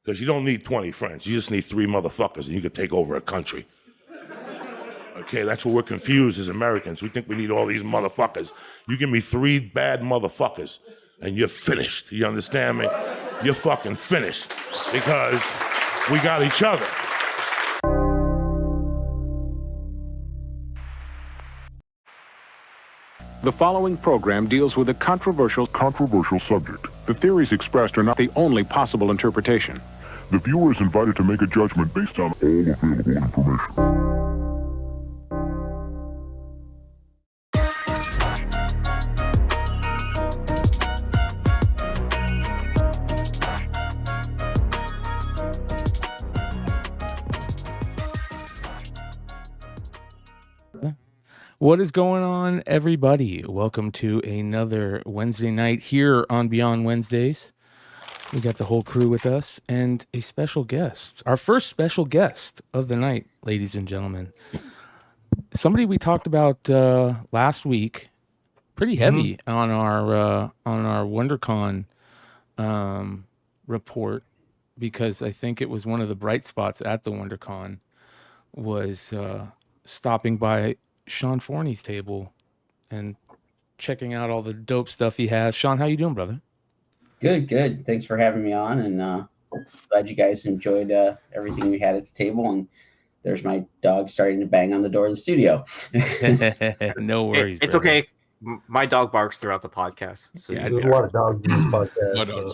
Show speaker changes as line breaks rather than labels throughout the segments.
Because you don't need 20 friends. You just need 3 motherfuckers and you can take over a country. Okay, that's what we're confused as Americans. We think we need all these motherfuckers. You give me 3 bad motherfuckers and you're finished. You understand me? You're fucking finished because we got each other.
The following program deals with a controversial subject. The theories expressed are not the only possible interpretation.
The viewer is invited to make a judgment based on all available information.
What is going on, everybody? Welcome to another Wednesday night here on Beyond Wednesdays. We got the whole crew with us and a special guest. Our first special guest of the night, ladies and gentlemen. Somebody we talked about last week, pretty heavy on our WonderCon report, because I think it was one of the bright spots at the WonderCon was stopping by Sean Forney's table and checking out all the dope stuff he has. Sean, how you doing, brother?
Good. Thanks for having me on, and glad you guys enjoyed everything we had at the table. And there's my dog starting to bang on the door of the studio.
No worries.
It's
brother.
okay. My dog barks throughout the podcast. So
Yeah,
There's a lot of dogs in this podcast. So.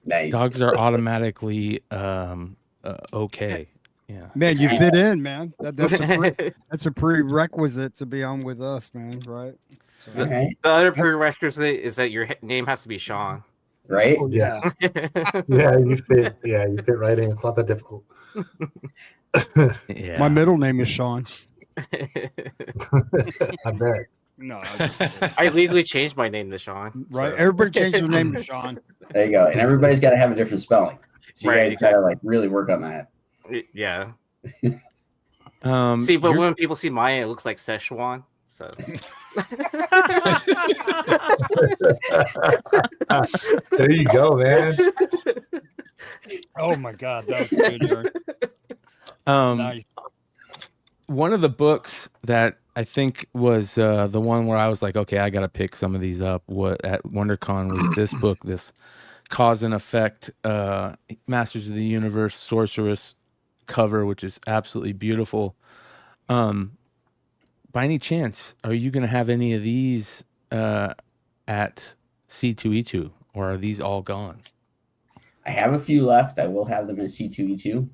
Nice.
Dogs are automatically okay. Yeah.
Man, you fit in, man. That's a prerequisite to be on with us, man. Right? So,
All right.
The other prerequisite is that your name has to be Sean.
Right?
Oh, yeah. Yeah, you fit. Yeah, you fit right in. It's not that difficult.
Yeah.
my middle name is Sean.
I bet.
No,
I legally changed my name to Sean.
right.
so-
Everybody change their name to Sean.
There you go. And everybody's got to have a different spelling. So you
Right,
guys got to like really work on that.
Yeah.
See,
But when people see mine, it looks like Szechuan. So
There you go, man.
Oh my God, that was good, Eric. Nice.
One of the books that I think was the one where I was like, okay, I got to pick some of these up. What at WonderCon was this book, this Cause and Effect, Masters of the Universe, Sorceress cover, which is absolutely beautiful. By any chance, are you going to have any of these at C2E2, or are these all gone?
I have a few left. I will have them at C2E2.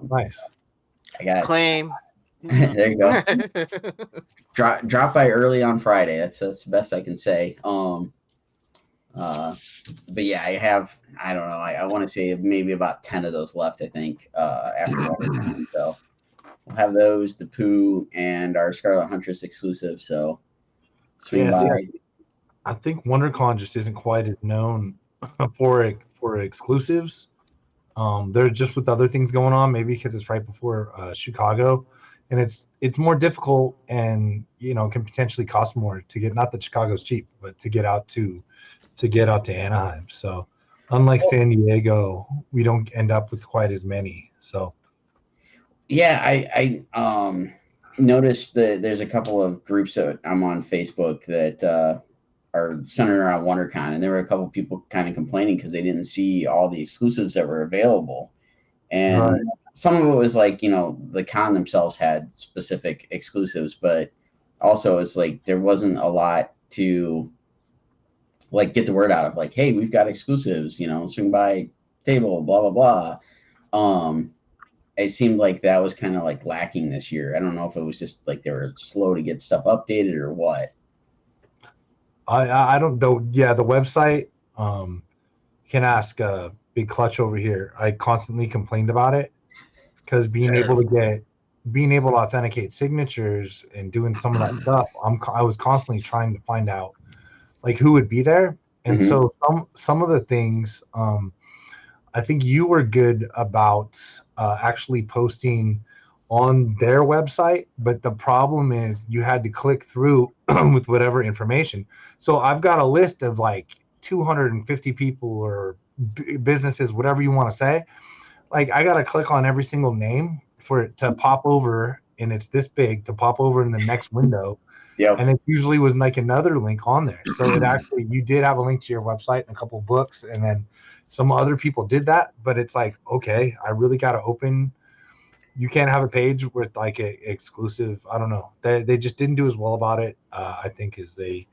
Nice.
I got
claim.
there you go. Drop by early on Friday. That's the best I can say. But yeah, I have, I don't know, I want to say maybe about 10 of those left, I think, after WonderCon. So we'll have those, the Pooh, and our Scarlet Huntress exclusive. So swing by.
See, I think WonderCon just isn't quite as known for exclusives. They're just with other things going on, maybe because it's right before Chicago, and it's more difficult, and can potentially cost more to get. Not that Chicago's cheap, but to get out to Anaheim. So unlike San Diego, we don't end up with quite as many. So
Yeah, I noticed that there's a couple of groups that I'm on Facebook that are centered around WonderCon, and there were a couple of people kind of complaining because they didn't see all the exclusives that were available. And
Right.
some of it was like, the con themselves had specific exclusives, but also it's like there wasn't a lot to like get the word out of, like, hey, we've got exclusives, swing by table, blah, blah, blah. It seemed like that was kind of like lacking this year. I don't know if it was just like they were slow to get stuff updated or what.
I don't know. Yeah, the website, can ask Big Clutch over here. I constantly complained about it because being able to authenticate signatures and doing some of that stuff, I was constantly trying to find out like who would be there. And so some of the things, I think you were good about actually posting on their website, but the problem is you had to click through with whatever information. So I've got a list of like 250 people or businesses, whatever you want to say. like I gotta click on every single name for it to pop over, and it's this big to pop over in the next window.
Yep.
And it usually was like another link on there. So it actually, you did have a link to your website and a couple of books, and then some other people did that. But it's like, okay, I really got to open. You can't have a page with like a exclusive. I don't know. They just didn't do as well about it, I think, as they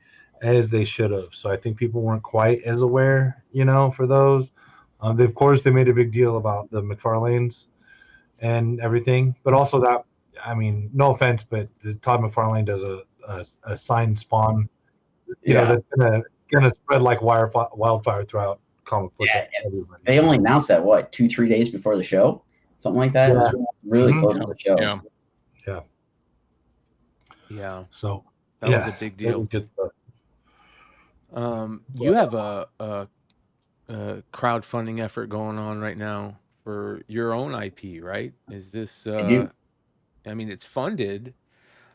should have. So I think people weren't quite as aware, for those. Of course, they made a big deal about the McFarlanes and everything, but also that, I mean, no offense, but Todd McFarlane does a signed Spawn, that's gonna spread like wildfire throughout comic book.
Yeah, they only announced that 2-3 days before the show, something like that.
Yeah.
It was really close to the show.
Yeah.
So
that was a big deal.
Good stuff.
You have a crowdfunding effort going on right now for your own IP, right? Is this? I mean, it's funded,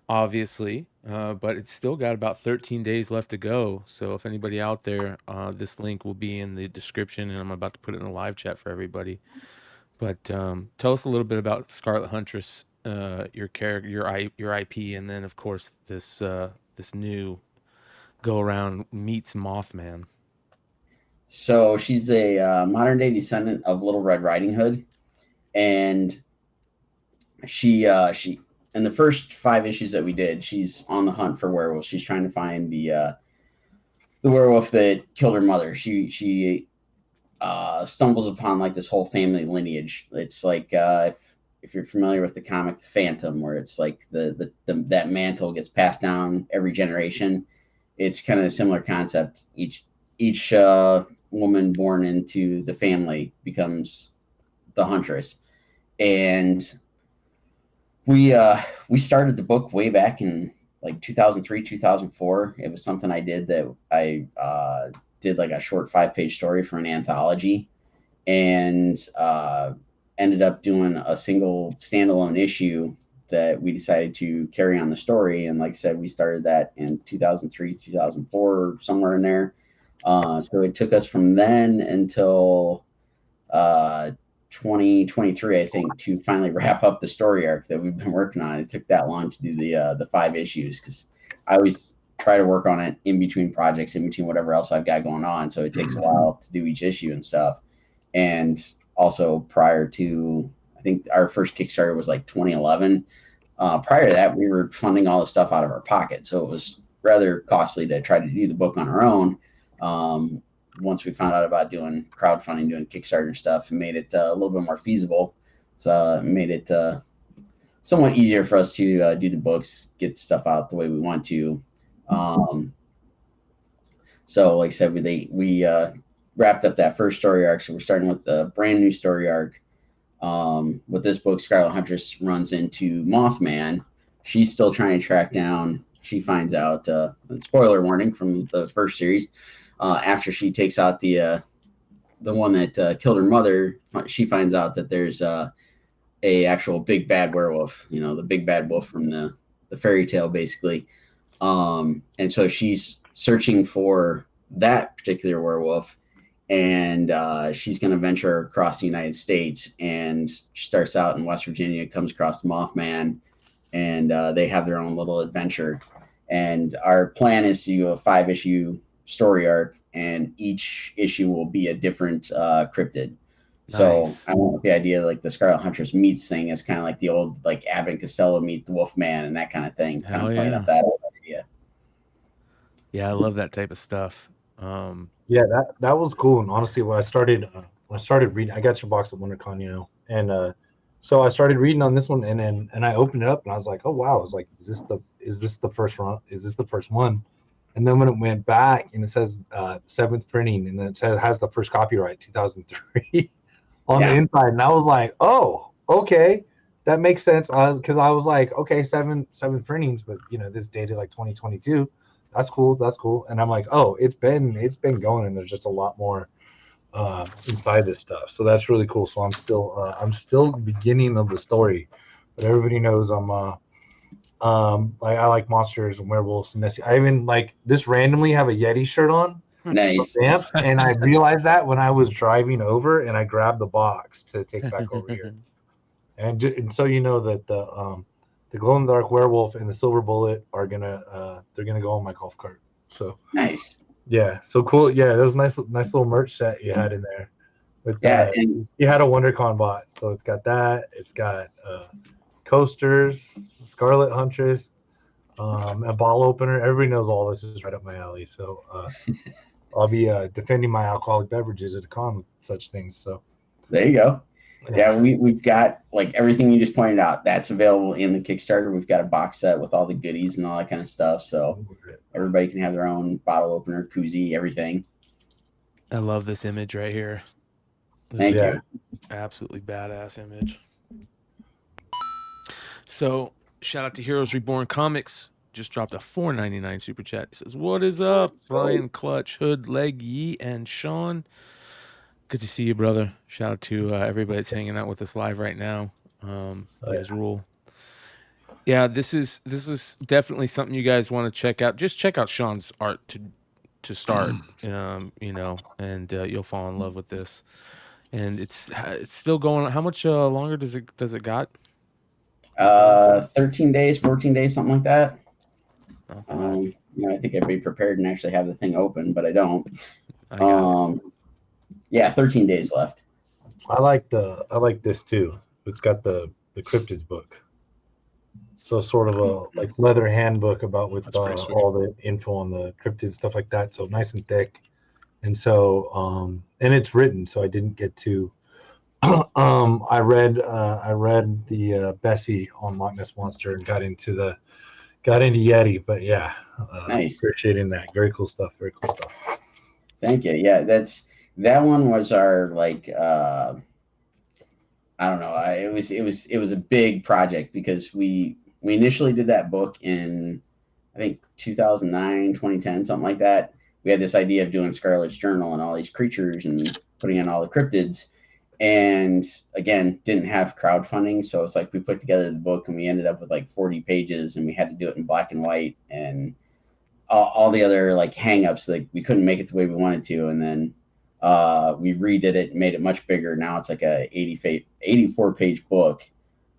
obviously, but it's still got about 13 days left to go. So if anybody out there, this link will be in the description, and I'm about to put it in the live chat for everybody. But tell us a little bit about Scarlet Huntress, your character, your IP, and then of course this new go around meets Mothman.
So she's a modern day descendant of Little Red Riding Hood, and she in the first 5 issues that we did, she's on the hunt for werewolves. She's trying to find the werewolf that killed her mother. She stumbles upon like this whole family lineage. It's like if you're familiar with the comic The Phantom, where it's like that mantle gets passed down every generation. It's kind of a similar concept. Each woman born into the family becomes the huntress, and we started the book way back in like 2003, 2004. It was something I did that I did like a short 5-page story for an anthology, and ended up doing a single standalone issue that we decided to carry on the story. And like I said, we started that in 2003, 2004, somewhere in there. So it took us from then until 2023, I think, to finally wrap up the story arc that we've been working on. It took that long to do the 5 issues, because I always try to work on it in between projects, in between whatever else I've got going on. So it takes a while to do each issue and stuff. And also prior to, I think our first Kickstarter was like 2011. Prior to that, we were funding all the stuff out of our pocket. So it was rather costly to try to do the book on our own. Once we found out about doing crowdfunding, doing Kickstarter and stuff, it made it a little bit more feasible. It made it somewhat easier for us to do the books, get the stuff out the way we want to. So like I said, we wrapped up that first story arc. So we're starting with a brand new story arc. With this book, Scarlet Huntress runs into Mothman. She's still trying to track down. She finds out, spoiler warning from the first series, after she takes out the one that killed her mother, she finds out that there's a actual big bad werewolf, the big bad wolf from the fairy tale, basically. And so she's searching for that particular werewolf, and she's going to venture across the United States, and she starts out in West Virginia, comes across the Mothman, and they have their own little adventure. And our plan is to do a 5-issue story arc, and each issue will be a different cryptid. Nice. So I went with the idea like the Scarlet Huntress meets thing is kind of like the old like Abbott and Costello meet the Wolfman and that kind of thing. Kind of playing up that old idea.
Yeah, I love that type of stuff.
Yeah, that was cool. And honestly, when I started reading, I got your box at WonderCon, and so I started reading on this one, and I opened it up, and I was like, oh wow, I was like, is this the first run? Is this the first one? And then when it went back and it says 7th printing, and then it has the first copyright 2003 on the inside, and I was like, oh, okay, that makes sense. Because I was like, okay, seventh printings, but this dated like 2022. That's cool. And I'm like, oh, it's been going, and there's just a lot more inside this stuff. So that's really cool. So I'm still beginning of the story, but everybody knows I'm I like monsters and werewolves and Nessie. I even like this randomly have a Yeti shirt on,
Nice.
Vamp, and I realized that when I was driving over, and I grabbed the box to take back over here. And so you know that the glow in the dark werewolf and the silver bullet are they're gonna go on my golf cart. So
Nice.
yeah, so cool. Yeah, that was nice little merch set you had in there. With
Yeah, and
you had a WonderCon bot, so it's got that. It's got coasters, Scarlet Huntress, a ball opener. Everybody knows all this is right up my alley. So I'll be defending my alcoholic beverages at a con with such things. So
there you go. Yeah, we've got like everything you just pointed out. That's available in the Kickstarter. We've got a box set with all the goodies and all that kind of stuff. So everybody can have their own bottle opener, koozie, everything.
I love this image right here. This
Thank
is
you.
absolutely badass image. So shout out to Heroes Reborn Comics. Just dropped a $4.99 super chat. He says, "What is up, Brian, Clutch, Hood, Leg, Yee, and Sean? Good to see you, brother. Shout out to everybody that's hanging out with us live right now. You guys rule. Yeah, this is definitely something you guys want to check out. Just check out Sean's art to start, you know, and you'll fall in love with this. And it's still going. How much longer does it got?
13 days, 14 days, something like that.
Okay.
You know, I think I'd be prepared and actually have the thing open, but I don't.
I got it.
Yeah, 13 days left.
I like this too. It's got the cryptids book. So sort of a like leather handbook about with all the info on the cryptids, stuff like that. So nice and thick. And so and it's written, so I didn't get to I read the Bessie on Loch Ness Monster and got into Yeti, but yeah,
Nice.
appreciating that. Very cool stuff. Very cool stuff.
Thank you. Yeah, that one was our like I don't know. It was a big project because we initially did that book in I think 2009, 2010, something like that. We had this idea of doing Scarlet's Journal and all these creatures and putting in all the cryptids. And again, didn't have crowdfunding. So it's like we put together the book and we ended up with like 40 pages and we had to do it in black and white and all the other like hangups. Like we couldn't make it the way we wanted to. And then we redid it and made it much bigger. Now it's like a 84 page book.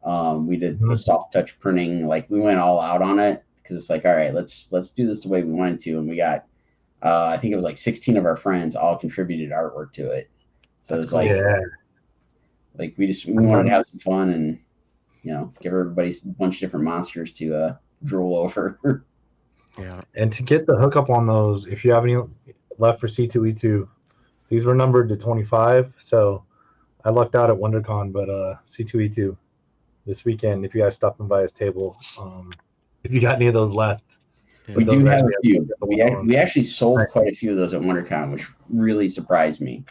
We did the soft touch printing. Like we went all out on it because it's like, all right, let's do this the way we wanted to. And we got, I think it was like 16 of our friends all contributed artwork to it. So it's cool. Like we wanted to have some fun and, you know, give everybody a bunch of different monsters to drool over.
Yeah.
And to get the hookup on those, if you have any left for C2E2, these were numbered to 25. So I lucked out at WonderCon, but C2E2 this weekend, if you guys stopping by his table, if you got any of those left.
We do have a few. We actually sold quite a few of those at WonderCon, which really surprised me.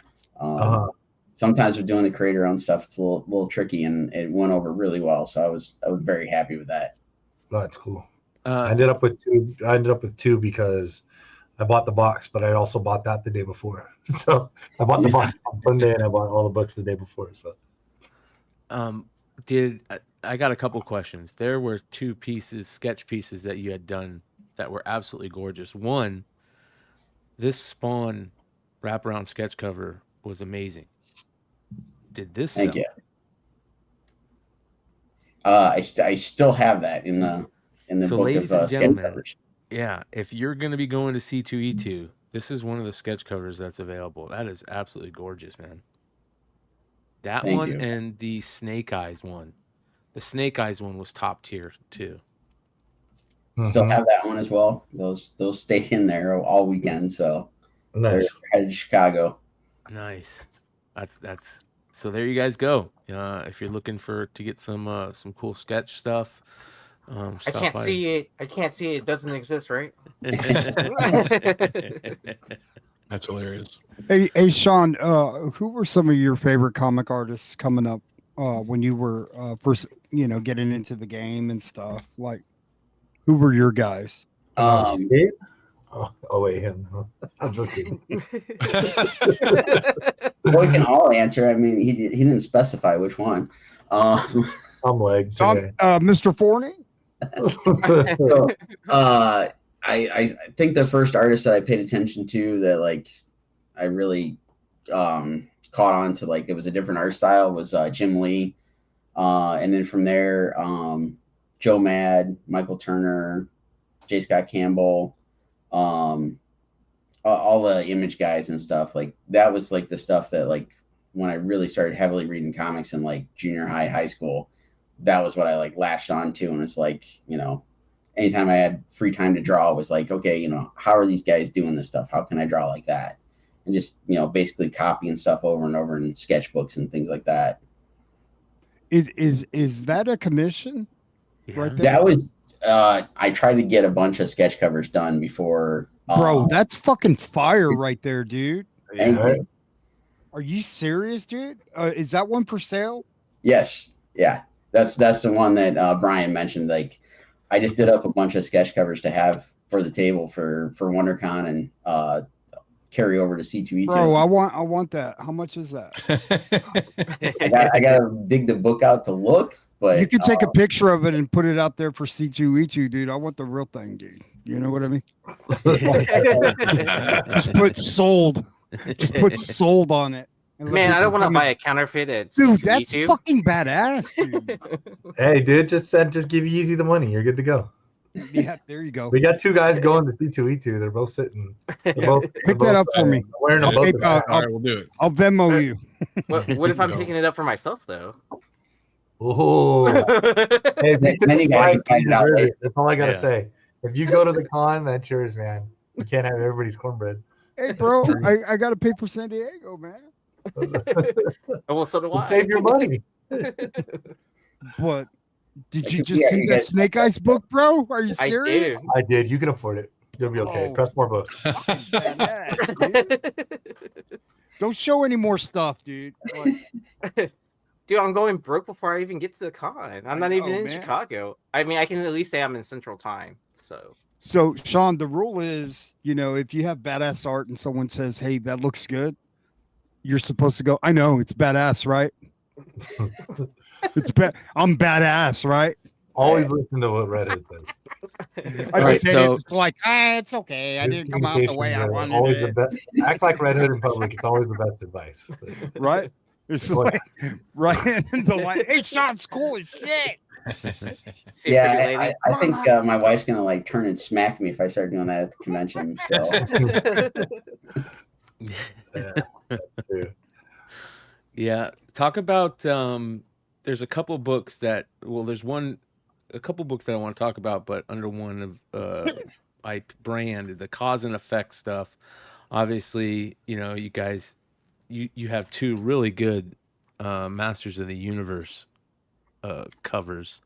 Sometimes with doing the creator-owned stuff, it's a little tricky, and it went over really well. So I was very happy with that.
Oh, that's cool. I ended up with two because I bought the box, but I also bought that the day before. So I bought the box on Sunday, and I bought all the books the day before. So,
I got a couple questions. There were two sketch pieces that you had done that were absolutely gorgeous. One, this Spawn wraparound sketch cover was amazing. Did this
Thank
sell?
you. I still have that in the
So
book
ladies
of
and
sketch
gentlemen,
covers.
yeah, if you're going to be going to C2E2, this is one of the sketch covers that's available. That is absolutely gorgeous, man. That
Thank
one
you.
and the Snake Eyes one. The Snake Eyes one was top tier too.
Still have that one as well. Those stayed in there all weekend, so they're headed to Chicago.
Nice. That's so there you guys go. If you're looking to get some cool sketch stuff.
I can't see it. I can't see it. It doesn't exist, right?
That's hilarious.
Hey, Sean, who were some of your favorite comic artists coming up when you were first, getting into the game and stuff? Like, who were your guys?
Wait, him. I'm just kidding.
Well, we can all answer. I mean, he didn't specify which one.
I'm Leg today.
Mr. Forney?
So, I think the first artist that I paid attention to that like I really caught on to, like, it was a different art style, was Jim Lee. And then from there, Joe Mad, Michael Turner, J. Scott Campbell, all the Image guys and stuff. Like, that was like the stuff that, like, when I really started heavily reading comics in like junior high, high school, that was what I like latched onto. And it's like, you know, anytime I had free time to draw, it was like, okay, you know, how are these guys doing this stuff? How can I draw like that? And just, you know, basically copying stuff over and over in sketchbooks and things like that.
Is that a commission? Right there?
That was I tried to get a bunch of sketch covers done before.
Bro, that's fucking fire right there, dude.
Thank you.
Are you serious, dude? Is that one for sale?
Yes. Yeah. That's the one that Brian mentioned. Like, I just did up a bunch of sketch covers to have for the table for WonderCon and carry over to C2E2.
Bro, I want that. How much is that?
I gotta dig the book out to look, but
you can take a picture of it and put it out there for C2E2, dude. I want the real thing, dude. You know what I mean? Just put sold. Just put sold on it.
Man, I don't want to buy a counterfeit at
dude.
C2E2.
That's fucking badass, dude.
Hey, dude, just give Easy the money. You're good to go.
Yeah, there you go.
We got two guys going to C2E2. They're both sitting.
Pick that up for me.
Wearing a
All right, we'll do it.
I'll Venmo you.
What if I'm picking it up for myself though?
Oh, hey,
Many guys can find out later.
that's all I gotta say. If you go to the con, that's yours, man. You can't have everybody's cornbread.
Hey, bro, I got to pay for San Diego, man.
Well, so do I.
Save your money.
But did you just see that Snake Eyes book, bro? Are you serious?
I did. You can afford it. You'll be okay.
Oh.
Press more books.
Badass, dude. Don't show any more stuff, dude. Like,
Dude, I'm going broke before I even get to the con. I'm not even in
man.
Chicago. I mean, I can at least say I'm in Central Time.
So, Sean, the rule is, you know, if you have badass art and someone says, "Hey, that looks good," you're supposed to go, "I know, it's badass, right?" I'm badass, right?
Always listen to what Reddit says.
I
Right,
just said
so-
it's like, it's okay. I didn't come out the way I wanted
Always
it.
the best. Act like Red Hood in public. It's always the best advice.
Right? It's like, right? And the like, hey, Sean's cool as shit.
See a pretty
Yeah,
lady?
I think my wife's gonna like turn and smack me if I start doing that at the convention. So.
Yeah. Talk about there's a couple books that there's a couple books that I want to talk about, but under one of I brand the cause and effect stuff. Obviously, you know, you guys you have two really good Masters of the Universe covers.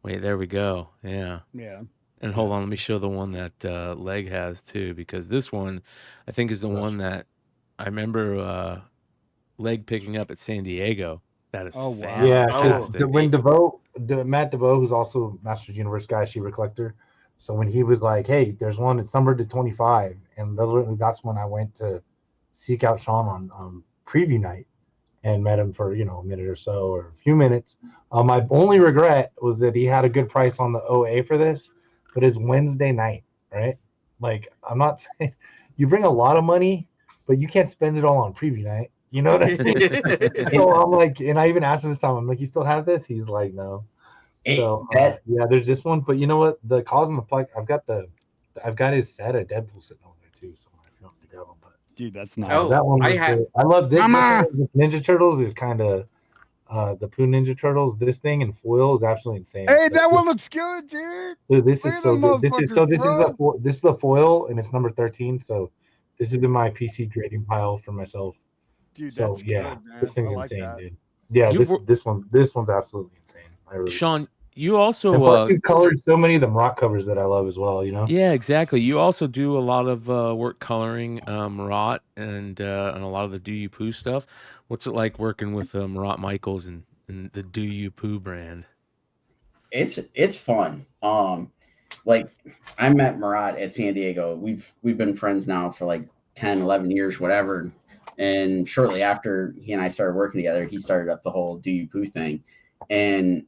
Wait, there we go. Yeah.
Yeah.
And hold on, let me show the one that Leg has too, because this one I think is the one that I remember Leg picking up at San Diego. That is fantastic.
Yeah, when Matt DeVoe, who's also Masters Universe guy, Shiva collector. So when he was like, "Hey, there's one, it's numbered to 25," and literally that's when I went to seek out Sean on preview night and met him for, you know, a minute or so or a few minutes. My only regret was that he had a good price on the OA for this, but it's Wednesday night, right? Like, I'm not saying you bring a lot of money, but you can't spend it all on preview night. You know what I mean? So I'm like, and I even asked him this time, I'm like, "You still have this?" He's like, "No." So yeah, there's this one, but you know what? The cause and the plug, I've got his set of Deadpool sitting over there too. So if you want to grab them, but
dude, that's nice.
Oh,
that one was great. I love this.
Mama!
This Ninja Turtles is kind of the Pooh Ninja Turtles. This thing in foil is absolutely insane.
Hey, that one looks good, dude.
Dude, this
Look
is
at
so
them
good.
motherfuckers,
This is the foil, and it's number 13. So this is in my PC grading pile for myself.
Dude,
So
that's
yeah,
good, man.
this thing's
I like
insane,
that.
dude. Yeah, this one's absolutely insane. I really
Sean, you also
and plus, you've colored so many of the Marat covers that I love as well. You know.
yeah, exactly. You also do a lot of work coloring Marat and a lot of the Do You Pooh stuff. What's it like working with Marat Michaels and the Do You Pooh brand?
It's fun. Like, I met Marat at San Diego. We've been friends now for like 10, 11 years, whatever. And shortly after he and I started working together, he started up the whole Do You Pooh thing. And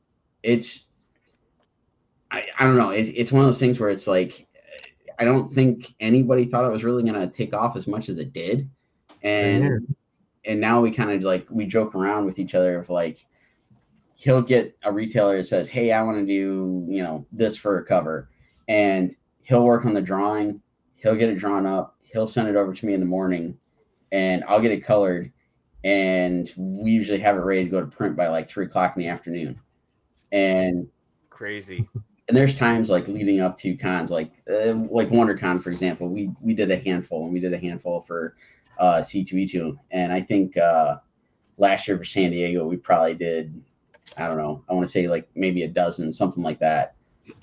I don't know. It's one of those things where it's like, I don't think anybody thought it was really going to take off as much as it did. And now we kind of like, we joke around with each other of like, he'll get a retailer that says, hey, I want to do, you know, this for a cover. And he'll work on the drawing. He'll get it drawn up. He'll send it over to me in the morning and I'll get it colored. And we usually have it ready to go to print by like 3:00 in the afternoon. And
Crazy.
And there's times like leading up to cons, like WonderCon, for example, we did a handful, and we did a handful for C2E2. And I think last year for San Diego, we probably did, I don't know, I want to say like maybe a dozen, something like that.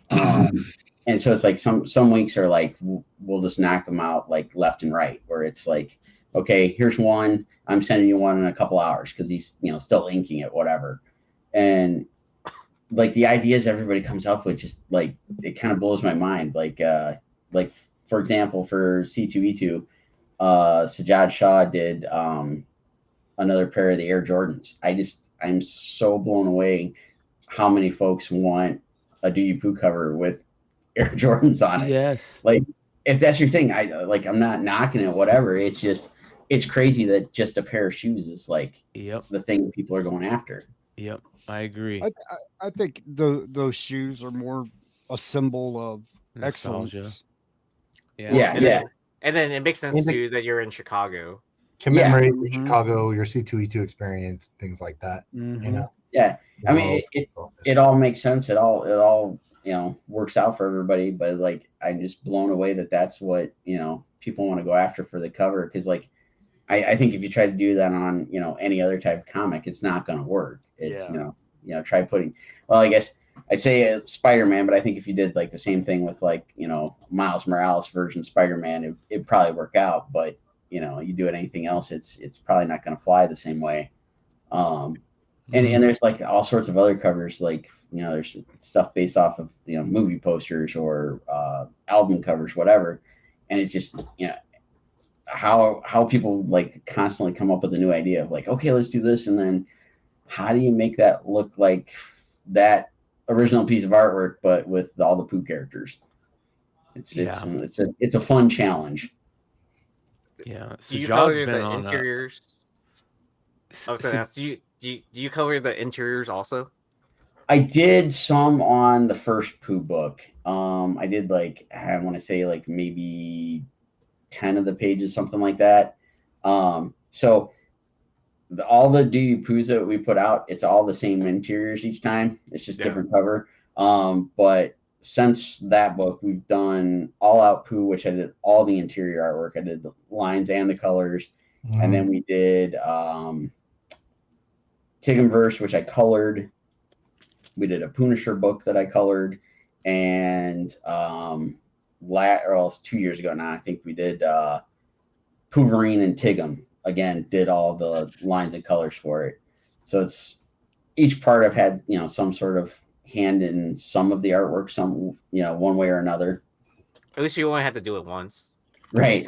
And so it's like some weeks are like, we'll just knock them out like left and right, where it's like, okay, here's one, I'm sending you one in a couple hours because he's, you know, still inking it, whatever. And like the ideas everybody comes up with, just like, it kind of blows my mind. Like for example, for C2E2, Sajjad Shah did another pair of the Air Jordans. I'm so blown away how many folks want a Do You Poo cover with Air Jordans on it.
Yes.
Like, if that's your thing, I'm not knocking it, whatever. It's just, it's crazy that just a pair of shoes is like the thing people are going after.
Yep. I agree.
I think those shoes are more a symbol of
Nostalgia.
excellence.
Yeah.
And then it makes sense too that you're in Chicago.
Commemorate the Chicago, your C2E2 experience, things like that. You know?
Yeah. I mean, it all makes sense. It all, you know, works out for everybody. But like, I'm just blown away that that's what, you know, people want to go after for the cover. Because like, I think if you try to do that on, you know, any other type of comic, it's not going to work. It's, you know, try putting, well, I guess I say Spider-Man, but I think if you did like the same thing with like, you know, Miles Morales version Spider-Man, it'd probably work out. But, you know, you do it anything else, it's probably not going to fly the same way. And there's like all sorts of other covers, like, you know, there's stuff based off of, you know, movie posters or album covers, whatever. And it's just, you know, how people like constantly come up with a new idea of like, okay, let's do this. And then how do you make that look like that original piece of artwork, but with all the Pooh characters? It's a fun challenge.
Yeah. So
Do you
John's
color
been
the
on
interiors? I was gonna ask, do you color the interiors also?
I did some on the first Pooh book. I did like, I want to say like maybe 10 of the pages, something like that. So all the Do You Poos that we put out, it's all the same interiors each time. It's just different cover. But since that book, we've done All Out Pooh, which I did all the interior artwork. I did the lines and the colors. And then we did Tiggenverse, which I colored. We did a Punisher book that I colored. And or else 2 years ago now, I think we did Pooverine and Tigum. Again, did all the lines and colors for it. So it's each part I've had, you know, some sort of hand in some of the artwork, some, you know, one way or another.
At least you only had to do it once.
Right.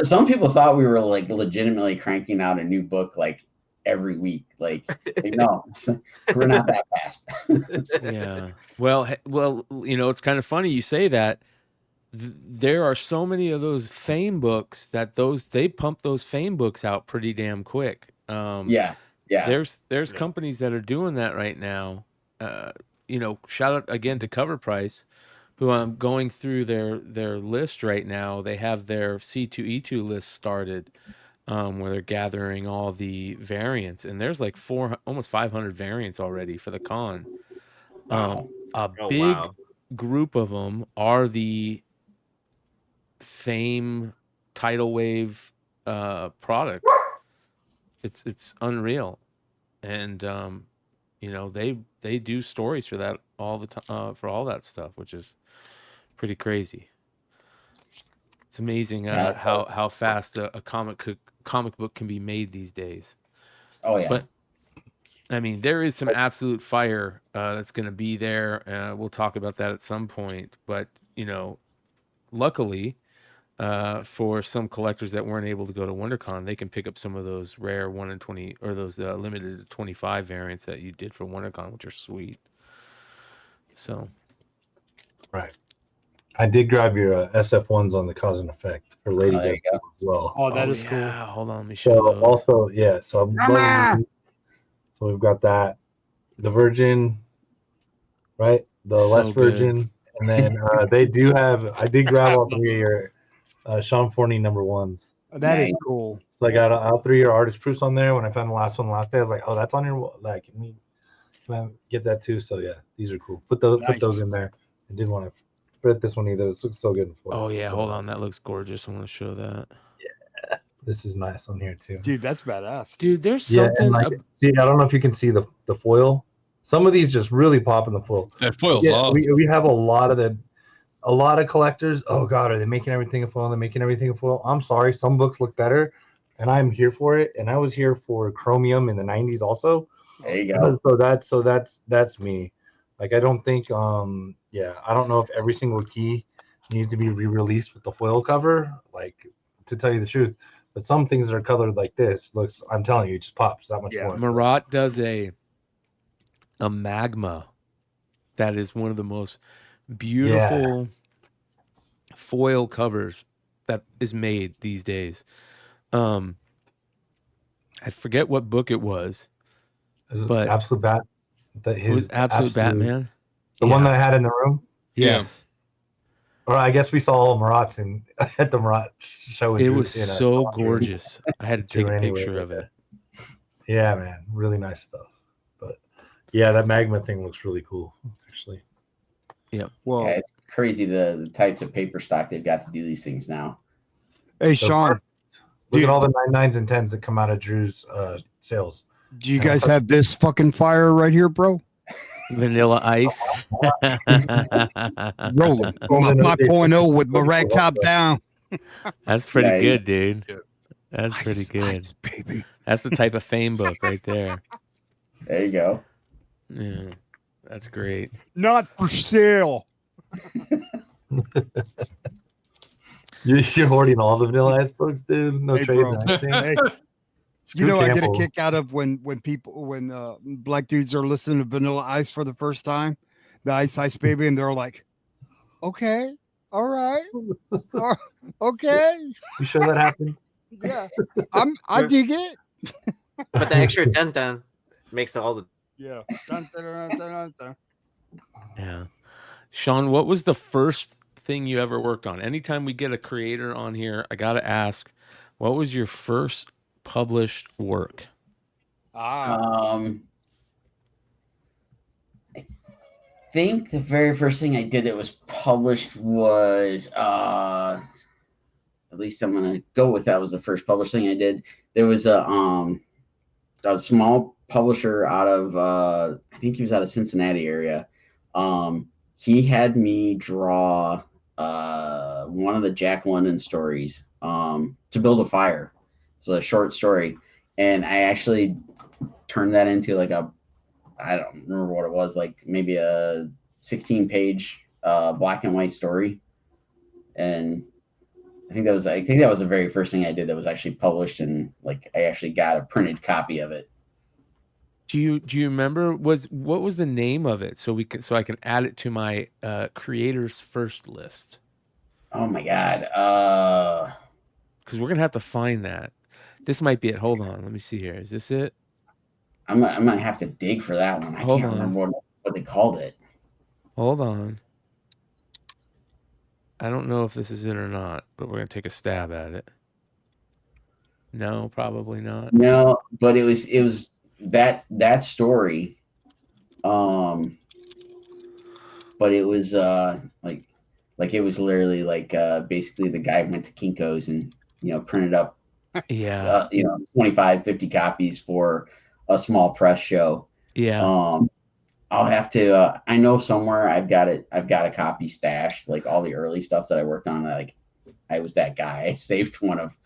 Some people thought we were like legitimately cranking out a new book like every week. Like no, we're not that fast.
Yeah. Well, you know, it's kind of funny you say that. There are so many of those fame books that they pump those fame books out pretty damn quick.
Yeah.
There's companies that are doing that right now. You know, shout out again to Cover Price, who I'm going through their list right now. They have their C2E2 list started, where they're gathering all the variants, and there's like almost 500 variants already for the con.
Wow.
A big group of them are the fame tidal wave product. It's unreal. And you know, they do stories for that all the time, for all that stuff, which is pretty crazy. It's amazing how fast a comic book can be made these days.
Oh yeah.
But I mean, there is some absolute fire that's going to be there. We'll talk about that at some point. But you know, luckily, for some collectors that weren't able to go to WonderCon, they can pick up some of those rare 1 in 20 or those limited to 25 variants that you did for WonderCon, which are sweet. So,
right. I did grab your SF1s on the cause and effect for Lady
There you
Death
go.
as well.
Oh, that is
yeah.
cool.
Hold on, let me show
So
those.
also, yeah. So I'm loving
Mama!
these. So we've got that, the Virgin, right? The
So
Less
good.
Virgin, and then they do have. I did grab all three of your Sean Forney #1s.
That is
Nice.
cool.
So I got all three of your artist proofs on there. When I found the last one last day, I was like, "Oh, that's on your wall. Like, can I get that too?" So yeah, these are cool. Put those
Nice.
in there. I didn't want to put this one either. This looks so good in foil.
Oh yeah, hold on. That looks gorgeous. I want to show that.
This is nice on here too.
Dude, that's badass.
Dude, there's
Yeah,
something.
and like, see, I don't know if you can see the foil. Some of these just really pop in the foil.
That foil's
Yeah,
off.
we have a lot of collectors. Oh God, are they making everything a foil? They're making everything a foil. I'm sorry, some books look better, and I'm here for it. And I was here for Chromium in the '90s also.
There you go.
So that's me. Like I don't think I don't know if every single key needs to be re-released with the foil cover. Like to tell you the truth, but some things that are colored like this looks. I'm telling you, it just pops that much more.
Marat does a magma that is one of the most beautiful foil covers that is made these days. I forget what book it was. But
Absolute Bat.
It was Absolute Batman.
The one that I had in the room.
Yes.
Or I guess we saw all Marats at the Marat show.
It was so gorgeous. I had to take a picture of it.
Yeah, man, really nice stuff. But yeah, that magma thing looks really cool, actually.
Yeah.
Well,
yeah, it's crazy the types of paper stock they've got to do these things now.
Hey, Sean.
Look at all the 9s and 10s that come out of Drew's sales.
Do you guys have this fucking fire right here, bro?
Vanilla Ice.
Rolling. 5.0 with Marat top down.
That's pretty good, dude. That's pretty good.
Ice, baby.
That's the type of fame book right there.
There you go.
Yeah, that's great.
Not for sale.
You're hoarding all the Vanilla Ice books, dude. No trade.
Hey, you know, I get a kick out of when black dudes are listening to Vanilla Ice for the first time, the Ice Baby, and they're like, "Okay, all right, okay."
You sure that happened?
Yeah, I dig it.
But the extra dun makes all the
yeah. Dun, dun, dun, dun, dun.
Yeah. Sean, what was the first thing you ever worked on? Anytime we get a creator on here, I got to ask, what was your first published work?
I think the very first thing I did that was published was at least I'm gonna go with that was the first published thing I did. There was a small publisher out of I think he was out of Cincinnati area. He had me draw one of the Jack London stories to build a fire. So a short story, and I actually turned that into like I don't remember what it was, like maybe a 16-page black and white story. And I think that was the very first thing I did that was actually published, and like I actually got a printed copy of it.
Do you remember what was the name of it so I can add it to my creators first list?
Oh my god.
Because we're gonna have to find that. This might be it. Hold on, let me see here. Is this it?
I'm gonna have to dig for that one. I can't remember what they called it.
Hold on. I don't know if this is it or not, but we're gonna take a stab at it. No, probably not.
No, but it was that story. But it was like it was literally like basically the guy went to Kinko's and printed up 25, 50 copies for a small press show.
Yeah.
I'll have to I know somewhere I've got a copy stashed, like all the early stuff that I worked on. Like I was that guy. I saved one of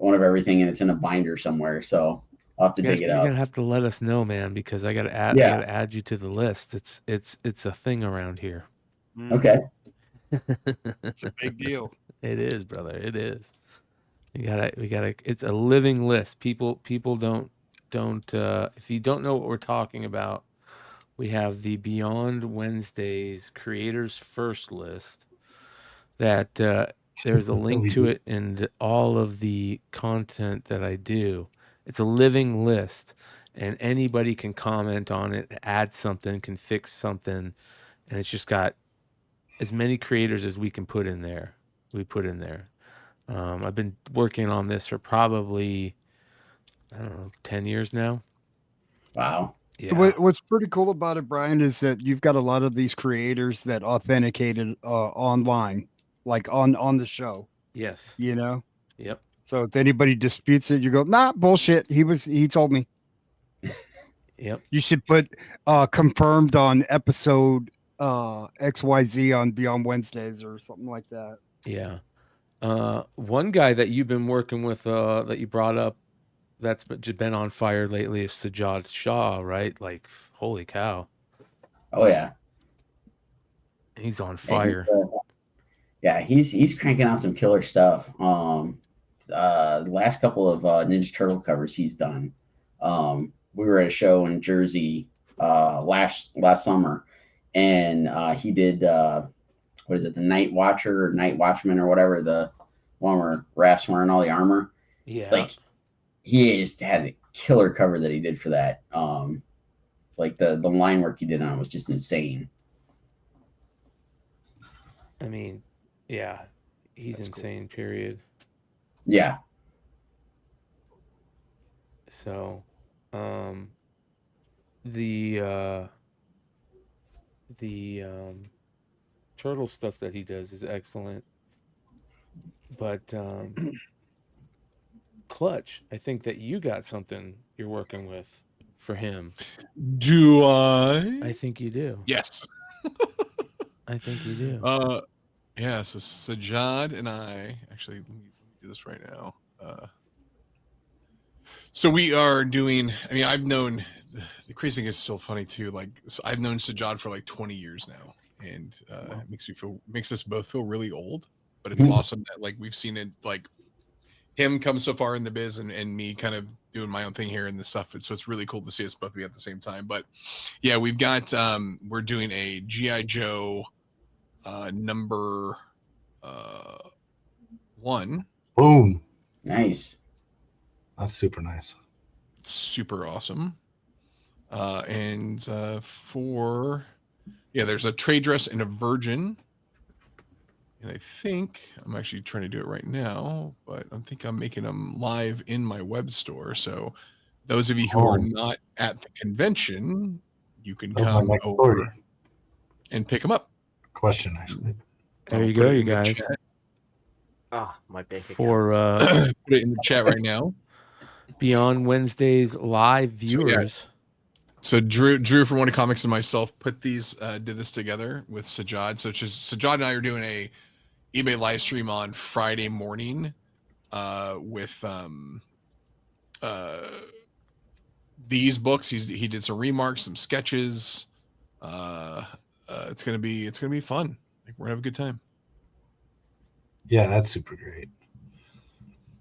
everything, and it's in a binder somewhere, so I'll have to dig it up.
You're gonna have to let us know, man, because I gotta add you to the list. It's a thing around here.
Okay.
It's a big deal.
It is, brother. It is. We gotta. It's a living list. People don't. If you don't know what we're talking about, we have the Beyond Wednesdays Creators First list. that there's a link to it in all of the content that I do. It's a living list, and anybody can comment on it, add something, can fix something, and it's just got as many creators as we can put in there. We put in there. I've been working on this for probably, I don't know, 10 years now.
Wow.
Yeah.
What's pretty cool about it, Brian, is that you've got a lot of these creators that authenticated online, like on the show.
Yes.
You know?
Yep.
So if anybody disputes it, you go, nah, bullshit. He told me.
Yep.
You should put confirmed on episode XYZ on Beyond Wednesdays or something like that.
Yeah. One guy that you've been working with that you brought up that's been on fire lately is Sajad Shah, right? Like, holy cow.
Oh yeah.
He's on fire.
Yeah, he's cranking out some killer stuff. The last couple of Ninja Turtle covers he's done. We were at a show in Jersey last summer, and he did what is it, the Night Watcher or Night Watchman or whatever, the one where Raph's wearing all the armor.
Yeah.
Like he just had a killer cover that he did for that. Like the line work he did on it was just insane.
I mean, yeah, he's That's insane, cool. Period.
Yeah.
So, the turtle stuff that he does is excellent, but Clutch, I think that you got something you're working with for him.
Do I?
I think you do.
Yes.
I think you do.
Yeah, so Sajad and I, actually, let me do this right now. So we are doing, I mean, I've known, the crazy thing is still funny too. Like, I've known Sajad for like 20 years now, and it makes us both feel really old, but it's awesome that like we've seen it, like him come so far in the biz and me kind of doing my own thing here and this stuff. So it's really cool to see us both be at the same time. But yeah, we've got, we're doing a G.I. Joe number 1.
Boom.
Nice.
That's super nice.
Super awesome. And there's a trade dress and a virgin. And I think I'm actually trying to do it right now, but I think I'm making them live in my web store. So those of you who are not at the convention, you can come over and pick them up.
Question, actually.
There you go, you guys.
Oh, my bank account.
For
put it in the chat right now.
Beyond Wednesdays live viewers.
So Drew from One Comics and myself put these, did this together with Sajad. So Sajad and I are doing a eBay live stream on Friday morning with these books. He did some remarks, some sketches. It's gonna be fun. Like, we're gonna have a good time.
Yeah, that's super great.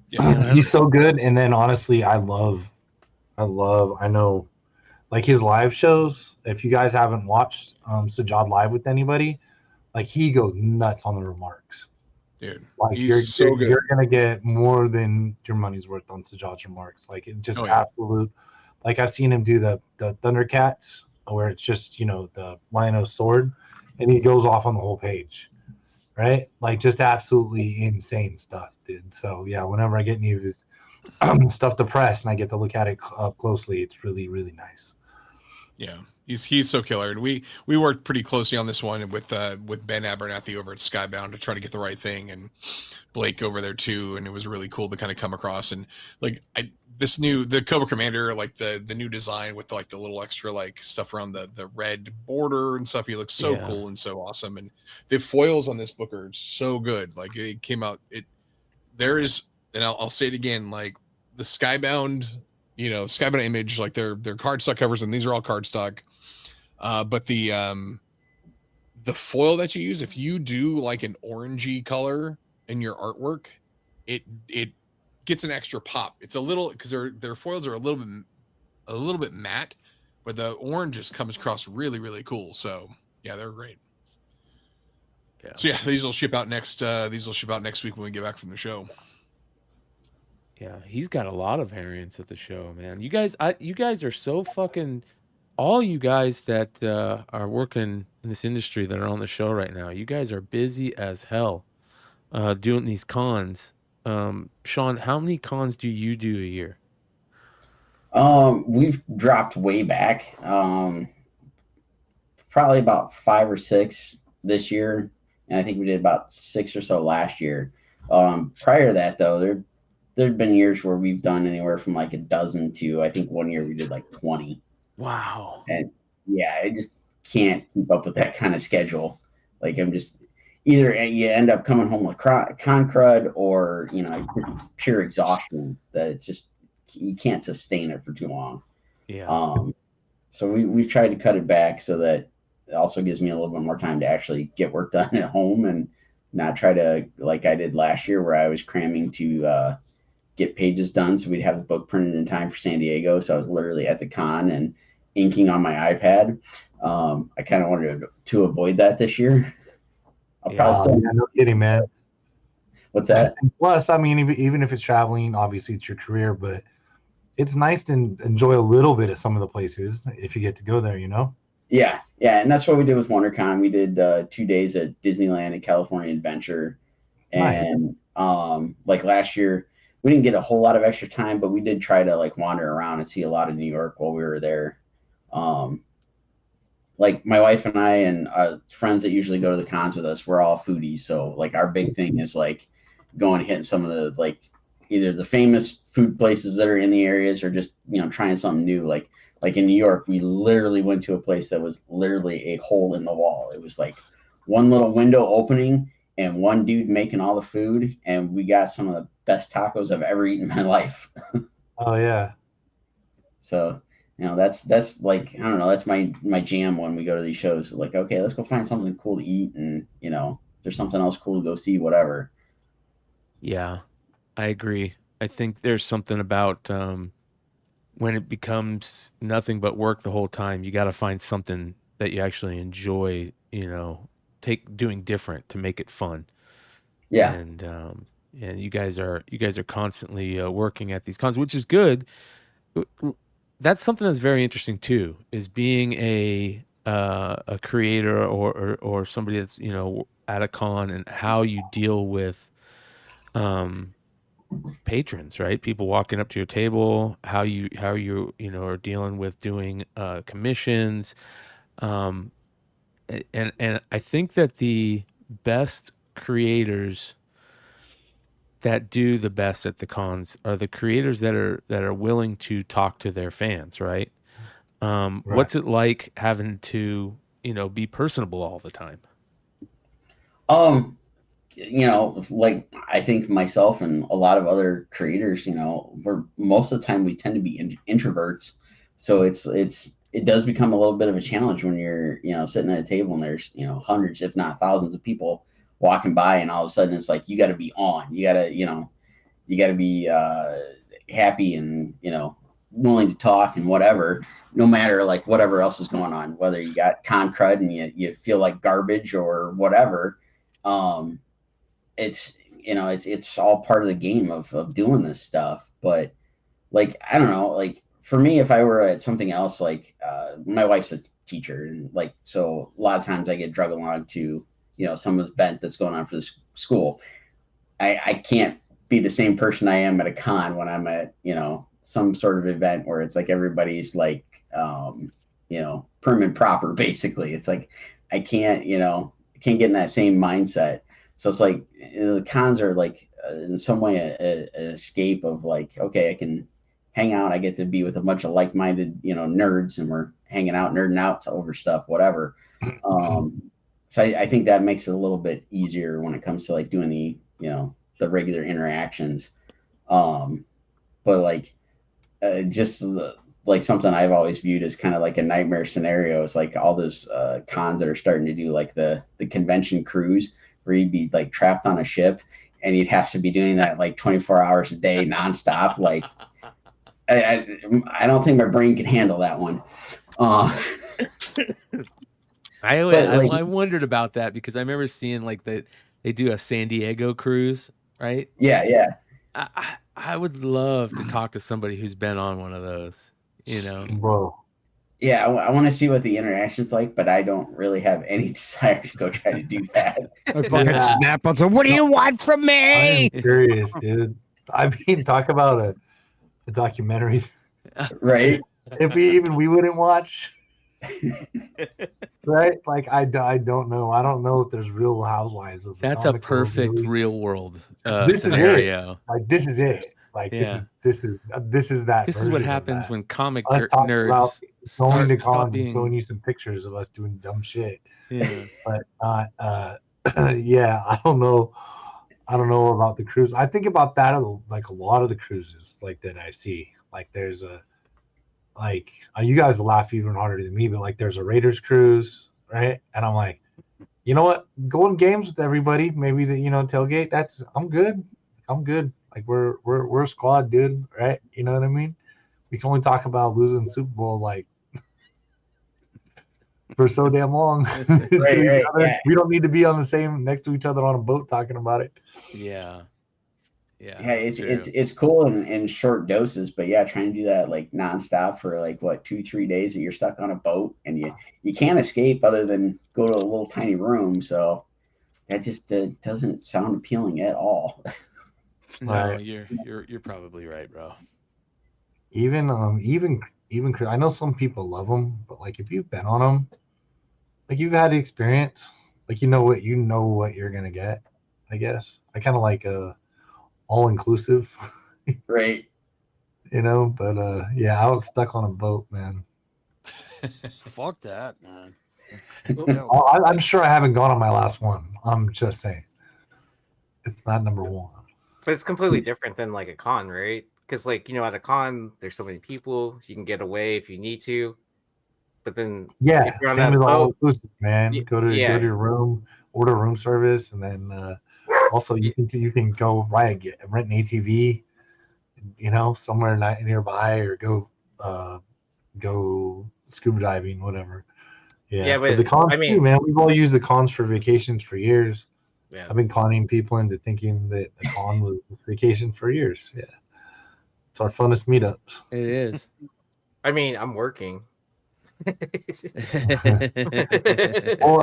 Yeah,
he's so good. And then honestly, I know like his live shows. If you guys haven't watched Sajad live with anybody, like he goes nuts on the remarks.
Dude,
like
he's so good.
You're gonna get more than your money's worth on Sajad's remarks. Like it just absolute. Like I've seen him do the Thundercats where it's just, you know, the Lion-O sword, and he goes off on the whole page. Right? Like just absolutely insane stuff, dude. So yeah, whenever I get any of his stuff to press and I get to look at it up closely, it's really, really nice.
Yeah, he's so killer. And we worked pretty closely on this one with Ben Abernathy over at Skybound to try to get the right thing, and Blake over there too. And it was really cool to kind of come across and like the Cobra Commander, like the new design with like the little extra like stuff around the red border and stuff. He looks so cool and so awesome. And the foils on this book are so good. Like it came out, and I'll say it again, like the Skybound, you know, Skybound Image, like they're cardstock covers, and these are all cardstock. But the foil that you use, if you do like an orangey color in your artwork, it gets an extra pop. It's a little, because their foils are a little bit matte, but the orange just comes across really, really cool. So yeah, they're great.
Yeah.
So yeah, these will ship out next. These will ship out next week when we get back from the show.
Yeah, he's got a lot of variants at the show, man. You guys are so fucking. All you guys that are working in this industry that are on the show right now, you guys are busy as hell doing these cons. Sean, how many cons do you do a year?
We've dropped way back. Probably about 5 or 6 this year, and I think we did about 6 or so last year. Prior to that, though, there've been years where we've done anywhere from like a dozen to, I think one year we did like 20.
Wow.
And yeah, I just can't keep up with that kind of schedule. Like I'm just either you end up coming home with con crud, or just pure exhaustion that it's just you can't sustain it for too long.
Yeah.
So we've tried to cut it back so that it also gives me a little bit more time to actually get work done at home and not try to, like I did last year, where I was cramming to get pages done so we'd have the book printed in time for San Diego. So I was literally at the con and inking on my iPad. I kind of wanted to avoid that this year.
No kidding, man.
What's that?
And plus, I mean, even if it's traveling, obviously it's your career, but it's nice to enjoy a little bit of some of the places if you get to go there,
Yeah, and that's what we did with WonderCon. We did 2 days at Disneyland and California Adventure, and like last year, we didn't get a whole lot of extra time, but we did try to like wander around and see a lot of New York while we were there. Like my wife and I and friends that usually go to the cons with us, we're all foodies. So like our big thing is like going and hitting some of the like either the famous food places that are in the areas or just trying something new. Like in New York, we literally went to a place that was literally a hole in the wall. It was like one little window opening and one dude making all the food, and we got some of the best tacos I've ever eaten in my life.
Oh yeah.
So that's like, I don't know, that's my jam when we go to these shows. Like, okay, let's go find something cool to eat, and there's something else cool to go see, whatever.
Yeah, I agree. I think there's something about when it becomes nothing but work the whole time, you got to find something that you actually enjoy, doing different to make it fun.
Yeah.
And you guys are constantly working at these cons, which is good. That's something that's very interesting too, is being a creator or somebody that's at a con, and how you deal with patrons, right? People walking up to your table, how you are dealing with doing commissions, and I think that the best creators that do the best at the cons are the creators that are willing to talk to their fans, right?
Right.
What's it like having to be personable all the time?
Like I think myself and a lot of other creators, we're most of the time we tend to be introverts, so it does become a little bit of a challenge when you're sitting at a table and there's hundreds if not thousands of people walking by, and all of a sudden it's like you got to be on, you got to be happy and willing to talk and whatever, no matter like whatever else is going on, whether you got con crud and you feel like garbage or whatever. It's all part of the game of doing this stuff. But like, I don't know, like for me, if I were at something else, like my wife's a teacher, and like, so a lot of times I get drug along to some event that's going on for the school. I can't be the same person I am at a con when I'm at some sort of event where it's like everybody's like prim and proper, basically. It's like I can't get in that same mindset. So it's like the cons are like in some way an escape of like, okay, I can hang out, I get to be with a bunch of like-minded nerds, and we're hanging out, nerding out over stuff, whatever. So I think that makes it a little bit easier when it comes to like doing the regular interactions. But like just like something I've always viewed as kind of like a nightmare scenario is like all those cons that are starting to do like the convention cruise, where you'd be like trapped on a ship and you'd have to be doing that like 24 hours a day nonstop. Like I don't think my brain can handle that one.
I wondered about that because I remember seeing like they do a San Diego cruise, right?
Yeah.
I would love to talk to somebody who's been on one of those,
Bro.
Yeah, I want to see what the interaction's like, but I don't really have any desire to go try to do that.
I fucking snap on. So, what do you want from me?
I'm curious, dude. I mean, talk about a documentary,
Right?
If we wouldn't watch, right? Like I don't know. I don't know if there's Real Housewives of.
That's a perfect real world
this
scenario.
Is it. Like this is it. Like this is that.
This is what happens when comic
nerds going to
stop
cons
being...
and showing you some pictures of us doing dumb shit.
Yeah.
But not. Yeah, I don't know. I don't know about the cruise. I think about that like a lot of the cruises like that I see. Like there's you guys laugh even harder than me, but like there's a Raiders cruise, right? And I'm like, you know what? Going games with everybody, maybe the tailgate. I'm good. Like we're a squad, dude, right? You know what I mean? We can only talk about losing the Super Bowl like for so damn long.
Right, yeah.
We don't need to be next to each other on a boat talking about it.
Yeah.
It's cool in short doses, but yeah, trying to do that like nonstop for like 2-3 days that you're stuck on a boat and you can't escape other than go to a little tiny room. So that just doesn't sound appealing at all.
No, you're probably right, bro.
Even I know some people love them, but like if you've been on them, like you've had the experience, like you know what you're gonna get. I guess I kind of like all inclusive,
right?
But yeah, I was stuck on a boat, man.
Fuck that, man.
I'm sure I haven't gone on my last one. I'm just saying, it's not number one.
But it's completely different than like a con, right? Because like at a con, there's so many people, you can get away if you need to. But then
same as all inclusive, man. Go to your room, order room service, and then also you can go rent an ATV, somewhere nearby, or go scuba diving, whatever. Yeah, but the cons too, man. We've all used the cons for vacations for years. Yeah. I've been conning people into thinking that a con was vacation for years. Yeah. It's our funnest meetups.
It is.
I mean, I'm working.
Well,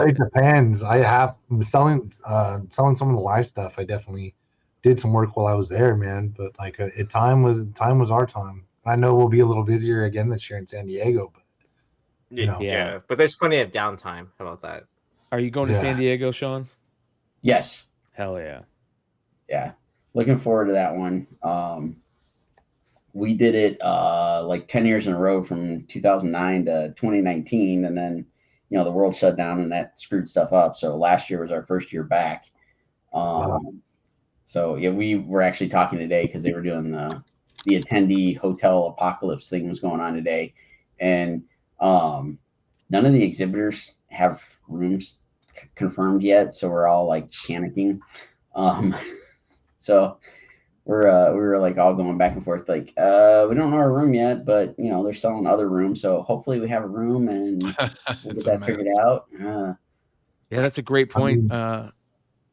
it depends. I'm selling some of the live stuff. I definitely did some work while I was there, man. But like, time was our time. I know we'll be a little busier again this year in San Diego, but
yeah. But there's plenty of downtime. How about that?
Are you going to San Diego, Sean?
Yes.
Hell yeah.
Yeah. Looking forward to that one. We did it like 10 years in a row from 2009 to 2019. And then, the world shut down and that screwed stuff up. So last year was our first year back. So yeah, we were actually talking today because they were doing the attendee hotel apocalypse thing was going on today. And none of the exhibitors have rooms confirmed yet. So we're all like panicking. So we were like all going back and forth, like, we don't know our room yet, but they're selling other rooms. So hopefully we have a room and we'll get that figured out.
Yeah, that's a great point.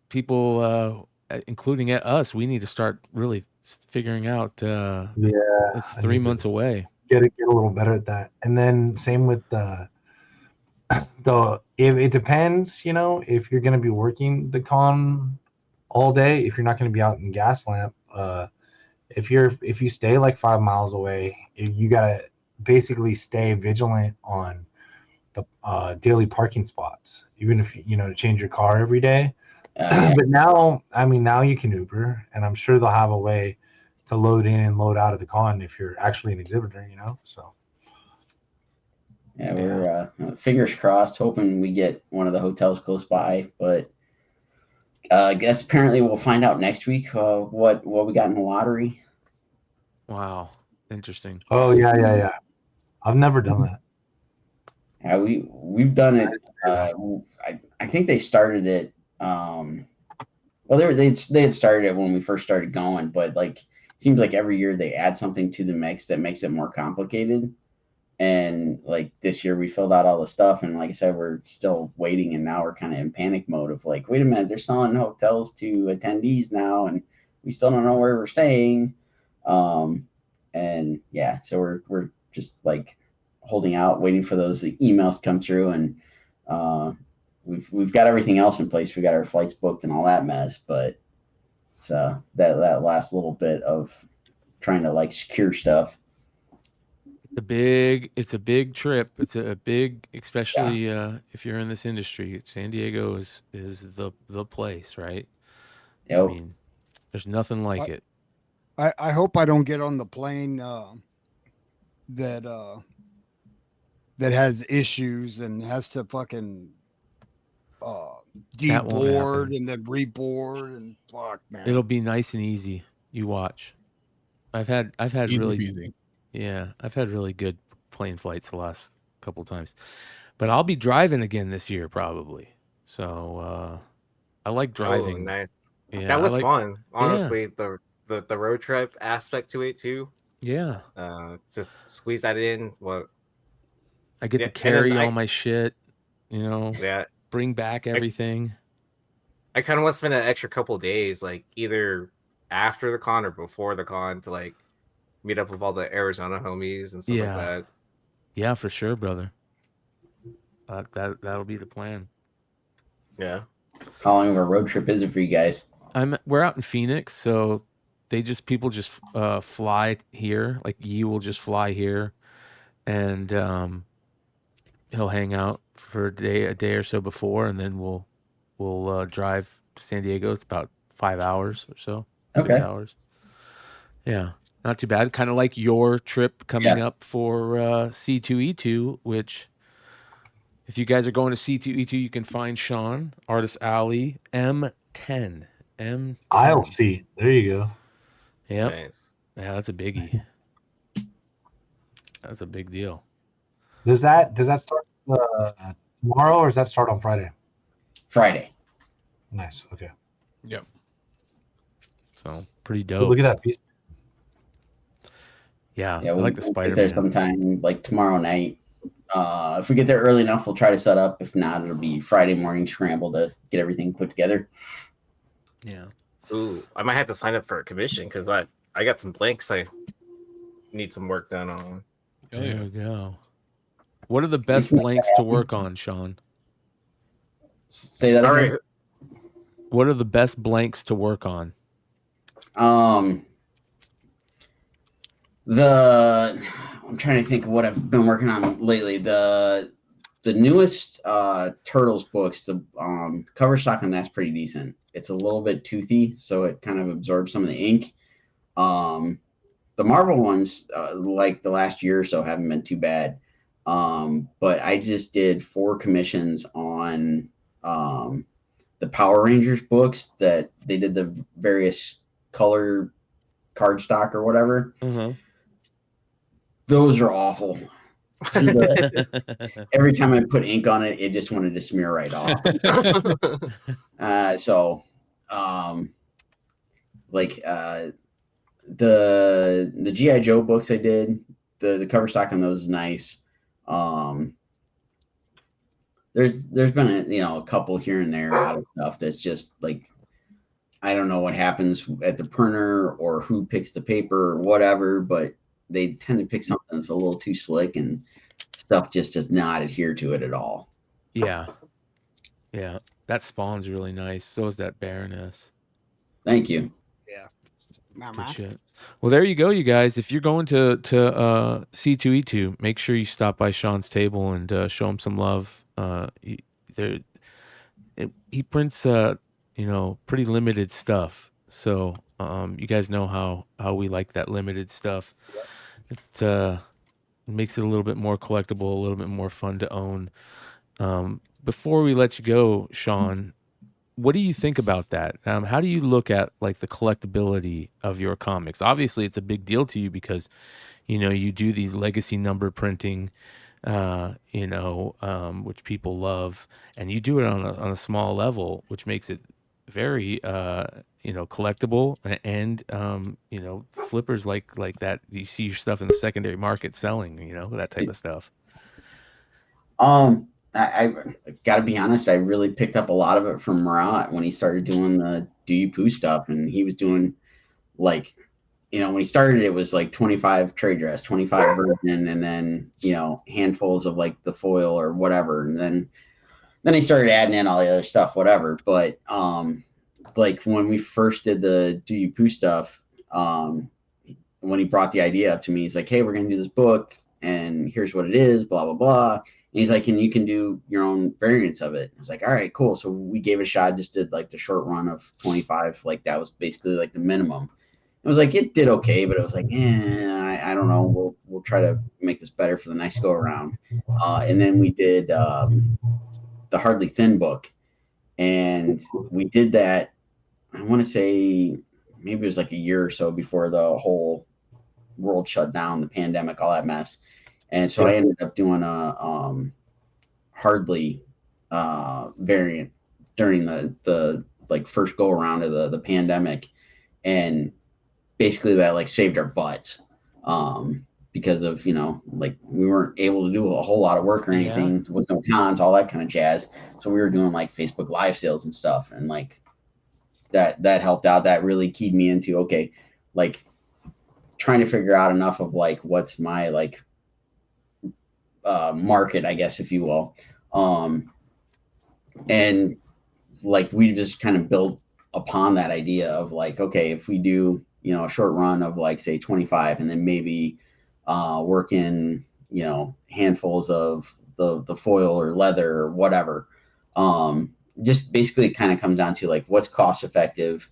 People, including us, we need to start really figuring out. It's 3 months away.
Get a little better at that. And then same with it depends, if you're going to be working the con all day, if you're not going to be out in Gaslamp, if you stay like 5 miles away, you got to basically stay vigilant on the daily parking spots, even if to change your car every day. But now you can Uber, and I'm sure they'll have a way to load in and load out of the con if you're actually an exhibitor, so.
Yeah, we're fingers crossed, hoping we get one of the hotels close by. But I guess apparently we'll find out next week what we got in the lottery.
Wow, interesting.
Oh yeah. I've never done that.
Yeah, we've done it. I think they started it. Well, they had started it when we first started going, but like it seems like every year they add something to the mix that makes it more complicated. And like this year we filled out all the stuff, and like I said, we're still waiting, and now we're kind of in panic mode of like, wait a minute, they're selling hotels to attendees now, and we still don't know where we're staying. And yeah, so we're just like holding out, waiting for those emails to come through, and we've got everything else in place. We got our flights booked and all that mess, but it's that last little bit of trying to like secure stuff.
It's a big trip. It's a big, especially if you're in this industry. San Diego is the place, right?
Yep.
I mean, there's nothing like it.
I hope I don't get on the plane that has issues and has to fucking
That won't
deboard
happen.
and then reboard and fuck, man.
It'll be nice and easy. You watch. I've had
Easy
really
peasy.
Yeah, I've had really good plane flights the last couple times. But I'll be driving again this year probably. So I like driving.
Oh, nice.
Yeah,
That
I
was
like-
fun. Honestly, the road trip aspect to it too.
Yeah.
To squeeze that in, what?
I get
Yeah,
to
and then
carry
I-
all my shit,
Yeah,
bring back everything.
I kind of want to spend an extra couple days, like either after the con or before the con, to like meet up with all the Arizona homies and stuff
Yeah.
like that.
Yeah, for sure, brother. That'll be the plan.
Yeah.
How long of a road trip is it for you guys?
We're out in Phoenix, so people just fly here. Like you will just fly here, and he'll hang out for a day or so before, and then we'll drive to San Diego. It's about 5 hours or so, 6
Okay.
hours. Yeah, not too bad. Kind of like your trip coming up for C2E2, which if you guys are going to C2E2, you can find Sean, Artist Alley, M10.
I'll see. There you go.
Yep.
Nice.
Yeah, that's a biggie. That's a big deal.
Does that start tomorrow, or does that start on Friday?
Friday.
Nice. Okay.
Yep.
So pretty
Ooh,
dope.
look at that piece.
Yeah,
Yeah,
I like the
we'll
Spider
get there
Man.
sometime like tomorrow night. If we get there early enough, we'll try to set up. If not, it'll be Friday morning scramble to get everything put together.
Yeah.
Ooh, I might have to sign up for a commission because I got some blanks I need some work done on.
Hell
There
yeah.
we go. What are the best blanks to work on, Sean?
Say that
All
again.
right.
What are the best blanks to work on?
I'm trying to think of what I've been working on lately. The newest Turtles books, the cover stock on that's pretty decent. It's a little bit toothy, so it kind of absorbs some of the ink. The Marvel ones, like the last year or so, haven't been too bad. But I just did 4 commissions on the Power Rangers books that they did the various color cardstock or whatever.
Uh-huh.
Those are awful. Every time I put ink on it, it just wanted to smear right off. The G.I. Joe books I did, the cover stock on those is nice. There's been a couple here and there out of stuff that's just like, I don't know what happens at the printer or who picks the paper or whatever, but they tend to pick something that's a little too slick, and stuff just does not adhere to it at all.
Yeah. Yeah. That Spawn's really nice. So is that Baroness.
Thank you.
Good shit. Well, there you go, you guys. If you're going to C2E2, make sure you stop by Sean's table and show him some love. He prints pretty limited stuff. So you guys know how we like that limited stuff. It makes it a little bit more collectible, a little bit more fun to own. Before we let you go, Sean, what do you think about that? How do you look at like the collectability of your comics? Obviously, it's a big deal to you because, you do these legacy number printing, which people love, and you do it on a small level, which makes it very collectible and flippers like that. You see your stuff in the secondary market selling, that type of stuff.
I gotta be honest, I really picked up a lot of it from Marat when he started doing the Do You Pooh stuff, and he was doing like, when he started, it was like 25 trade dress, 25 version, and then handfuls of like the foil or whatever, and then he started adding in all the other stuff, whatever. But like when we first did the Do You Pooh stuff, when he brought the idea up to me, he's like, hey, we're gonna do this book, and here's what it is, blah blah blah. And he's like, and you can do your own variants of it. I was like, all right, cool. So we gave it a shot, just did like the short run of 25. Like that was basically like the minimum. It was like, it did okay, but it was like, I don't know. We'll try to make this better for the next go around. And then we did the Hardly Thin book. And we did that, I want to say maybe it was like a year or so before the whole world shut down, the pandemic, all that mess. And so I ended up doing a Hardly variant during the like first go around of the pandemic, and basically that like saved our butts because of like we weren't able to do a whole lot of work or anything with no cons, all that kind of jazz. So we were doing like Facebook live sales and stuff, and like that helped out. That really keyed me into like trying to figure out enough of like what's my like market, I guess, if you will. And like we just kind of built upon that idea of like, okay, if we do a short run of like say 25, and then maybe work in handfuls of the foil or leather or whatever, just basically kind of comes down to like what's cost effective,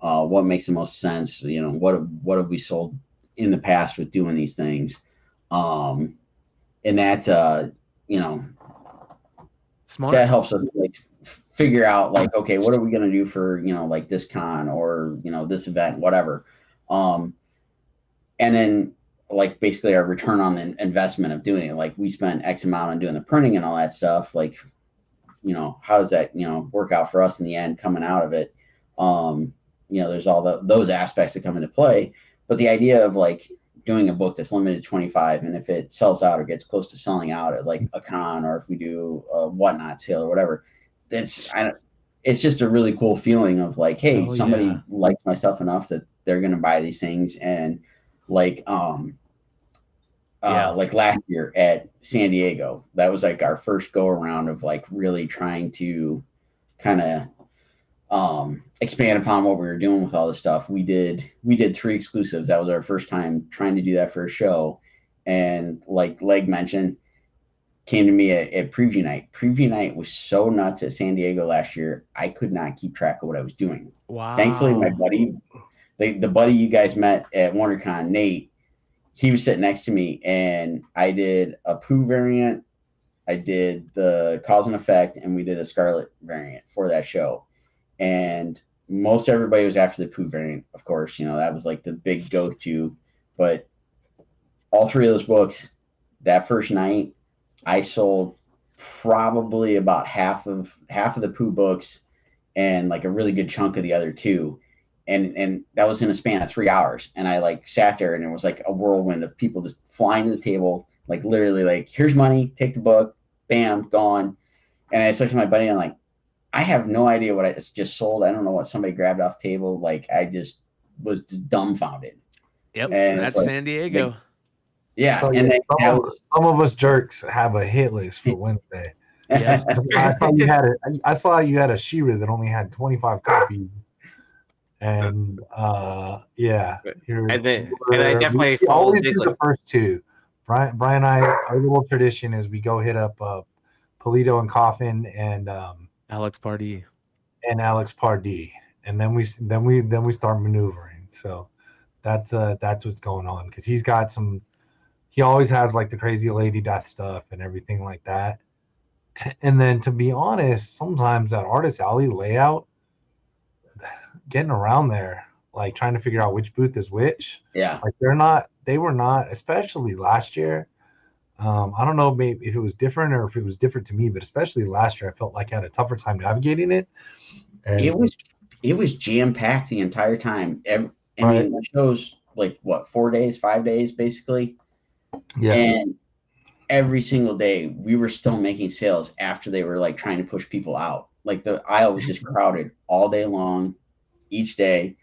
what makes the most sense, what have we sold in the past with doing these things, and that
smart,
that helps us like figure out like, okay, what are we going to do for like this con or this event, whatever, and then like basically our return on the investment of doing it. Like we spent X amount on doing the printing and all that stuff, like how does that work out for us in the end coming out of it. There's all those aspects that come into play, but the idea of like doing a book that's limited to 25, and if it sells out or gets close to selling out at like a con, or if we do a whatnot sale or whatever, it's just a really cool feeling of like, hey, somebody likes my stuff enough that they're going to buy these things. And like like last year at San Diego, that was like our first go around of like really trying to kind of expand upon what we were doing with all this stuff. We did 3 exclusives. That was our first time trying to do that for a show. And like Leg mentioned, came to me at preview night. Preview night was so nuts at San Diego last year. I could not keep track of what I was doing.
Wow.
Thankfully, my buddy, the buddy you guys met at WonderCon, Nate, he was sitting next to me, and I did a Pooh variant, I did the Cause and Effect, and we did a Scarlet variant for that show. And most everybody was after the Pooh variant, of course. That was like the big go-to. But all 3 of those books, that first night, I sold probably about half of the Pooh books, and like a really good chunk of the other 2. And that was in a span of 3 hours. And I like sat there, and it was like a whirlwind of people just flying to the table, like literally like, here's money, take the book, bam, gone. And I said to my buddy, I'm like, I have no idea what I just sold. I don't know what somebody grabbed off the table. Like I just was just dumbfounded.
Yep,
and
that's
like,
San Diego.
Yeah,
So,
and
some of us jerks have a hit list for Wednesday.
Yeah.
I saw you had a She-Ra that only had 25 copies. And yeah,
and I definitely
always do the first 2. Brian and I, our little tradition is we go hit up Polito and Coffin and
Alex Pardee,
and then we start maneuvering. So that's what's going on, because he's got he always has like the crazy lady death stuff and everything like that. And then to be honest, sometimes that Artist Alley layout, getting around there, like trying to figure out which booth is which.
Yeah.
Like they were not, especially last year. I don't know maybe if it was different or if it was different to me, but especially last year, I felt like I had a tougher time navigating it. And
it it was jam packed the entire time. I
Right.
mean, the show's like what, 4 days, 5 days, basically.
Yeah.
And every single day we were still making sales after they were like trying to push people out. Like the aisle was just crowded all day long, each day,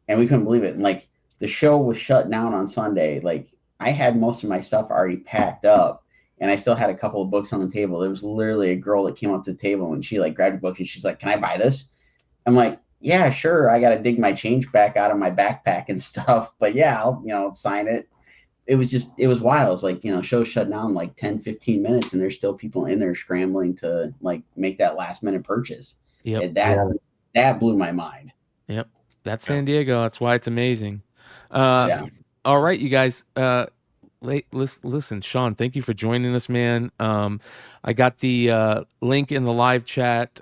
and we couldn't believe it. And like the show was shut down on Sunday. Like I had most of my stuff already packed up, and I still had a couple of books on the table. There was literally a girl that came up to the table and she like grabbed a book and she's like, "Can I buy this?" I'm like, "Yeah, sure." I got to dig my change back out of my backpack and stuff, but yeah, I'll sign it. It was wild. It was like, shows shut down like 10, 15 minutes and there's still people in there scrambling to like make that last minute purchase.
Yep.
And that blew my mind.
Yep. That's San Diego. That's why it's amazing.
Yeah.
All right, you guys. Listen, Sean, thank you for joining us, man. I got the link in the live chat.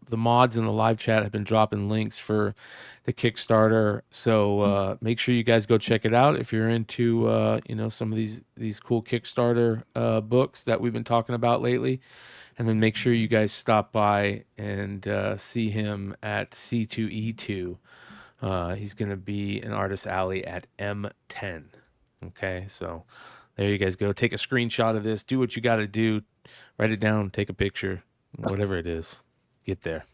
The mods in the live chat have been dropping links for the Kickstarter, so make sure you guys go check it out if you're into some of these cool Kickstarter books that we've been talking about lately. And then make sure you guys stop by and see him at C2E2. He's going to be in Artist Alley at M10. Okay, so there you guys go. Take a screenshot of this. Do what you got to do. Write it down. Take a picture. Whatever it is. Get there.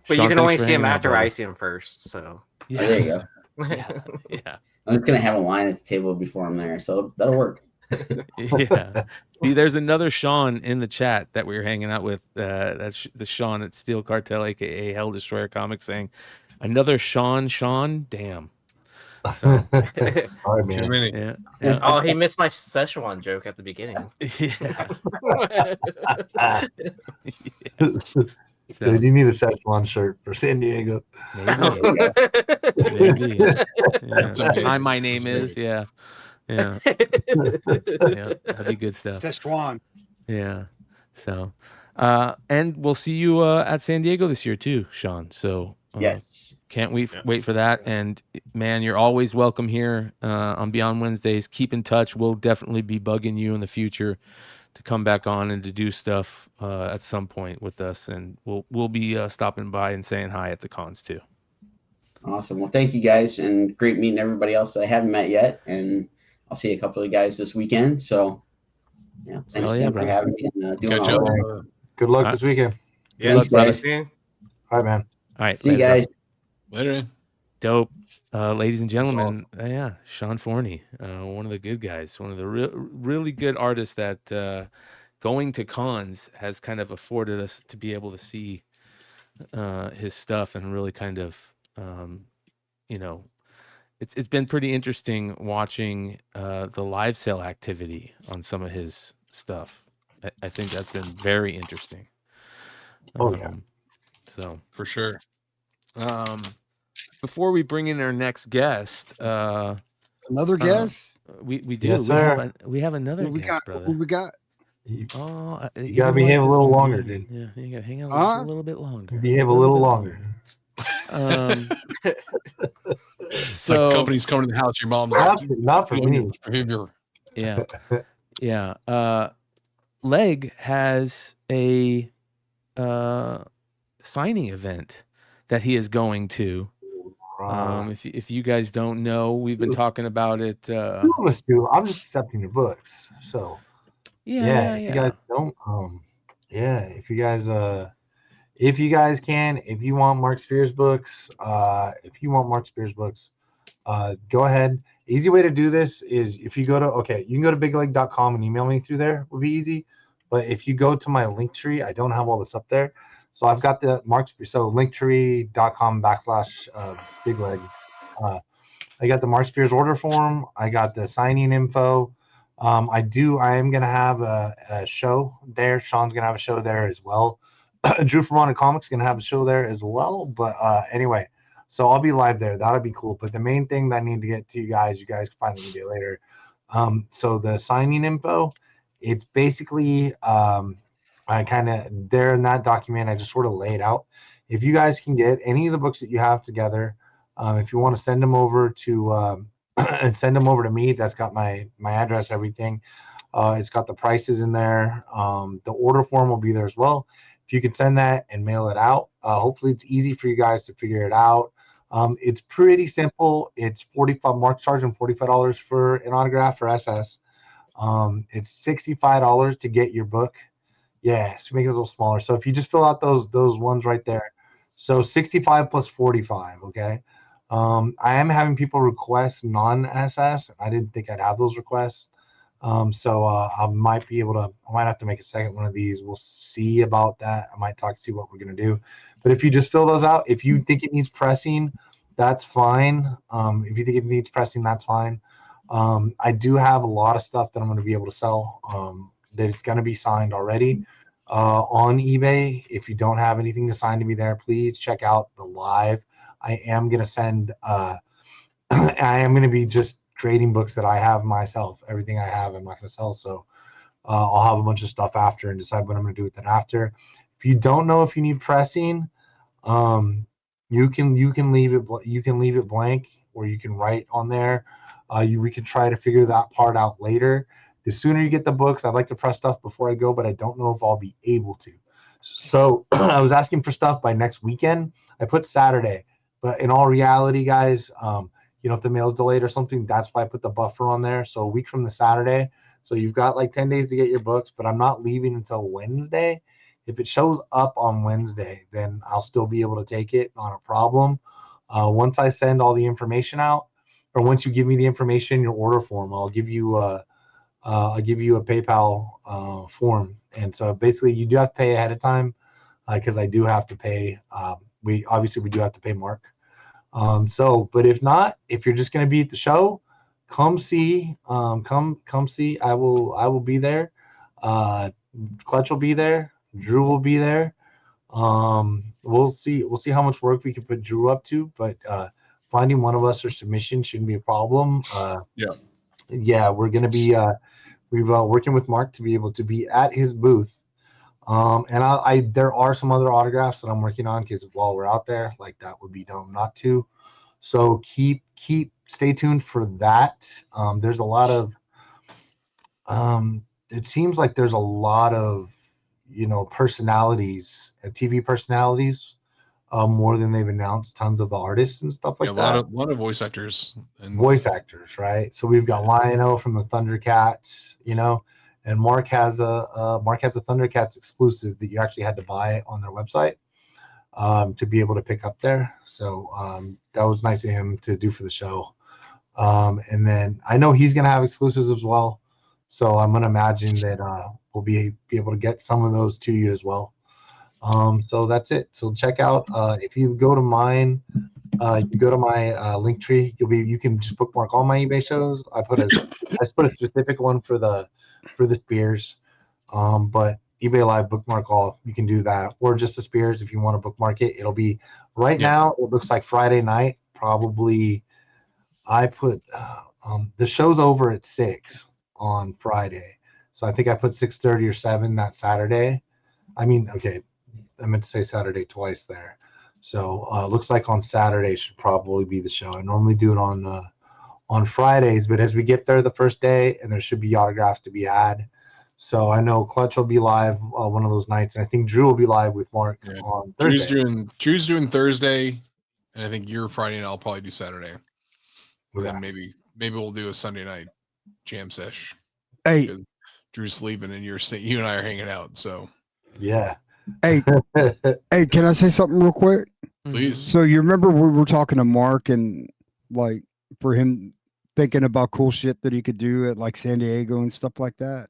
But
Sean,
you can
thanks
only
for
see him
hanging out,
after
brother.
I see him first. So
Yeah.
There you go.
Yeah.
I'm just going to have a line at the table before I'm there. So that'll work.
Yeah. See, there's another Sean in the chat that we were hanging out with. That's the Sean at Steel Cartel, aka Hell Destroyer Comics, saying another Sean. Damn. So,
Sorry, man.
yeah.
Oh, he missed my Szechuan joke at the beginning.
Yeah. So,
Dude, you need a Szechuan shirt for San Diego.
maybe. Yeah.
That's amazing.
Hi, my name
That's
is. Yeah. Yeah. Yeah. That'd be good stuff.
Szechuan.
Yeah. So, and we'll see you at San Diego this year too, Sean. So
Yes.
can't wait for that. And man, you're always welcome here on Beyond Wednesdays. Keep in touch. We'll definitely be bugging you in the future to come back on and to do stuff at some point with us. And we'll be stopping by and saying hi at the cons too.
Awesome. Well, thank you guys, and great meeting everybody else that I haven't met yet. And I'll see a couple of guys this weekend. So yeah, thanks again for having me and doing
Catch
all
up.
that.
Good luck this weekend.
Yeah,
luck, brother.
soon.
All right, man.
All right.
See you
later, bro.
guys.
Later. Man.
Dope. Ladies and gentlemen, yeah, Sean Forney, one of the good guys, one of the really good artists that going to cons has kind of afforded us to be able to see his stuff and really kind of, it's been pretty interesting watching the live sale activity on some of his stuff. I think that's been very interesting.
Oh, yeah.
So
For sure.
before we bring in our next guest,
Another guest?
we do.
Yes, sir.
We have another
Who we
guest,
got?
brother.
Who we got?
Oh,
You gotta behave a little longer, dude.
Yeah, you gotta hang out
Huh?
just a little bit longer.
Behave a little longer.
It's like companies coming to the house. Your mom's like,
Not for me.
behavior.
Yeah, yeah. Leg has a signing event that he is going to. If you guys don't know, we've been talking about it.
Two of us do. I'm just accepting your books. So
Yeah.
if you guys don't, if you guys can, if you want Mark Spears books, go ahead. Easy way to do this is if you go to, you can go to bigleg.com and email me through there, would be easy. But if you go to my link tree, I don't have all this up there. So I've got the Mark Spears, so linktree.com/bigleg. I got the Mark Spears order form. I got the signing info. I am going to have a show there. Sean's going to have a show there as well. Drew from Honor Comics going to have a show there as well. But anyway, so I'll be live there. That'll be cool. But the main thing that I need to get to you guys can find the video later. So the signing info, it's basically I kind of there in that document. I just sort of lay it out. If you guys can get any of the books that you have together, if you want to send them over to and send them over to me, that's got my address, everything. It's got the prices in there. The order form will be there as well. if you can send that and mail it out, hopefully it's easy for you guys to figure it out. It's pretty simple. It's 45. Mark's charging $45 for an autograph for SS. It's $65 to get your book. Yeah, so make it a little smaller. So if you just fill out those ones right there, so 65 plus 45. Okay. I am having people request non-SS. I didn't think I'd have those requests. So I might have to make a second one of these. We'll see about that. I might see what we're gonna do. But if you just fill those out, if you think it needs pressing, that's fine. If you think it needs pressing, that's fine. I do have a lot of stuff that I'm gonna be able to sell. That it's gonna be signed already on eBay. If you don't have anything to sign to me there, please check out the live. I am gonna send. I am gonna be just creating books that I have myself. Everything I have, I'm not gonna sell. So I'll have a bunch of stuff after and decide what I'm gonna do with it after. If you don't know if you need pressing, you can leave it blank, or you can write on there. We can try to figure that part out later. The sooner you get the books, I'd like to press stuff before I go, but I don't know if I'll be able to. So I was asking for stuff by next weekend. I put Saturday, but in all reality, guys, if the mail's delayed or something, that's why I put the buffer on there. So a week from the Saturday. So you've got like 10 days to get your books, but I'm not leaving until Wednesday. If it shows up on Wednesday, then I'll still be able to take it, not a problem. Once I send all the information out, or once you give me the information, your order form, I'll give you a PayPal form. And so basically you do have to pay ahead of time, because I do have to pay. We do have to pay Mark. But if not, if you're just going to be at the show, come see. Come see. I will be there. Clutch will be there. Drew will be there. We'll see how much work we can put Drew up to, but finding one of us for submission shouldn't be a problem. Yeah, we're going to be working with Mark to be able to be at his booth. And there are some other autographs that I'm working on, because while we're out there, like, that would be dumb not to. So stay tuned for that. There's a lot of it seems like there's a lot of personalities, TV personalities, more than they've announced. Tons of the artists and stuff like that.
A lot of voice actors and
right? So we've got Lion-O from the Thundercats, and Mark has a Thundercats exclusive that you actually had to buy on their website to be able to pick up there. So that was nice of him to do for the show. And then I know he's gonna have exclusives as well. So I'm gonna imagine that we'll be able to get some of those to you as well. So that's it. So check out if you go to mine, you go to my link tree. You can just bookmark all my eBay shows. I put a specific one for the Spears, but eBay Live bookmark all. You can do that, or just the Spears if you want to bookmark it. It'll be now. It looks like Friday night. Probably I put the show's over at 6 on Friday, so I think I put 6:30 or 7 that Saturday. I mean, okay, I meant to say Saturday twice there. So looks like on Saturday should probably be the show. I normally do it on Fridays, but as we get there the first day, and there should be autographs to be had. So I know Clutch will be live one of those nights, and I think Drew will be live with Mark on Thursday.
Drew's doing Thursday, and I think you're Friday, and I'll probably do Saturday. And then maybe we'll do a Sunday night jam sesh.
Hey,
Drew's sleeping, and you and I are hanging out. So
yeah.
Hey, can I say something real quick?
Please.
So you remember we were talking to Mark, and like for him thinking about cool shit that he could do at like San Diego and stuff like that.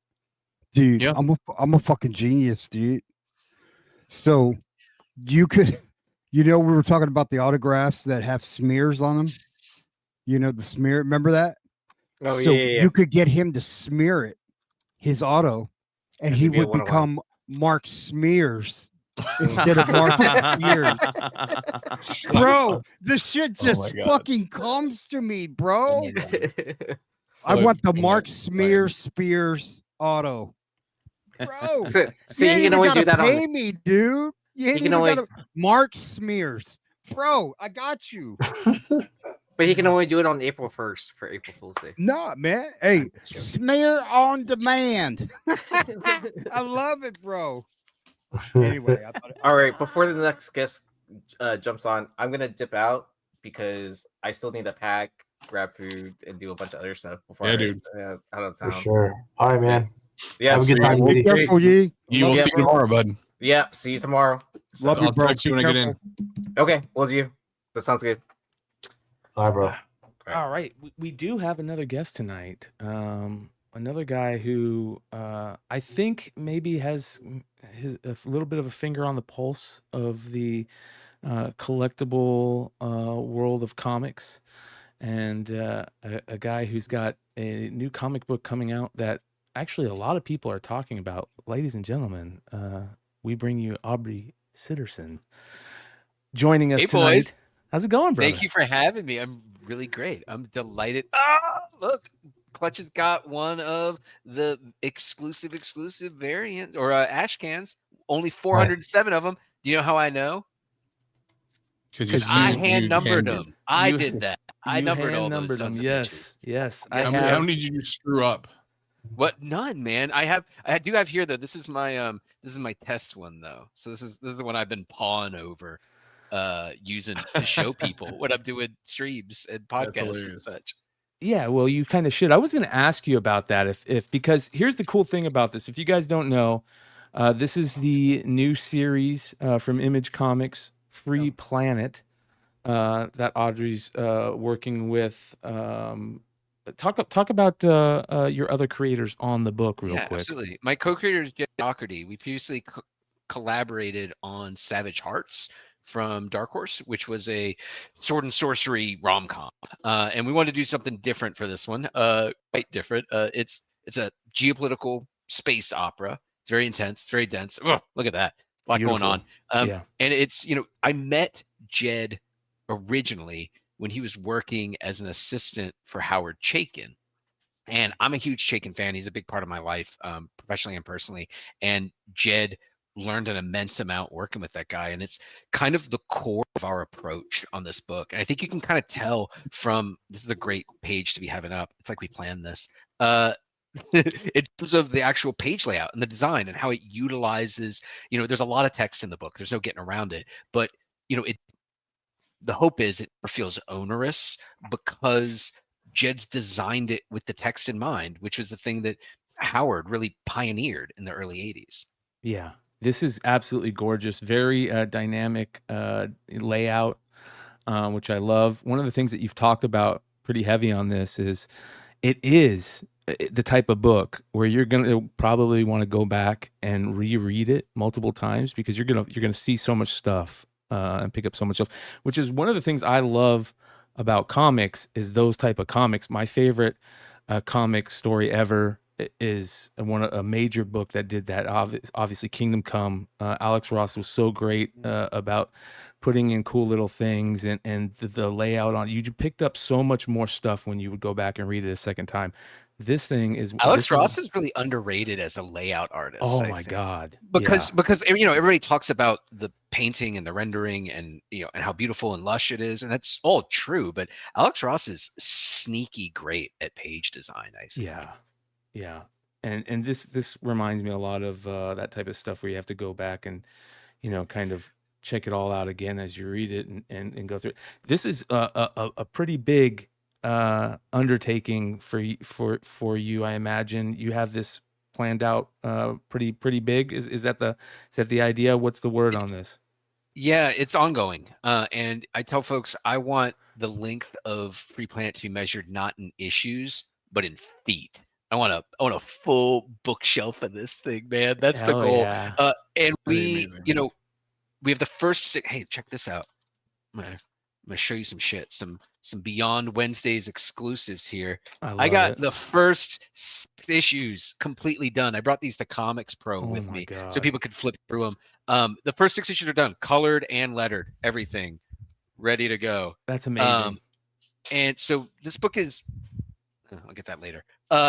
Dude, yeah. I'm a fucking genius, dude. So you could, we were talking about the autographs that have smears on them. The smear. Remember that?
Oh,
so
yeah.
You could get him to smear it, his auto, and he would become Mark Smears instead of Mark Smears. Bro, this shit just fucking comes to me, bro. I want the Mark Spears auto. Bro,
so you can only do that
pay me, dude. You can only Mark Smears. Bro, I got you.
But he can only do it on April 1st for April Fool's Day.
No, man. Hey, smear on demand. I love it, bro. Anyway, I thought
All right, before the next guest jumps on, I'm gonna dip out because I still need to pack, grab food, and do a bunch of other stuff before
Yeah,
I
dude.
out of
For
town.
sure. All right, man.
Yeah,
Have a good
so
time,
you-
be
Eddie.
careful, Yee.
You will
Yeah,
see you
bro.
tomorrow, bud.
Yeah, see you tomorrow.
Love you,
I'll
bro.
text you
Be
when I get in.
careful.
Okay, will do. That sounds good.
Bye, bro.
All right, we do have another guest tonight. Another guy who I think maybe has a little bit of a finger on the pulse of the collectible world of comics, and a guy who's got a new comic book coming out that actually a lot of people are talking about. Ladies and gentlemen, we bring you Aubrey Sitterson joining us
Hey,
tonight.
boys.
How's it going, brother?
Thank you for having me. I'm really great. I'm delighted. Ah, look, Clutch has got one of the exclusive variants or ash cans. Only 407 of them. Do you know how I know?
Because
I hand numbered
handed.
them. I
You-
did that. I
You
numbered all
hand-numbered
those
them.
sons of
Yes,
bitches.
yes.
Yes,
I
sir.
How
have.
many did you screw up?
What? None, man. I do have here though. This is my test one though. So this is the one I've been pawing over, using to show people what I'm doing streams and
That's
podcasts and
hilarious.
such.
Yeah, well, you kind of should. I was going to ask you about that if because here's the cool thing about this. If you guys don't know, this is the new series from Image Comics, Free Planet, that Audrey's working with. Talk about your other creators on the book real quick.
Absolutely. My co-creator is Jed Doherty. We previously collaborated on Savage Hearts from Dark Horse, which was a sword and sorcery rom-com, and we wanted to do something different for this one. Quite different. It's a geopolitical space opera. It's very intense. It's very dense. Oh, look at that. A lot
Beautiful.
going on.
Yeah.
And it's, I met Jed originally when he was working as an assistant for Howard Chaykin. And I'm a huge Chaykin fan. He's a big part of my life, professionally and personally. And Jed learned an immense amount working with that guy. And it's kind of the core of our approach on this book. And I think you can kind of tell from, this is a great page to be having up. It's like we planned this. In terms of the actual page layout and the design and how it utilizes, there's a lot of text in the book. There's no getting around it. But, the hope is it feels onerous because Jed's designed it with the text in mind, which was the thing that Howard really pioneered in the early 80s.
Yeah, this is absolutely gorgeous. Very dynamic layout, which I love. One of the things that you've talked about pretty heavy on this is it is the type of book where you're gonna probably want to go back and reread it multiple times because you're gonna see so much stuff and pick up so much stuff, which is one of the things I love about comics is those type of comics. My favorite comic story ever is a major book that did that. Obviously, Kingdom Come. Alex Ross was so great about putting in cool little things and the layout on. You picked up so much more stuff when you would go back and read it a second time. This thing is
Alex Ross is really underrated as a layout artist.
Oh
I
my
think.
God!
Because everybody talks about the painting and the rendering and and how beautiful and lush it is, and that's all true. But Alex Ross is sneaky great at page design. I think.
Yeah, and this reminds me a lot of that type of stuff where you have to go back and kind of check it all out again as you read it and go through it. This is a pretty big undertaking for you. I imagine you have this planned out pretty big. Is that the idea? What's the word on this?
Yeah, it's ongoing. And I tell folks I want the length of Free Planet to be measured not in issues, but in feet. I want a full bookshelf of this thing, man. That's the
Hell
goal.
yeah.
And we,
amazing.
We have the first six. Hey, check this out. I'm gonna show you some shit. Some Beyond Wednesdays exclusives here. I got the first 6 issues completely done. I brought these to Comics Pro with me so people could flip through them. The first 6 issues are done, colored and lettered, everything ready to go.
That's amazing.
And so this book is. I'll get that later.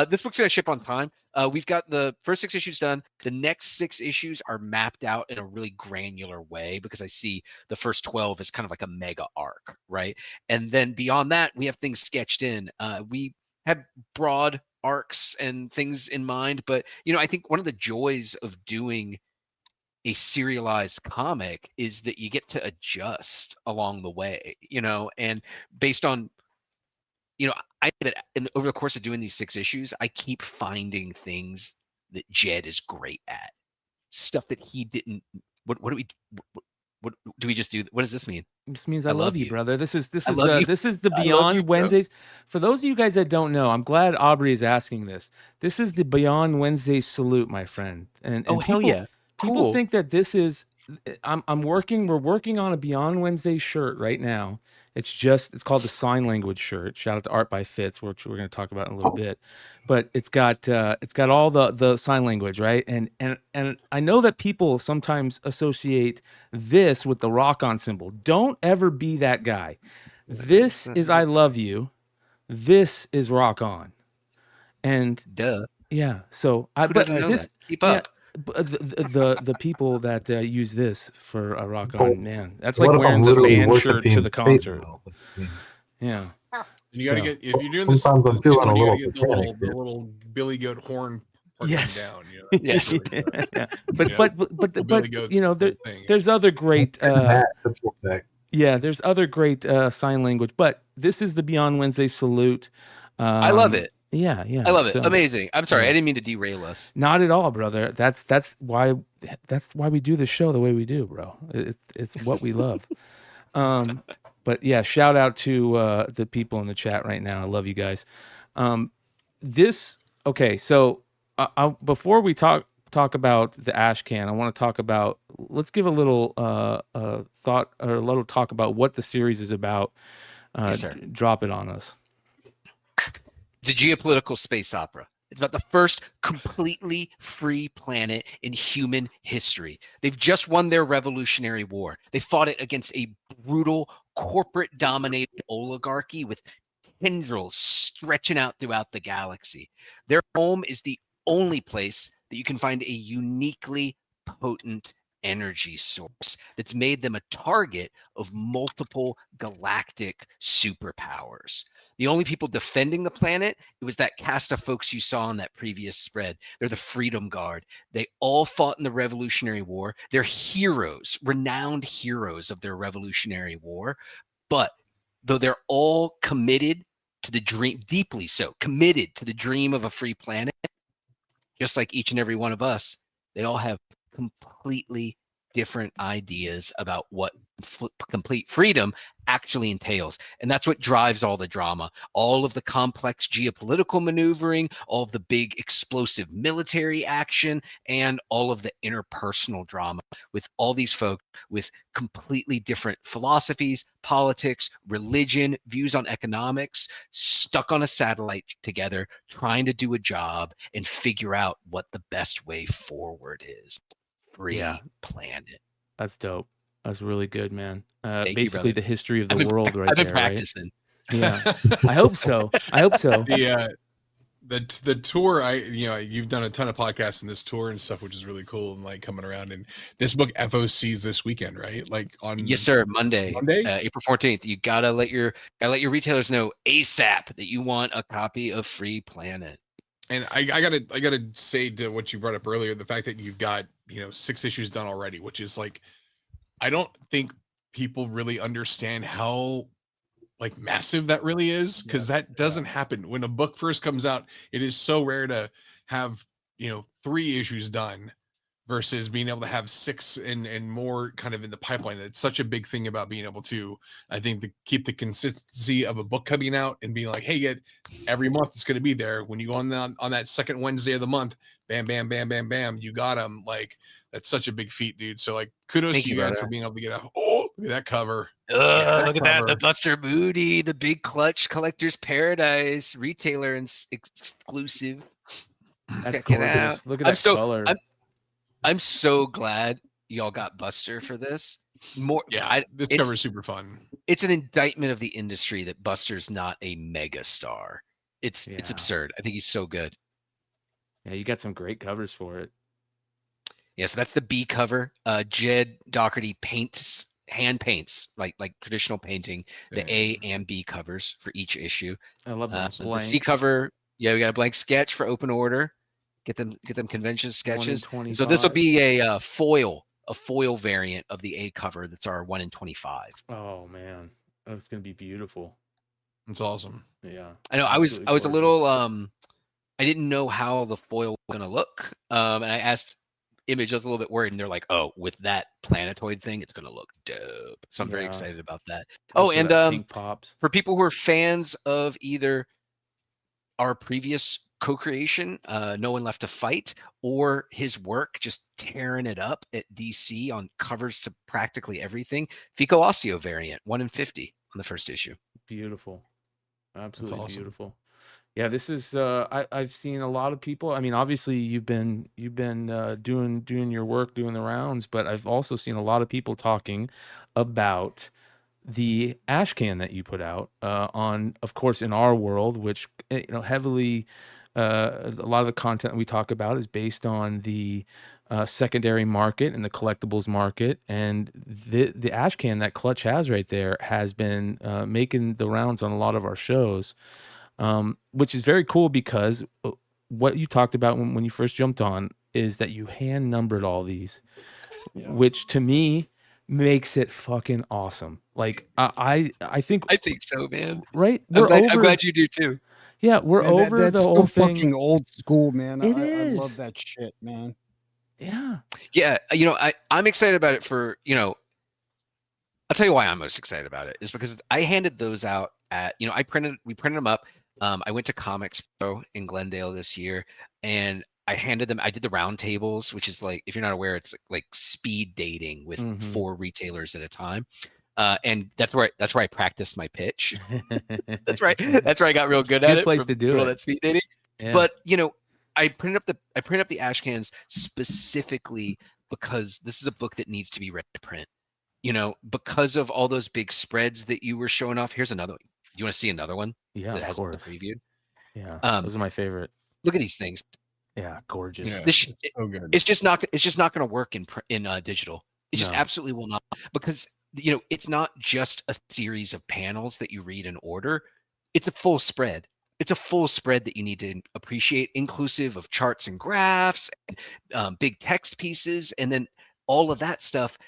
This book's gonna ship on time. We've got the first 6 issues done. The next 6 issues are mapped out in a really granular way because I see the first 12 as kind of like a mega arc, right? And then beyond that, we have things sketched in. We have broad arcs and things in mind, but I think one of the joys of doing a serialized comic is that you get to adjust along the way, and based on, over the course of doing these 6 issues, I keep finding things that Jed is great at, stuff that he didn't. What do we just do? What does this mean?
This means I love you, brother. This is
I love you.
this is the
I love
Beyond
you, bro.
Wednesdays. For those of you guys that don't know, I'm glad Aubrey is asking this. This is the Beyond Wednesday salute, my friend. And
Oh, hell yeah.
People
Cool.
think that this is we're working on a Beyond Wednesday shirt right now. It's called the Sign Language shirt. Shout out to Art by Fitz, which we're going to talk about in a little bit. But it's got all the sign language, right? And I know that people sometimes associate this with the rock on symbol. Don't ever be that guy. This is I love you. This is rock on. And
duh.
Yeah. So
Who doesn't know that? Keep up.
Yeah, the people that use this for a rock
Well,
on, man, that's
what
like
if I'm
wearing the
literally
band shirt to
worshiping
the concert.
Satan, though?
Yeah.
You gotta
So-
get, if you're doing this,
Sometimes I'm
this
feeling
one,
a
you
little
gotta get the little,
satanic
the
here.
little Billy Goat horn part
Yes.
down.
Yes.
Yeah. But
Billy Goat's
you know,
the thing.
there's other great
Simple fact.
there's other great sign language, but this is the Beyond Wednesday salute.
I love it.
Yeah.
I love it.
So-
Amazing. I'm sorry.
yeah.
I didn't mean to derail us.
Not at all, brother. That's why we do the show the way we do, bro. It's what we love. But yeah, shout out to the people in the chat right now. I love you guys. So before we talk about the ash can, I want to talk about. Let's give a little thought or a little talk about what the series is about.
Yes, sir.
Drop it on us.
It's a geopolitical space opera. It's about the first completely free planet in human history. They've just won their Revolutionary War. They fought it against a brutal corporate-dominated oligarchy with tendrils stretching out throughout the galaxy. Their home is the only place that you can find a uniquely potent energy source that's made them a target of multiple galactic superpowers. The only people defending the planet, it was that cast of folks you saw in that previous spread. They're the Freedom Guard. They all fought in the Revolutionary War. They're heroes, renowned heroes of their Revolutionary War. But though they're all committed to the dream, deeply so, committed to the dream of a free planet, just like each and every one of us, they all have completely different ideas about what complete freedom actually entails. And that's what drives all the drama, all of the complex geopolitical maneuvering, all of the big explosive military action, and all of the interpersonal drama with all these folk with completely different philosophies, politics, religion, views on economics, stuck on a satellite together, trying to do a job and figure out what the best way forward is. Free planet.
That's dope. That's really good, man.
Thank you,
Basically,
brother.
the history of the
I've been-
world, right
I've been
there.
practicing.
Right? Yeah, I hope so.
The tour, you've done a ton of podcasts in this tour and stuff, which is really cool, and like coming around. And this book FOC's this weekend, right? Like on
Yes, sir. Monday, April 14th. You gotta let your retailers know ASAP that you want a copy of Free Planet.
And I gotta say to what you brought up earlier, the fact that you've got 6 issues done already, which is like, I don't think people really understand how like massive that really is, because that doesn't happen when a book first comes out. It is so rare to have 3 issues done versus being able to have 6 and more kind of in the pipeline. It's such a big thing about being able to, I think, to keep the consistency of a book coming out and being like, hey, every month it's going to be there. When you go on that second Wednesday of the month, bam, bam, bam, bam, bam, you got them. Like, that's such a big feat, dude. So like, kudos
Thank
to
you,
you guys
brother.
for being able to get look at that cover.
Look at that, the Buster Moody, the Big Clutch Collector's Paradise retailer and exclusive.
That's
Check it out.
gorgeous. Look at that color.
I'm so glad y'all got Buster for this.
This cover is super fun.
It's an indictment of the industry that Buster's not a mega star. It's absurd. I think he's so good.
Yeah, you got some great covers for it.
Yeah, so that's the B cover. Jed Doherty hand paints like traditional painting, the A and B covers for each issue.
I love that.
The C cover, we got a blank sketch for open order. Get them convention sketches. So this will be a foil a foil variant of the A cover that's our 1 in 25.
Oh man, that's gonna be beautiful.
It's awesome.
Yeah,
I know. I was a
gorgeous.
little I didn't know how the foil was gonna look, and I asked Image. I was a little bit worried, and they're like, "Oh, with that planetoid thing, it's gonna look dope." So I'm very excited about that. Oh, and
pink pops.
For people who are fans of either our previous co-creation, No One Left to Fight, or his work just tearing it up at DC on covers to practically everything, Fico Ossio variant, 1 in 50 on the first issue.
Beautiful, absolutely
awesome.
beautiful. Yeah, this is. I've seen a lot of people. I mean, obviously you've been doing your work, doing the rounds, but I've also seen a lot of people talking about the ash can that you put out on, of course, in our world, which heavily a lot of the content we talk about is based on the secondary market and the collectibles market, and the ash can that Clutch has right there has been making the rounds on a lot of our shows, which is very cool because what you talked about when you first jumped on is that you hand numbered all these, which to me makes it fucking awesome. Like I think
so, man.
Right?
I'm glad you do too.
Yeah, we're
Man,
over
that's
the
so
whole thing.
fucking old school, man.
It
I
is.
love that shit, man.
Yeah.
Yeah, I'm excited about it for, I'll tell you why I'm most excited about it is because I handed those out at, we printed them up. I went to Comics Expo in Glendale this year, and I handed them. I did the round tables, which is like, if you're not aware, it's like speed dating with 4 retailers at a time, and that's where I practiced my pitch. That's right. That's where I got real good at
Good
it.
place to do
all
it.
that speed dating.
Yeah.
But I printed up the ash cans specifically because this is a book that needs to be ready to print. Because of all those big spreads that you were showing off. Here's another one. Do you want to see another one?
Yeah,
that
of
hasn't
course.
been previewed.
Yeah, those are my favorite.
Look at these things.
Yeah, gorgeous.
Yeah,
This
so good.
It's just not going to work in digital. It just
No.
absolutely will not, because it's not just a series of panels that you read in order. It's a full spread. It's a full spread that you need to appreciate, inclusive of charts and graphs, and big text pieces, and then all of that stuff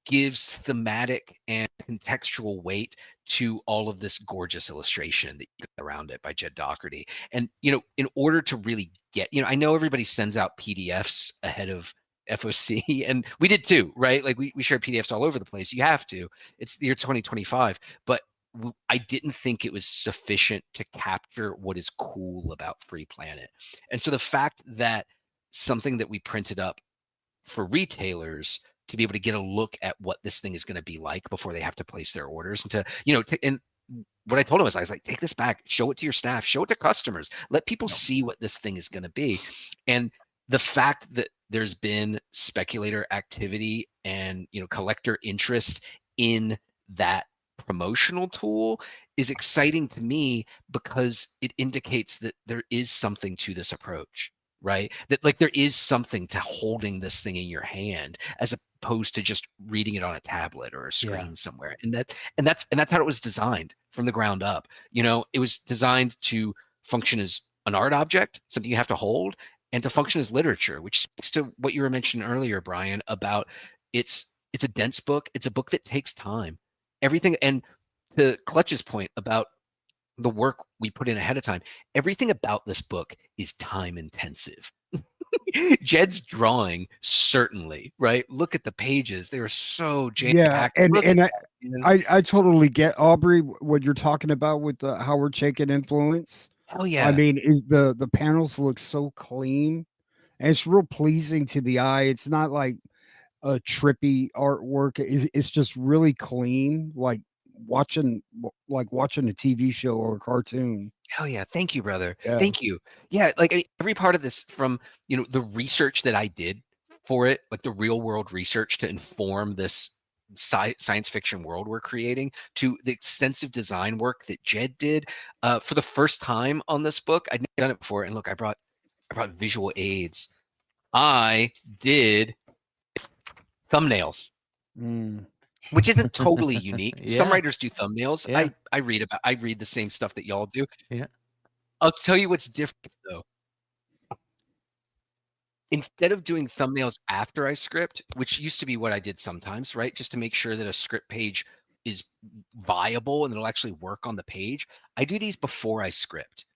gives thematic and contextual weight to all of this gorgeous illustration that you get around it by Jed Doherty. And, in order to really get, I know everybody sends out PDFs ahead of FOC, and we did too, right? Like we share PDFs all over the place. You have to. It's the year 2025, but I didn't think it was sufficient to capture what is cool about Free Planet. And so the fact that something that we printed up for retailers to be able to get a look at what this thing is going to be like before they have to place their orders, and and what I told him is, I was like, take this back, show it to your staff, show it to customers, let people see what this thing is going to be. And the fact that there's been speculator activity and collector interest in that promotional tool is exciting to me, because it indicates that there is something to this approach, right? That like there is something to holding this thing in your hand as opposed to just reading it on a tablet or a screen somewhere. And that's how it was designed from the ground up. It was designed to function as an art object, something you have to hold, and to function as literature, which speaks to what you were mentioning earlier, Brian, about it's a dense book. It's a book that takes time. Everything, and to Clutch's point about the work we put in ahead of time, everything about this book is time intensive. Jed's drawing, certainly, right? Look at the pages. They were so jam-packed.
Yeah, and I totally get, Aubrey, what you're talking about with the Howard Chaykin influence.
Hell yeah.
I mean, the panels look so clean, and it's real pleasing to the eye. It's not like a trippy artwork. It's just really clean, like watching a TV show or a cartoon.
Hell yeah. Thank you, brother.
Yeah.
Thank you. Yeah, like every part of this, from the research that I did for it, like the real world research to inform this science fiction world we're creating, to the extensive design work that Jed did for the first time on this book. I'd never done it before, and look, I brought visual aids. I did thumbnails, which isn't totally unique. Some writers do thumbnails.
Yeah.
I read the same stuff that y'all do.
Yeah.
I'll tell you what's different though. instead of doing thumbnails after I script, which used to be what I did sometimes, right? Just to make sure that a script page is viable and it'll actually work on the page. I do these before I script.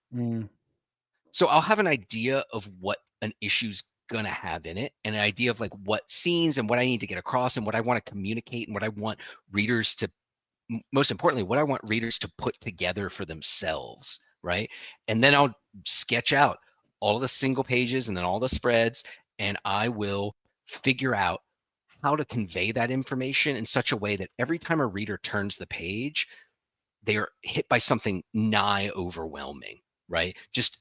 So I'll have an idea of what an issue's gonna have in it, and an idea of like what scenes and what I need to get across and what I want to communicate and what I want readers to, most importantly, what I want readers to put together for themselves, right? And then I'll sketch out all of the single pages and then all the spreads, and I will figure out how to convey that information in such a way that every time a reader turns the page, they're hit by something nigh overwhelming, right? Just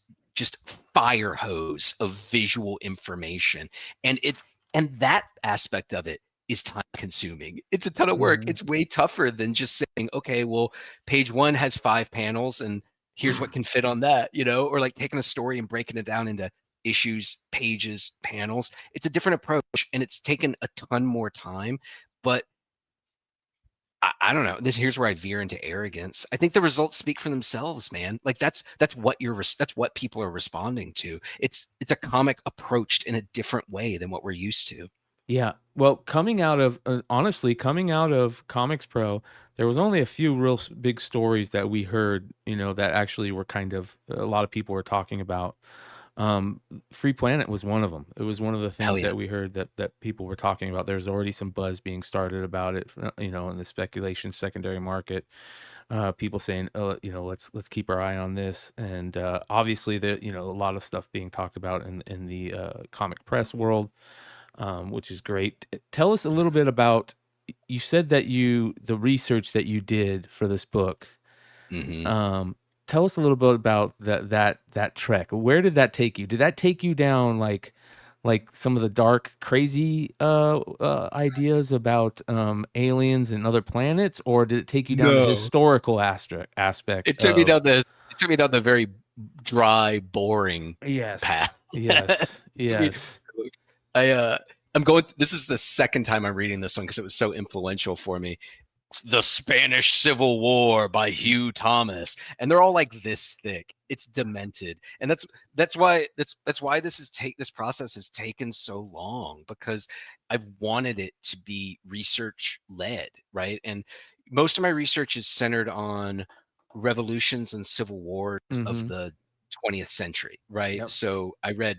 fire hose of visual information. And that aspect of it is time consuming. It's a ton of work. It's way tougher than just saying, okay, well, page 1 has 5 panels and here's what can fit on that, you know, or like taking a story and breaking it down into issues, pages, panels. It's a different approach, and it's taken a ton more time, but I don't know. Here's where I veer into arrogance. I think the results speak for themselves, man. Like that's what people are responding to. It's a comic approached in a different way than what we're used to.
Yeah. Well, coming out of Comics Pro, there was only a few real big stories that we heard, you know, that actually were kind of a lot of people were talking about. Free Planet was one of them. It was one of the things that we heard that people were talking about. There's already some buzz being started about it, you know, in the speculation secondary market. People saying, you know, let's keep our eye on this. And obviously, you know, a lot of stuff being talked about in the comic press world, which is great. Tell us a little bit about. You said that the research that you did for this book. Tell us a little bit about that trek. Where did that take you? Did that take you down like some of the dark, crazy ideas about aliens and other planets, or did it take you down the historical aspect?
It took me down the very dry, boring path.
Yes.
I'm going. This is the second time I'm reading this one because it was so influential for me. The Spanish Civil War by Hugh Thomas, and they're all like this thick. It's demented, and that's why this process has taken so long, because I've wanted it to be research led, right? And most of my research is centered on revolutions and civil wars of the 20th century, right?
Yep.
So I read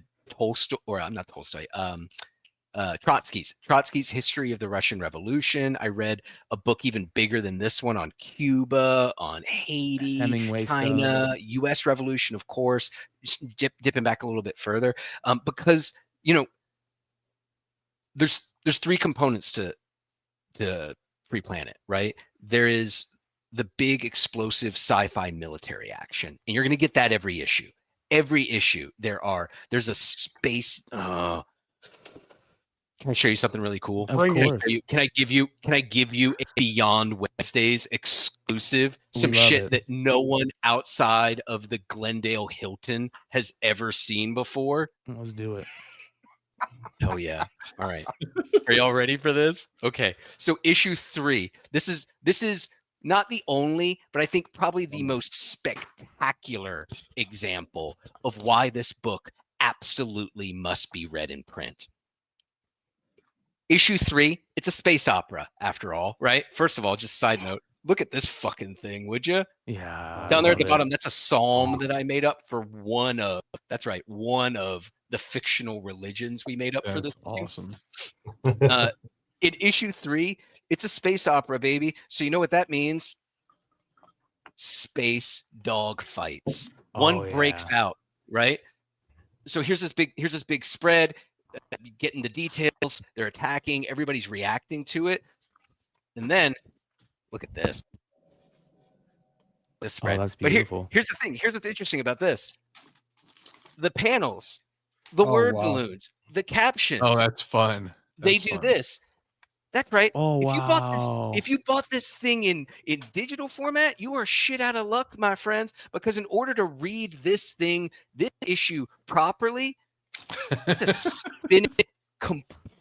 Trotsky's History of the Russian Revolution. I read a book even bigger than this one on Cuba, on Haiti, China, U.S. Revolution, of course, just dipping back a little bit further, because, you know, there's 3 components to Free Planet, right? There is the big explosive sci-fi military action, and you're going to get that every issue. Every issue there's a space. Can I show you something really cool?
Of course.
Can I give you a Beyond Wednesdays exclusive? Some shit that no one outside of the Glendale Hilton has ever seen before.
Let's do it.
Oh yeah. All right. Are y'all ready for this? Okay. So issue 3. This is not the only, but I think probably the most spectacular example of why this book absolutely must be read in print. Issue 3, it's a space opera after all, right? First of all, just side note, look at this fucking thing, would you?
Yeah.
Down there at the bottom, that's a psalm that I made up for one of the fictional religions we made up for this thing.
Awesome.
In issue 3, it's a space opera, baby. So you know what that means? Space dog fights. One breaks out, right? So here's this big spread. Getting the details, they're attacking, everybody's reacting to it, and then look at this spread.
That's beautiful.
But here's the thing. Here's what's interesting about this: the panels, the word balloons, the captions.
Oh, that's fun.
They do this. That's right.
Oh,
If you bought this thing in digital format, you are shit out of luck, my friends, because in order to read this issue properly, to spin it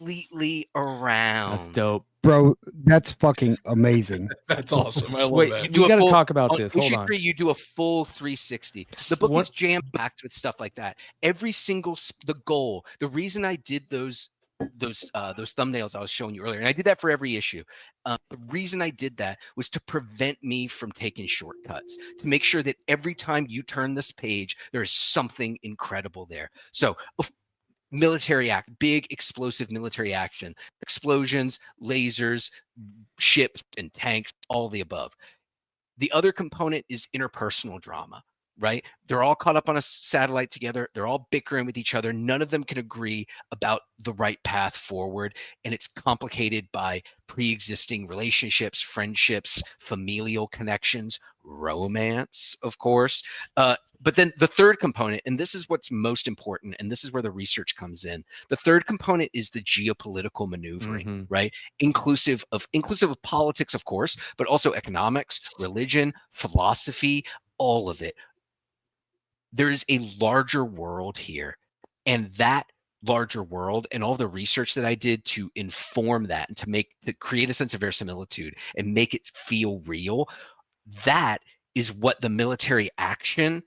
completely around.
That's dope.
Bro, that's fucking amazing.
That's awesome. I love
Wait,
that.
we got to talk about this. Hold
Issue
on.
3, you do a full 360. The book is jam-packed with stuff like that. Every single the goal, the reason I did those thumbnails I was showing you earlier, and I did that for every issue. The reason I did that was to prevent me from taking shortcuts, to make sure that every time you turn this page, there is something incredible there. So big explosive military action, explosions, lasers, ships and tanks, all the above. The other component is interpersonal drama, right? They're all caught up on a satellite together. They're all bickering with each other. None of them can agree about the right path forward. And it's complicated by pre-existing relationships, friendships, familial connections, romance, of course. But then the third component, and this is what's most important, and this is where the research comes in. The third component is the geopolitical maneuvering, right? Inclusive of politics, of course, but also economics, religion, philosophy, all of it. There is a larger world here, and that larger world and all the research that I did to inform that and to create a sense of verisimilitude and make it feel real, that is what the military action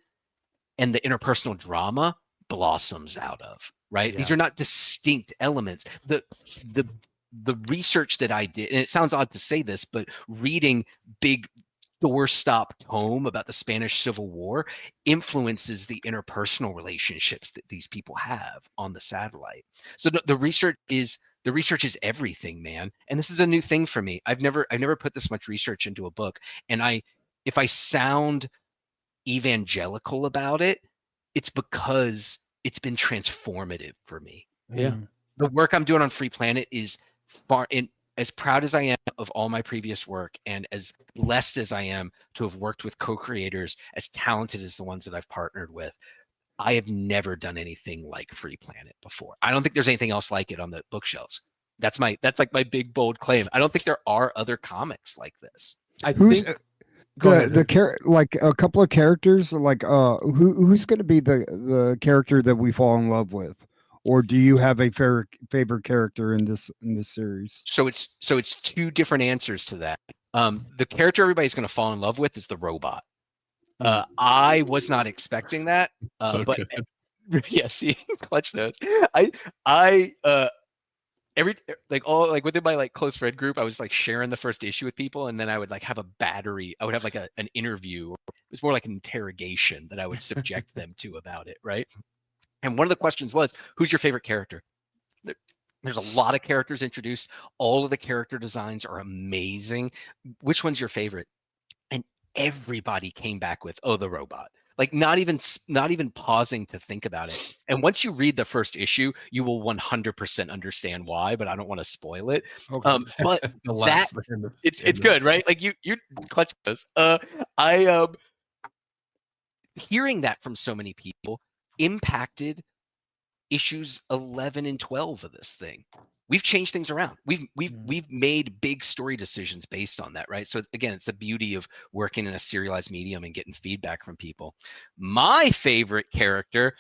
and the interpersonal drama blossoms out of, right?
Yeah.
These are not distinct elements. The research that I did, and it sounds odd to say this, but reading big doorstop tome about the Spanish Civil War influences the interpersonal relationships that these people have on the satellite. So the research is everything, man. And this is a new thing for me. I've never put this much research into a book. And if I sound evangelical about it, it's because it's been transformative for me.
Yeah.
The work I'm doing on Free Planet is as proud as I am of all my previous work, and as blessed as I am to have worked with co-creators as talented as the ones that I've partnered with, I have never done anything like Free Planet before. I don't think there's anything else like it on the bookshelves. That's like my big bold claim. I don't think there are other comics like this.
I think
like a couple of characters, like who's going to be the character that we fall in love with, or do you have a favorite character in this series?
So it's two different answers to that. The character everybody's going to fall in love with is the robot. I was not expecting that, but yeah, see, clutch notes. Within my close friend group, I was sharing the first issue with people, and then I would have a battery. I would have an interview. It was more like an interrogation that I would subject them to about it, right? And one of the questions was, who's your favorite character? There's a lot of characters introduced. All of the character designs are amazing. Which one's your favorite? And everybody came back with, the robot. Not even pausing to think about it. And once you read the first issue, you will 100% understand why, but I don't want to spoil it.
Okay.
But it's good, right? You clutch this. Hearing that from so many people impacted issues 11 and 12 of this thing. We've changed things around. We've made big story decisions based on that, right? So again, it's the beauty of working in a serialized medium and getting feedback from people. My favorite character,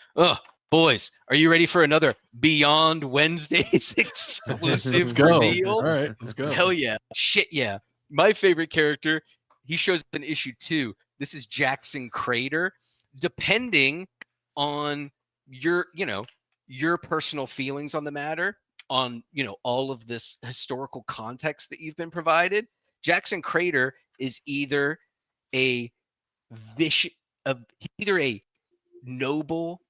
boys, are you ready for another Beyond Wednesdays exclusive reveal?
All right, let's go.
Hell yeah. Shit yeah. My favorite character, he shows up in issue 2. This is Jackson Crater. Depending on your personal feelings on the matter, on all of this historical context that you've been provided, Jackson Crater is either a noble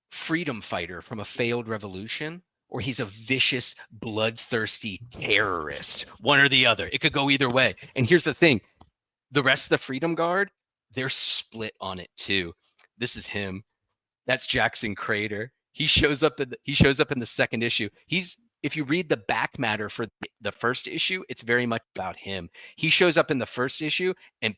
freedom fighter from a failed revolution, or he's a vicious, bloodthirsty terrorist. One or the other. It could go either way. And here's the thing: the rest of the Freedom Guard, they're split on it too. This is him. That's Jackson Crater. He shows up in the second issue. If you read the back matter for the first issue, it's very much about him. He shows up in the first issue, and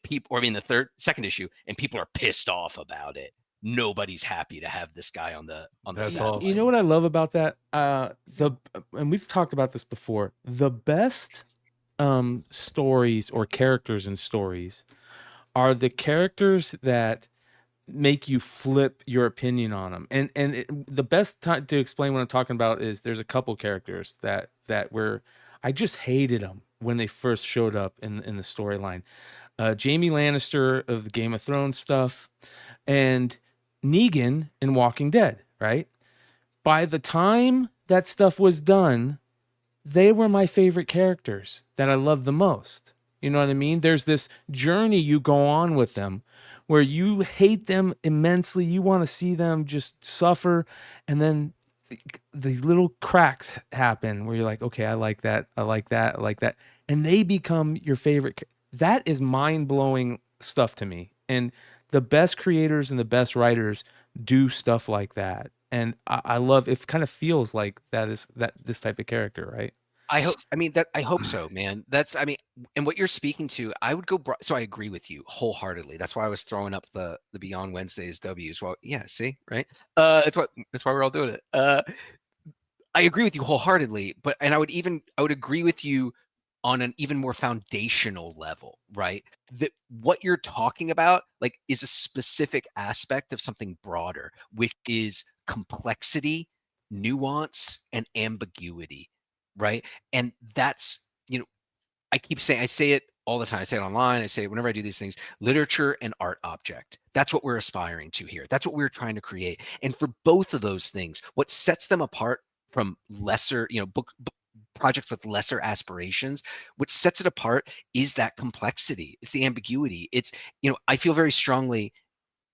second issue, and people are pissed off about it. Nobody's happy to have this guy on the set.
Awesome. You know what I love about that? And we've talked about this before. The best stories or characters in stories are the characters that make you flip your opinion on them. And the best time to explain what I'm talking about is there's a couple characters that were I just hated them when they first showed up in the storyline. Jaime Lannister of the Game of Thrones stuff, and Negan in Walking Dead, right? By the time that stuff was done, they were my favorite characters that I loved the most. You know what I mean? There's this journey you go on with them where you hate them immensely. You want to see them just suffer. And then these little cracks happen where you're like, okay, I like that. I like that. I like that. And they become your favorite. That is mind-blowing stuff to me. And the best creators and the best writers do stuff like that. And I love, it kind of feels like this type of character, right?
I hope. I mean that. I hope so, man. That's. I mean, and what you're speaking to, I would go. So I agree with you wholeheartedly. That's why I was throwing up the Beyond Wednesdays W's. Well, yeah. See, right? That's why we're all doing it. I agree with you wholeheartedly. And I would agree with you on an even more foundational level, right? That what you're talking about, like, is a specific aspect of something broader, which is complexity, nuance, and ambiguity. Right. And that's, I keep saying, I say it all the time. I say it online. I say it whenever I do these things, literature and art object. That's what we're aspiring to here. That's what we're trying to create. And for both of those things, what sets them apart from lesser, book projects with lesser aspirations, what sets it apart is that complexity. It's the ambiguity. It's, I feel very strongly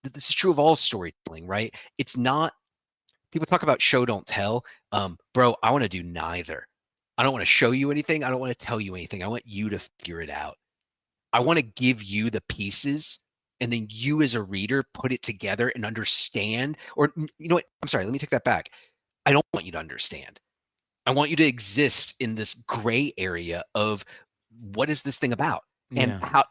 that this is true of all storytelling, right? It's not, people talk about show, don't tell. Bro, I want to do neither. I don't want to show you anything. I don't want to tell you anything. I want you to figure it out. I want to give you the pieces, and then you as a reader put it together and understand. Or, you know what? I'm sorry. Let me take that back. I don't want you to understand. I want you to exist in this gray area of what is this thing about, and how,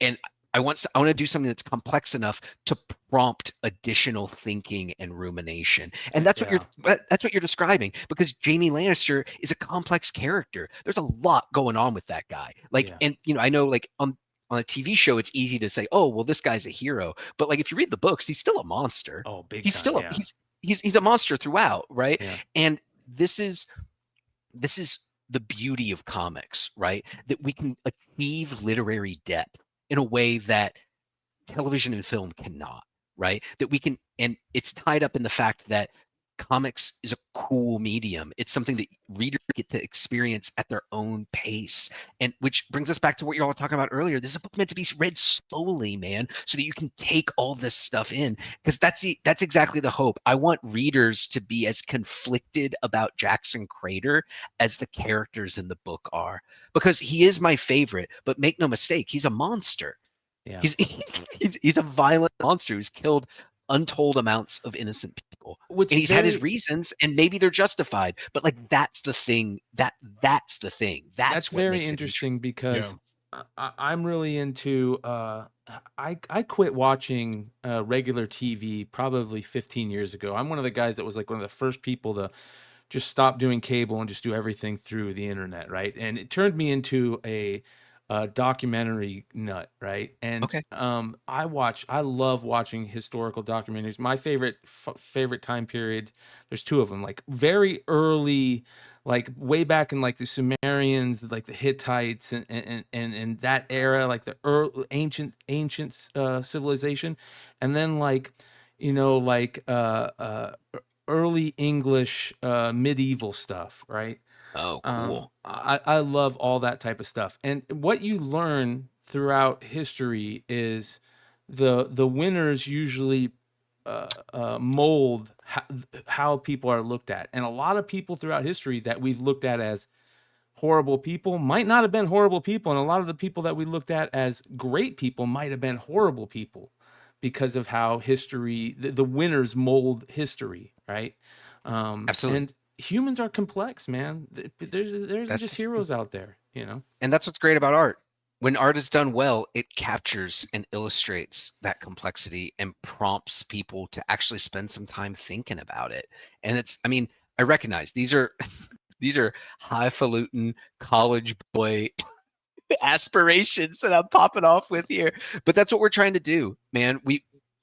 and I want to do something that's complex enough to prompt additional thinking and rumination. And that's what you're describing, because Jaime Lannister is a complex character. There's a lot going on with that guy. And I know, like, on a TV show, it's easy to say, oh, well, this guy's a hero. But, like, if you read the books, he's still a monster.
Oh, big
he's
time,
still he's a monster throughout, right?
Yeah.
And this is the beauty of comics, right? That we can achieve literary depth in a way that television and film cannot, right? That we can, and it's tied up in the fact that comics is a cool medium. It's something that readers get to experience at their own pace. And which brings us back to what you're all talking about earlier. This is a book meant to be read slowly, man, so that you can take all this stuff in. Because that's exactly the hope. I want readers to be as conflicted about Jackson Crater as the characters in the book are. Because he is my favorite, but make no mistake, he's a monster.
Yeah.
He's a violent monster who's killed untold amounts of innocent people. And he's had his reasons, and maybe they're justified, but, like, that's the thing. That's the thing. That's what
very
makes
interesting, because I'm really into I quit watching regular TV probably 15 years ago. I'm one of the guys that was, like, one of the first people to just stop doing cable and just do everything through the internet, right? And it turned me into a documentary nut, right? And
Okay.
I love watching historical documentaries. My favorite time period, there's two of them, like very early, like way back in, like, the Sumerians, like the Hittites, and that era, like the ancient civilization, and then, like, early English medieval stuff, right?
Oh, cool.
I love all that type of stuff. And what you learn throughout history is the winners usually mold how people are looked at. And a lot of people throughout history that we've looked at as horrible people might not have been horrible people. And a lot of the people that we looked at as great people might have been horrible people, because of how history, the winners mold history, right?
Absolutely.
And humans are complex, man. There's just heroes out there,
And that's what's great about art. When art is done well, it captures and illustrates that complexity and prompts people to actually spend some time thinking about it. And I recognize these are highfalutin college boy aspirations that I'm popping off with here, but that's what we're trying to do, man.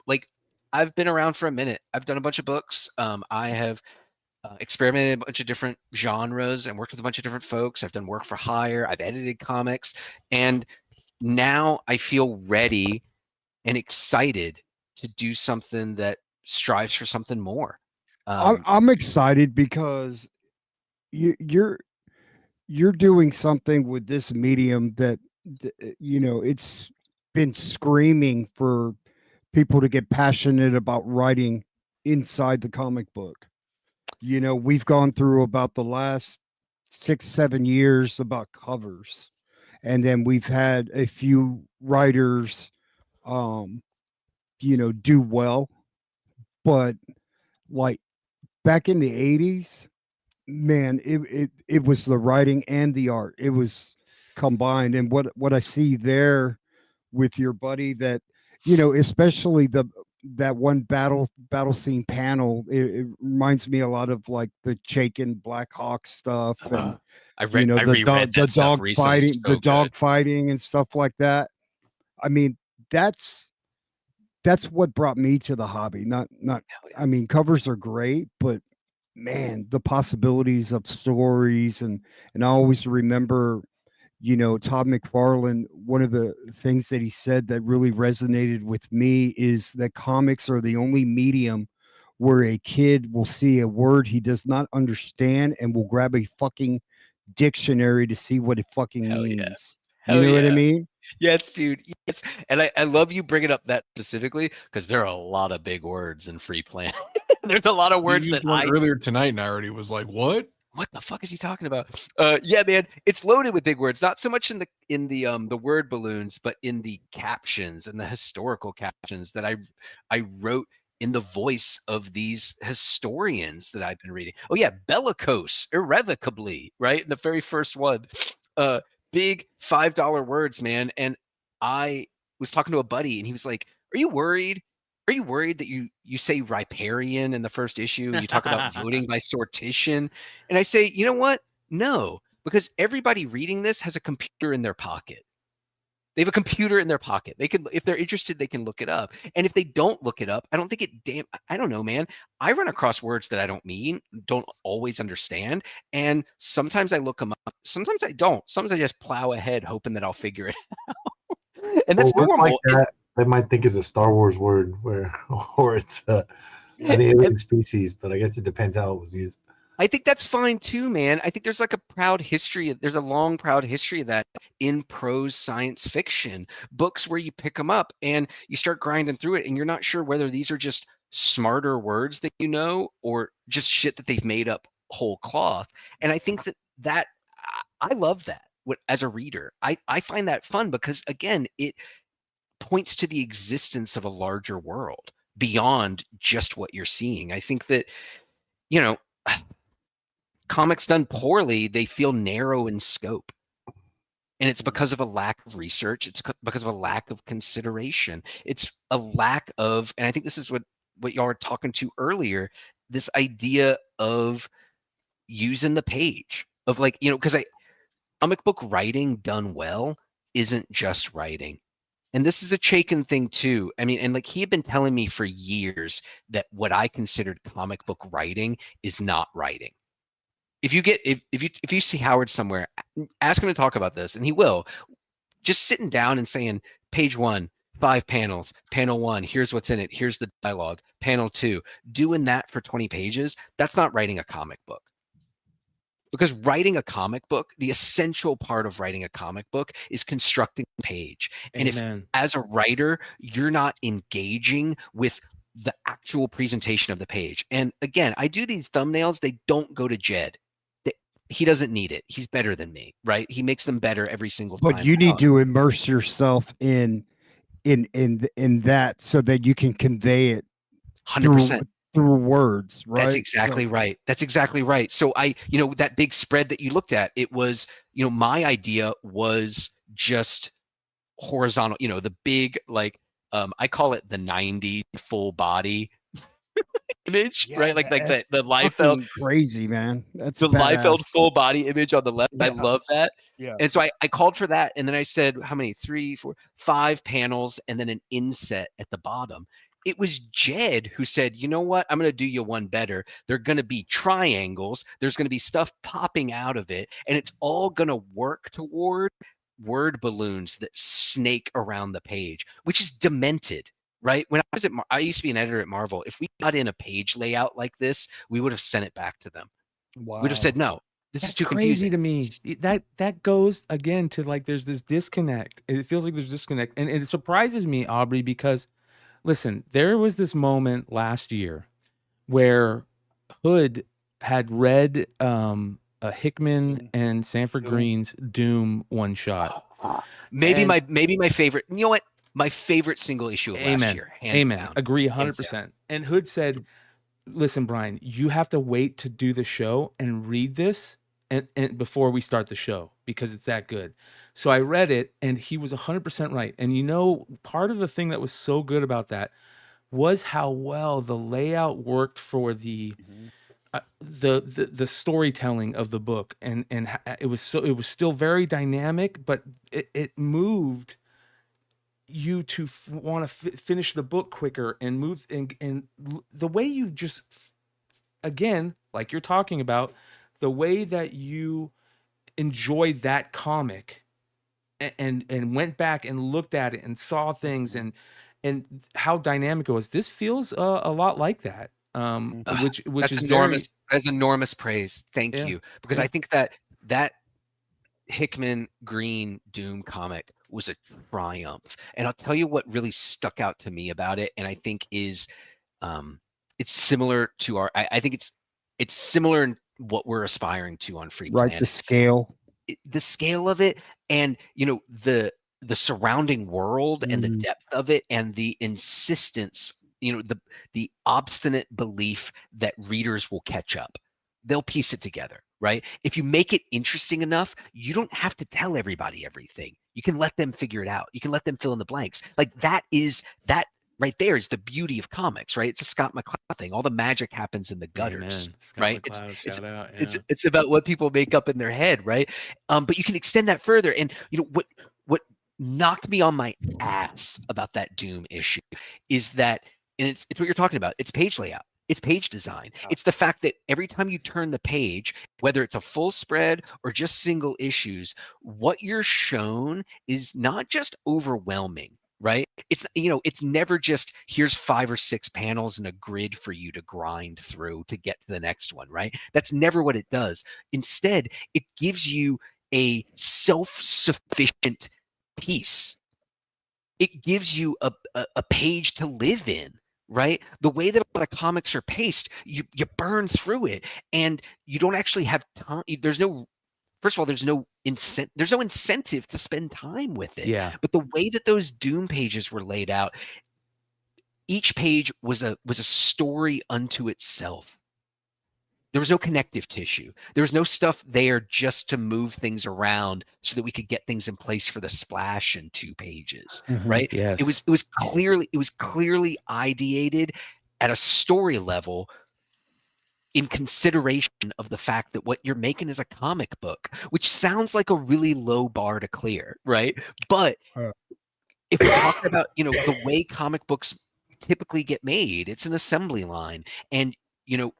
like I've been around for a minute. I've done a bunch of books. I have experimented in a bunch of different genres and worked with a bunch of different folks. I've done work for hire. I've edited comics, and now I feel ready and excited to do something that strives for something more.
I'm excited because you're doing something with this medium that it's been screaming for people to get passionate about writing inside the comic book. We've gone through about the last 6-7 years about covers, and then we've had a few writers do well, but like back in the 80s, man, it was the writing and the art. It was combined. And what I see there with your buddy, that especially that one battle scene panel, it reminds me a lot of like the Chaikin Black Hawk stuff, and
I reread that stuff recently.
fighting,
So
the dog
good.
fighting and stuff like that. I mean, that's what brought me to the hobby. Not I mean, covers are great, but man, the possibilities of stories, and I always remember, Todd McFarlane, one of the things that he said that really resonated with me is that comics are the only medium where a kid will see a word he does not understand and will grab a fucking dictionary to see what it fucking
Hell
means.
yeah.
You
Hell
know what I
yeah.
mean?
Yes, dude. Yes. And I love you bringing up that specifically, because there are a lot of big words in Free Plan. There's a lot of words
You
that
used one earlier tonight, and I already was like, what
the fuck is he talking about? Yeah, man, it's loaded with big words. Not so much in the word balloons, but in the captions and the historical captions that I wrote in the voice of these historians that I've been reading. Oh yeah, bellicose, irrevocably, right? In the very first one. Big $5 words, man. And I was talking to a buddy, and he was like, "Are you worried? Are you worried that you say riparian in the first issue? You talk about voting by sortition?" And I say, you know what? No, because everybody reading this has a computer in their pocket. They have a computer in their pocket. They can, if they're interested, they can look it up. And if they don't look it up, I don't think it I don't know, man. I run across words that I don't always understand. And sometimes I look them up. Sometimes I don't. Sometimes I just plow ahead hoping that I'll figure it out. And that's
words
normal.
like that, they might think is a Star Wars word, or it's an alien species, but I guess it depends how it was used.
I think that's fine too, man. I think there's like a proud history. There's a long, proud history of that in prose science fiction books, where you pick them up and you start grinding through it, and you're not sure whether these are just smarter words that or just shit that they've made up whole cloth. And I think that I love that. As a reader, I find that fun, because again, it points to the existence of a larger world beyond just what you're seeing. I think that, comics done poorly, they feel narrow in scope. And it's because of a lack of research. It's because of a lack of consideration. It's a lack of, and I think this is what y'all were talking to earlier, this idea of using the page, of like, because comic book writing done well isn't just writing. And this is a Chaikin thing too. I mean, and like, he had been telling me for years that what I considered comic book writing is not writing. If you see Howard somewhere, ask him to talk about this, and he will. Just sitting down and saying, page 1, 5 panels, panel 1, here's what's in it, here's the dialogue, panel 2, doing that for 20 pages, that's not writing a comic book. Because writing a comic book, the essential part of writing a comic book is constructing the page. And if, as a writer, you're not engaging with the actual presentation of the page. And again, I do these thumbnails, they don't go to Jed. He doesn't need it. He's better than me, right? He makes them better every single time.
But you need to immerse yourself in that, so that you can convey it
100%.
through words, right?
That's exactly right. That's exactly right. So that big spread that you looked at, it was, my idea was just horizontal, the big, like, I call it the 90s full body image, right? Like the Liefeld,
crazy, man. That's
the
badass.
Liefeld full body image on the left.
Yeah.
I love that.
Yeah.
And so I called for that, and then I said, how many? 3, 4, 5 panels, and then an inset at the bottom. it was Jed who said, you know what? I'm going to do you one better. They're going to be triangles. There's going to be stuff popping out of it. And it's all going to work toward word balloons that snake around the page, which is demented, right? When I was at, I used to be an editor at Marvel. If we got in a page layout like this, we would have sent it back to them.
Wow.
We'd have said, no, this is too
crazy
confusing
to me. That goes again to like there's this disconnect. It feels like there's disconnect, and it surprises me, Aubrey, because listen, there was this moment last year where Hood had read Hickman and Sanford Green's Doom one shot.
Maybe my favorite. You know what? My favorite single issue of last year.
Amen.
Down.
Agree 100%. And Hood said, listen, Brian, you have to wait to do the show and read this and before we start the show because it's that good. So I read it and he was 100% right. And you know, part of the thing that was so good about that was how well the layout worked for the storytelling of the book, and it was still very dynamic, but it moved you to want to finish the book quicker and move and the way you just again, like you're talking about, the way that you enjoyed that comic and went back and looked at it and saw things and how dynamic it was. This feels a lot like that. Which
that's
is
enormous. That's enormous praise. Thank
Yeah.
you, because
Yeah.
I think that Hickman Green Doom comic was a triumph. And I'll tell you what really stuck out to me about it, and I think is it's similar to our. I think it's similar in what we're aspiring to on Free Planet.
Right, the scale.
The scale of it, and you know the surrounding world and the depth of it, and the insistence, you know, the obstinate belief that readers will catch up. They'll piece it together, right? If you make it interesting enough, you don't have to tell everybody everything. You can let them figure it out. You can let them fill in the blanks. Like that right there is the beauty of comics, right? It's a Scott McCloud thing. All the magic happens in the gutters, right? It's about what people make up in their head, right? But you can extend that further. And you know what knocked me on my ass about that Doom issue is that, and it's what you're talking about. It's page layout. It's page design. It's the fact that every time you turn the page, whether it's a full spread or just single issues, what you're shown is not just overwhelming, right? It's, you know, it's never just here's 5 or 6 panels and a grid for you to grind through to get to the next one, right? That's never what it does. Instead, it gives you a self-sufficient piece. It gives you a page to live in, right? The way that a lot of comics are paced, you burn through it and you don't actually have time. First of all, there's no incentive to spend time with it.
Yeah.
But the way that those Doom pages were laid out, each page was a story unto itself. There was no connective tissue. There was no stuff there just to move things around so that we could get things in place for the splash in 2 pages, right?
Yes.
It was clearly ideated at a story level in consideration of the fact that what you're making is a comic book, which sounds like a really low bar to clear, right? But if we're talking about, you know, the way comic books typically get made, it's an assembly line, and you know,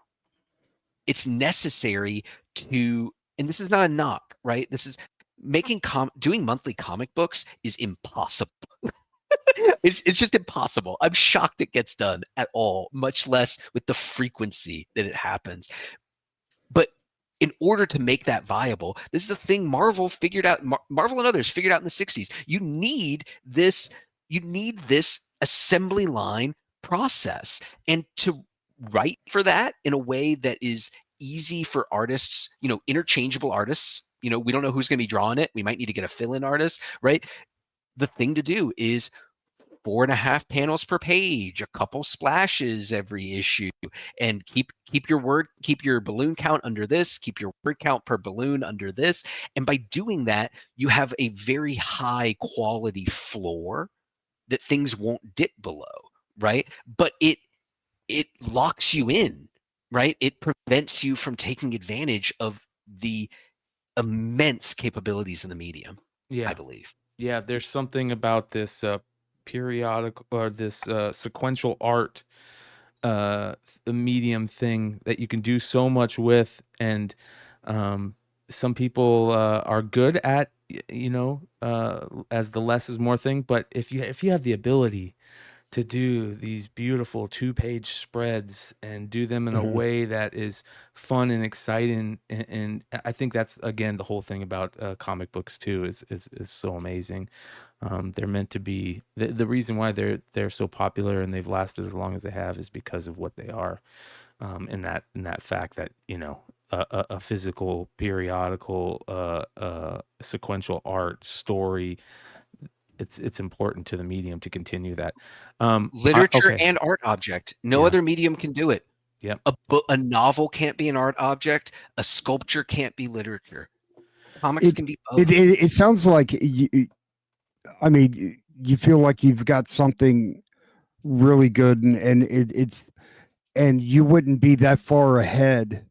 it's necessary to, and this is not a knock, right? This is doing monthly comic books is impossible. It's just impossible. I'm shocked it gets done at all, much less with the frequency that it happens. But in order to make that viable, this is the thing Marvel figured out. Marvel and others figured out in the 60s. You need this assembly line process, and to write for that in a way that is easy for artists, you know, interchangeable artists. You know, we don't know who's going to be drawing it. We might need to get a fill-in artist, right? The thing to do is 4.5 panels per page, a couple splashes every issue, and keep your balloon count under this, keep your word count per balloon under this. And by doing that, you have a very high quality floor that things won't dip below, right? But it locks you in, right? It prevents you from taking advantage of the immense capabilities in the medium,
Yeah.
I believe.
Yeah, there's something about this periodic or this sequential art medium thing that you can do so much with, and some people are good at as the less is more thing, but if you have the ability to do these beautiful 2-page spreads and do them in a way that is fun and exciting, and I think that's again the whole thing about comic books too is so amazing. They're meant to be the reason why they're so popular and they've lasted as long as they have is because of what they are, in that fact that a physical periodical sequential art story, it's important to the medium to continue that.
Literature
okay.
and art object. No
Yeah.
other medium can do it.
Yep.
A novel can't be an art object. A sculpture can't be literature. Comics can be both.
It sounds like you feel like you've got something really good, and you wouldn't be that far ahead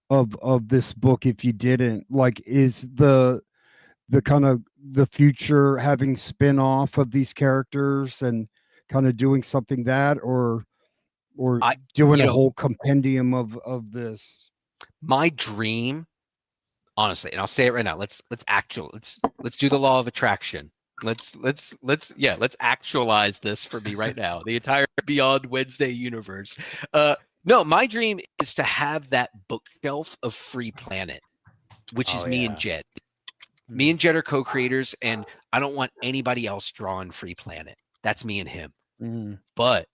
of this book if you didn't. Like, is the kind of the future having spin-off of these characters and kind of doing something that, or doing a whole compendium of this?
My dream, honestly, and I'll say it right now, let's do the law of attraction. Let's actualize this for me right now. The entire Beyond Wednesday universe. No, my dream is to have that bookshelf of Free Planet, which is me and Jed. Me and Jed are co-creators, and I don't want anybody else drawing Free Planet. That's me and him. But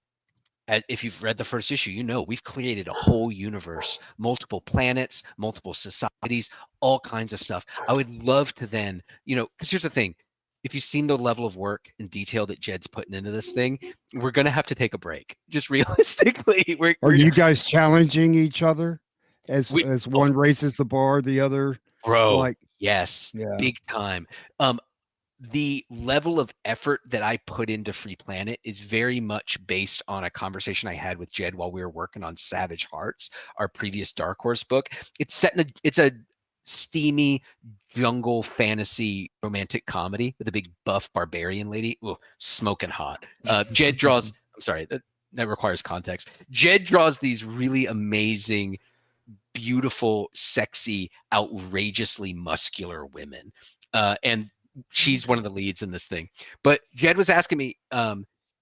if you've read the first issue, we've created a whole universe, multiple planets, multiple societies, all kinds of stuff. I would love to then, because here's the thing. If you've seen the level of work and detail that Jed's putting into this thing, we're going to have to take a break. Just realistically.
Are you guys challenging each other as one raises the bar, the other?
Bro, yes, big time. The level of effort that I put into Free Planet is very much based on a conversation I had with Jed while we were working on Savage Hearts, our previous Dark Horse book. It's a steamy jungle fantasy romantic comedy with a big buff barbarian lady. Ooh, smoking hot. Jed draws, I'm sorry, that requires context. Jed draws these really amazing, beautiful, sexy, outrageously muscular women. And she's one of the leads in this thing. But Jed was asking me,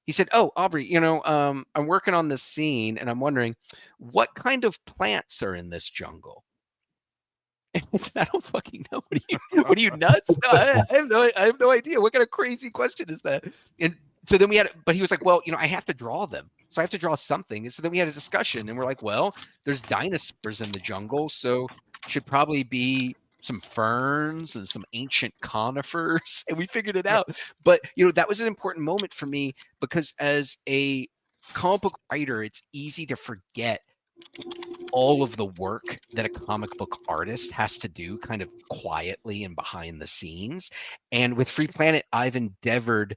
he said, "Oh, Aubrey, I'm working on this scene and I'm wondering what kind of plants are in this jungle." And I said, "I don't fucking know. What are you nuts? No, I have no idea. What kind of crazy question is that?" And so then but he was like, "Well, I have to draw them. So I have to draw something." And so then we had a discussion and we're like, "Well, there's dinosaurs in the jungle, so should probably be some ferns and some ancient conifers." And we figured it out. But, that was an important moment for me because as a comic book writer, it's easy to forget all of the work that a comic book artist has to do kind of quietly and behind the scenes. And with Free Planet, I've endeavored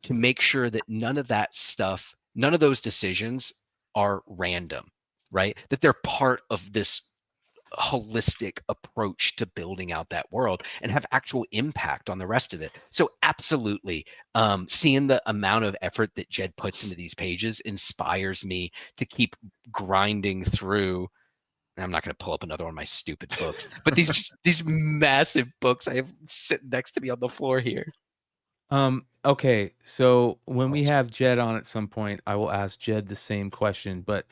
to make sure that none of that stuff, none of those decisions are random, right? That they're part of this holistic approach to building out that world and have actual impact on the rest of it. So absolutely, seeing the amount of effort that Jed puts into these pages inspires me to keep grinding through. I'm not going to pull up another one of my stupid books, but these massive books I have sitting next to me on the floor here.
Okay, so when we have Jed on at some point, I will ask Jed the same question, but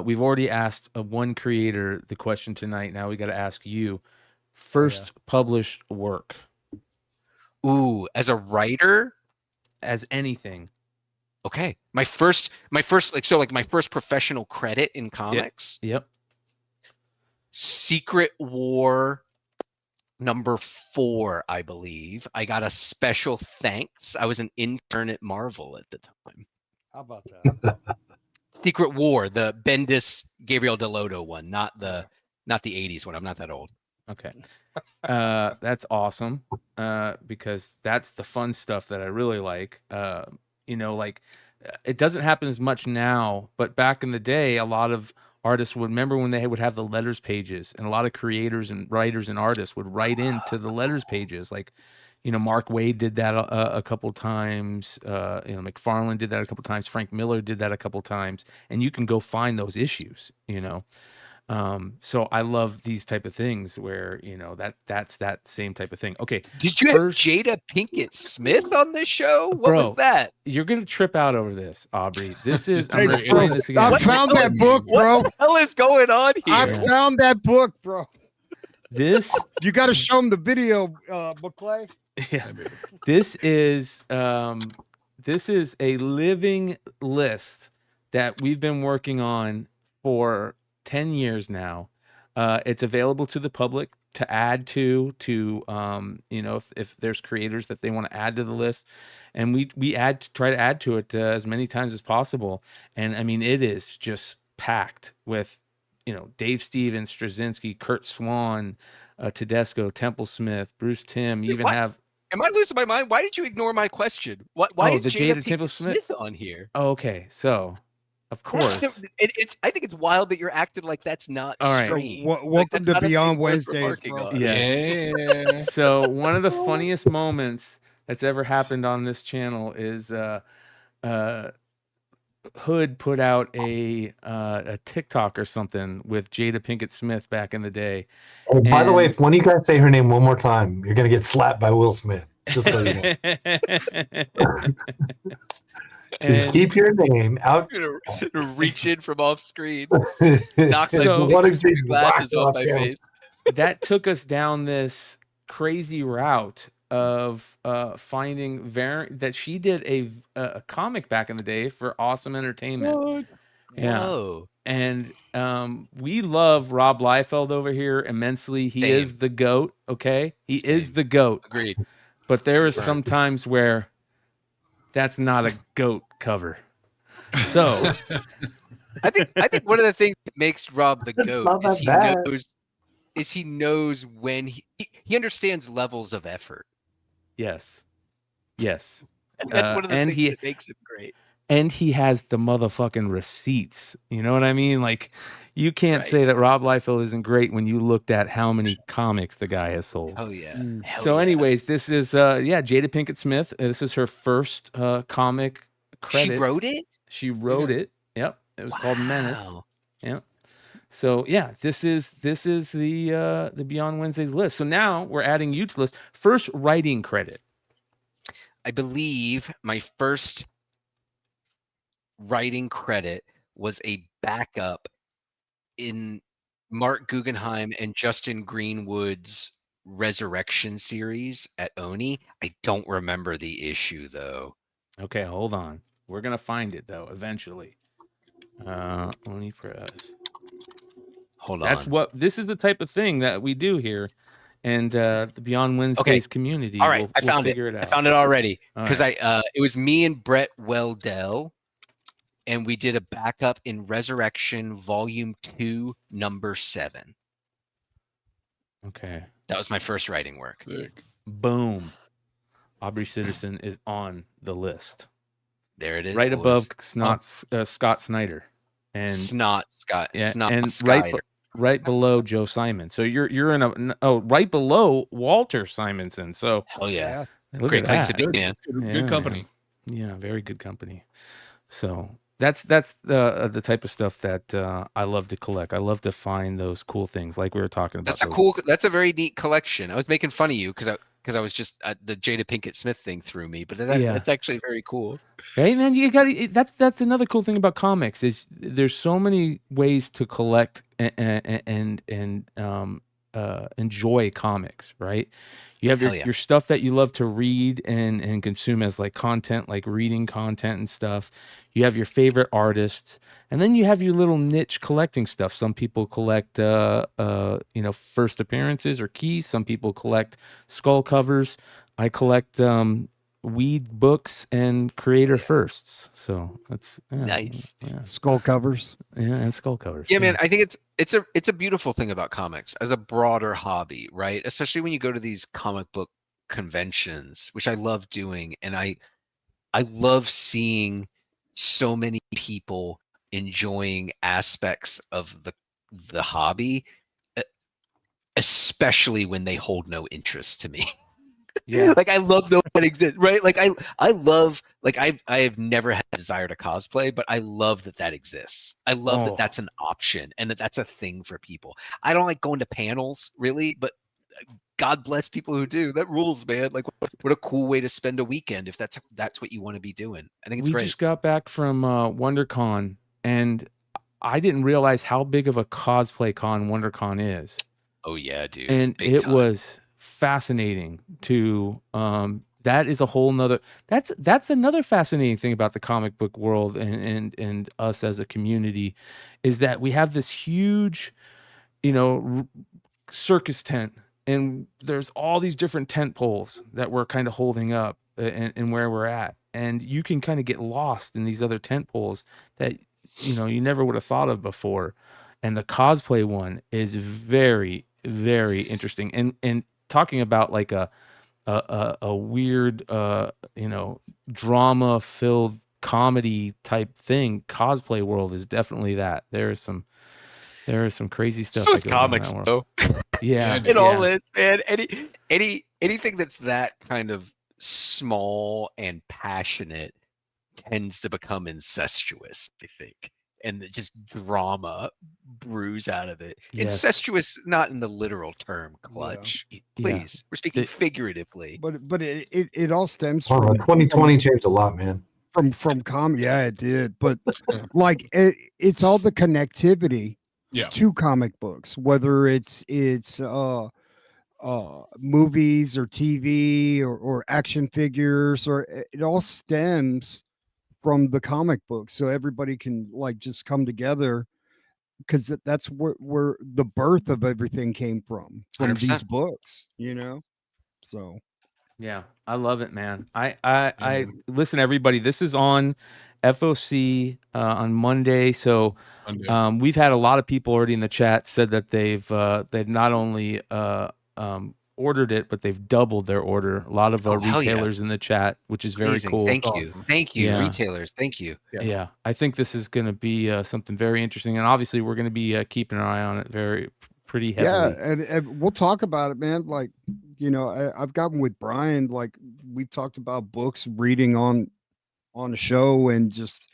we've already asked one creator the question tonight. Now we got to ask you. First published work.
Ooh, as a writer?
As anything.
Okay. My first my first professional credit in comics.
Yep.
Secret War #4, I believe. I got a special thanks. I was an intern at Marvel at the time.
How about that?
Secret War, the Bendis Gabriel Delodo one, not the 80s one. I'm not that old.
Okay. That's awesome. Because that's the fun stuff that I really like. It doesn't happen as much now, but back in the day, a lot of artists would remember when they would have the letters pages, and a lot of creators and writers and artists would write into the letters pages, like, Mark Waid did that a couple times. McFarlane did that a couple times. Frank Miller did that a couple times, and you can go find those issues. So I love these type of things where that's that same type of thing. Okay,
Did you have Jada Pinkett Smith on this show? What was that?
You're gonna trip out over this, Aubrey. This is I'm gonna explain this again.
I found that book, bro.
What the hell is going on here?
I found that book, bro.
This
you got to show him the video, McClay.
Yeah, this is a living list that we've been working on for 10 years now. It's available to the public to add to if there's creators that they want to add to the list, and we try to add to it as many times as possible. And I mean, it is just packed with Dave Stevens, Straczynski, Kurt Swan, Tedesco, Temple Smith, Bruce Timm. You even have.
Am I losing my mind? Why did you ignore my question? Why is Jada Pinkett Smith on here?
Okay, so of course,
I think it's wild that you're acting like that's not strange.
Welcome to Beyond Wednesdays, bro.
Yeah. So one of the funniest moments that's ever happened on this channel is Hood put out a TikTok or something with Jada Pinkett Smith back in the day.
Oh, by the way, if when you guys say her name one more time, you're gonna get slapped by Will Smith. Just so you know. And keep your name out.
I'm gonna reach in from off screen, knock glasses off my face.
That took us down this crazy route of finding that she did a comic back in the day for Awesome Entertainment.
What?
Yeah.
Whoa.
And we love Rob Liefeld over here immensely. He is the GOAT, okay? He is the GOAT.
Agreed.
But there is some times where that's not a GOAT cover. So
I think one of the things that makes Rob the GOAT is he knows when he understands levels of effort.
Yes.
That's one of the things that makes him great.
And he has the motherfucking receipts. You know what I mean? Like, you can't say that Rob Liefeld isn't great when you looked at how many comics the guy has sold.
Oh yeah.
So, anyways, this is Jada Pinkett Smith. This is her first comic credit.
She wrote it.
She wrote it. Yep. It was called Menace. Yep. So yeah, this is the Beyond Wednesdays list. So now we're adding you to the list. First writing credit.
I believe my first writing credit was a backup in Mark Guggenheim and Justin Greenwood's Resurrection series at Oni. I don't remember the issue though.
Okay, hold on. We're gonna find it though eventually. Oni Press.
Hold on.
That's this is the type of thing that we do here, and the Beyond Wednesdays community.
All right,
we'll figure it out.
I found it already
All
because it was me and Brett Weldell, and we did a backup in Resurrection Volume 2, Number 7.
Okay,
that was my first writing work.
Sick.
Boom. Aubrey Sitterson is on the list.
There it is,
right
boys.
above Scott Snyder, and
Scott
and right below Joe Simon. So you're in right below Walter Simonson. So
hell yeah,
great
place to be, man.
Good company.
Yeah, very good company. So that's the type of stuff that I love to collect. I love to find those cool things, like we were talking about.
That's a very neat collection. I was making fun of you because I was just the Jada Pinkett Smith thing threw me, but that's actually very cool.
Hey man, you got that's another cool thing about comics is there's so many ways to collect and enjoy comics, right? You have your stuff that you love to read and consume as like content, like reading content and stuff. You have your favorite artists, and then you have your little niche collecting stuff. Some people collect first appearances or keys. Some people collect skull covers. I collect weed books and creator firsts. So that's
nice.
Yeah.
Skull covers.
Yeah, and skull covers.
Yeah, man. I think it's a beautiful thing about comics as a broader hobby, right? Especially when you go to these comic book conventions, which I love doing, and I love seeing so many people enjoying aspects of the hobby, especially when they hold no interest to me.
Yeah.
Like I love those that exist, right? Like I love, like I have never had a desire to cosplay, but I love that that exists. I love that that's an option and that that's a thing for people. I don't like going to panels really, but God bless people who do. That rules, man. Like what a cool way to spend a weekend if that's what you want to be doing. I think it's
We
great.
just got back from WonderCon, and I didn't realize how big of a cosplay con WonderCon is.
Oh yeah, dude.
And
Big
it
time.
was fascinating to that is a whole nother that's another fascinating thing about the comic book world and us as a community, is that we have this huge, circus tent, and there's all these different tent poles that we're kind of holding up and where we're at, and you can kind of get lost in these other tent poles that you never would have thought of before. And the cosplay one is very, very interesting, and talking about like a weird drama filled comedy type thing. Cosplay world is definitely that. There is some crazy stuff.
So
that
is
goes on in
comics
that world.
though.
Yeah,
It all is, man. Anything that's that kind of small and passionate tends to become incestuous, I think. And just drama brews out of it.
Yes.
Incestuous, not in the literal term, Clutch. Please, we're speaking figuratively.
But it all stems
Oh,
from
2020 changed a lot, man.
From comedy. Yeah, it did. But like it's all the connectivity to comic books, whether it's movies or TV or action figures, or it all stems from the comic book, so everybody can like just come together, because that's where the birth of everything came from
100%.
these books, so
yeah, I love it, man. I listen, everybody, this is on FOC on Monday, so we've had a lot of people already in the chat said that they've not only ordered it, but they've doubled their order. A lot of retailers in the chat, which is very
Amazing.
cool.
Thank you,
Yeah.
retailers. Thank you.
Yeah, I think this is going to be something very interesting, and obviously we're going to be keeping an eye on it pretty heavily.
yeah, and we'll talk about it, man. Like, I've gotten with Brian, like we've talked about books, reading on a show, and just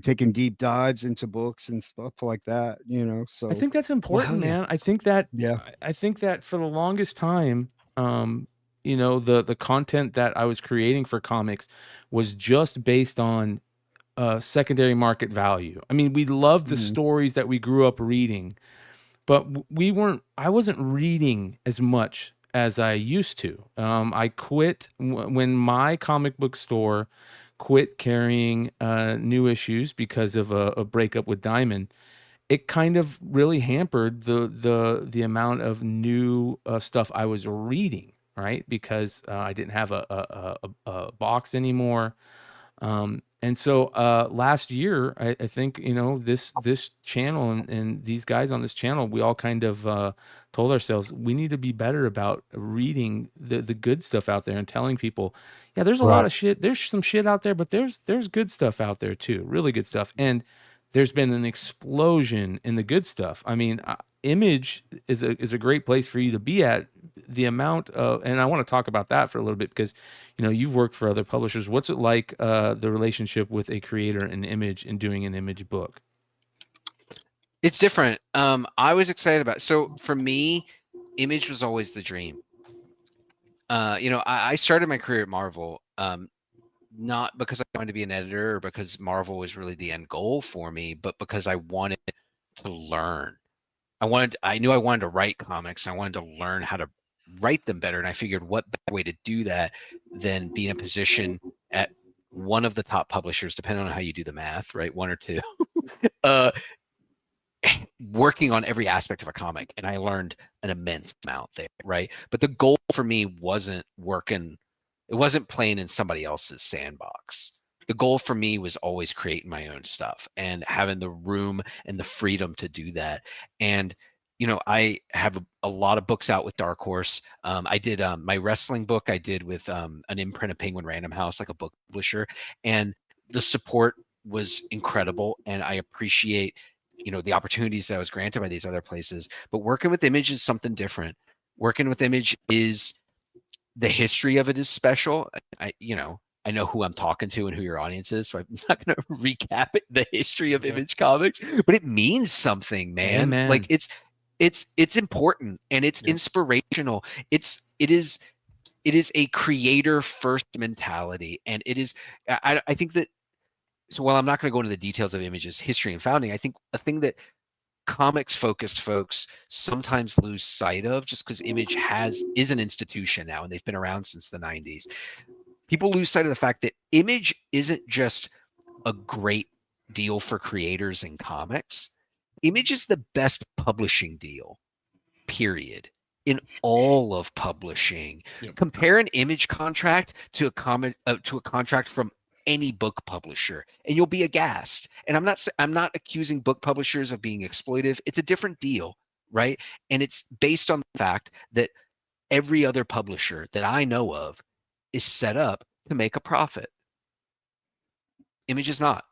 taking deep dives into books and stuff like that, so
I think that's important, man. I think that I think that for the longest time, the content that I was creating for comics was just based on secondary market value. I mean, we loved the stories that we grew up reading, but I wasn't reading as much as I used to. I quit when my comic book store quit carrying new issues because of a breakup with Diamond. It kind of really hampered the amount of new stuff I was reading, right? Because I didn't have a box anymore. And so last year, I think, this channel and these guys on this channel, we all kind of told ourselves we need to be better about reading the good stuff out there and telling people, yeah, there's a lot of shit. There's some shit out there, but there's good stuff out there too, really good stuff. And there's been an explosion in the good stuff. I mean, Image is a great place for you to be at. The amount of, and I want to talk about that for a little bit, because you've worked for other publishers. What's it like, the relationship with a creator and Image and doing an Image book?
It's different. I was excited about it. So for me, Image was always the dream. I started my career at Marvel, not because I wanted to be an editor or because Marvel was really the end goal for me, but because I wanted to learn. I knew I wanted to write comics. I wanted to learn how to write them better. And I figured what better way to do that than be in a position at one of the top publishers, depending on how you do the math, right? One or two, working on every aspect of a comic. And I learned an immense amount there, right? But the goal for me wasn't playing in somebody else's sandbox. The goal for me was always creating my own stuff and having the room and the freedom to do that. And, I have a lot of books out with Dark Horse. I did my wrestling book. I did with an imprint of Penguin Random House, like a book publisher, and the support was incredible. And I appreciate, the opportunities that I was granted by these other places. But working with Image is something different. Working with Image is the history of it is special. I know who I'm talking to and who your audience is, so I'm not going to recap the history of Image Comics, but it means something, man.
Amen.
Like it's important and it's inspirational. It is a creator first mentality, and it is. I think that. So while I'm not going to go into the details of Image's history and founding, I think a thing that comics focused folks sometimes lose sight of, just because Image is an institution now and they've been around since the 90s. People lose sight of the fact that Image isn't just a great deal for creators in comics. Image is the best publishing deal, period, in all of publishing.
Yep.
Compare an Image contract to a contract from any book publisher, and you'll be aghast. And I'm not accusing book publishers of being exploitive. It's a different deal, right? And it's based on the fact that every other publisher that I know of is set up to make a profit. Image is not.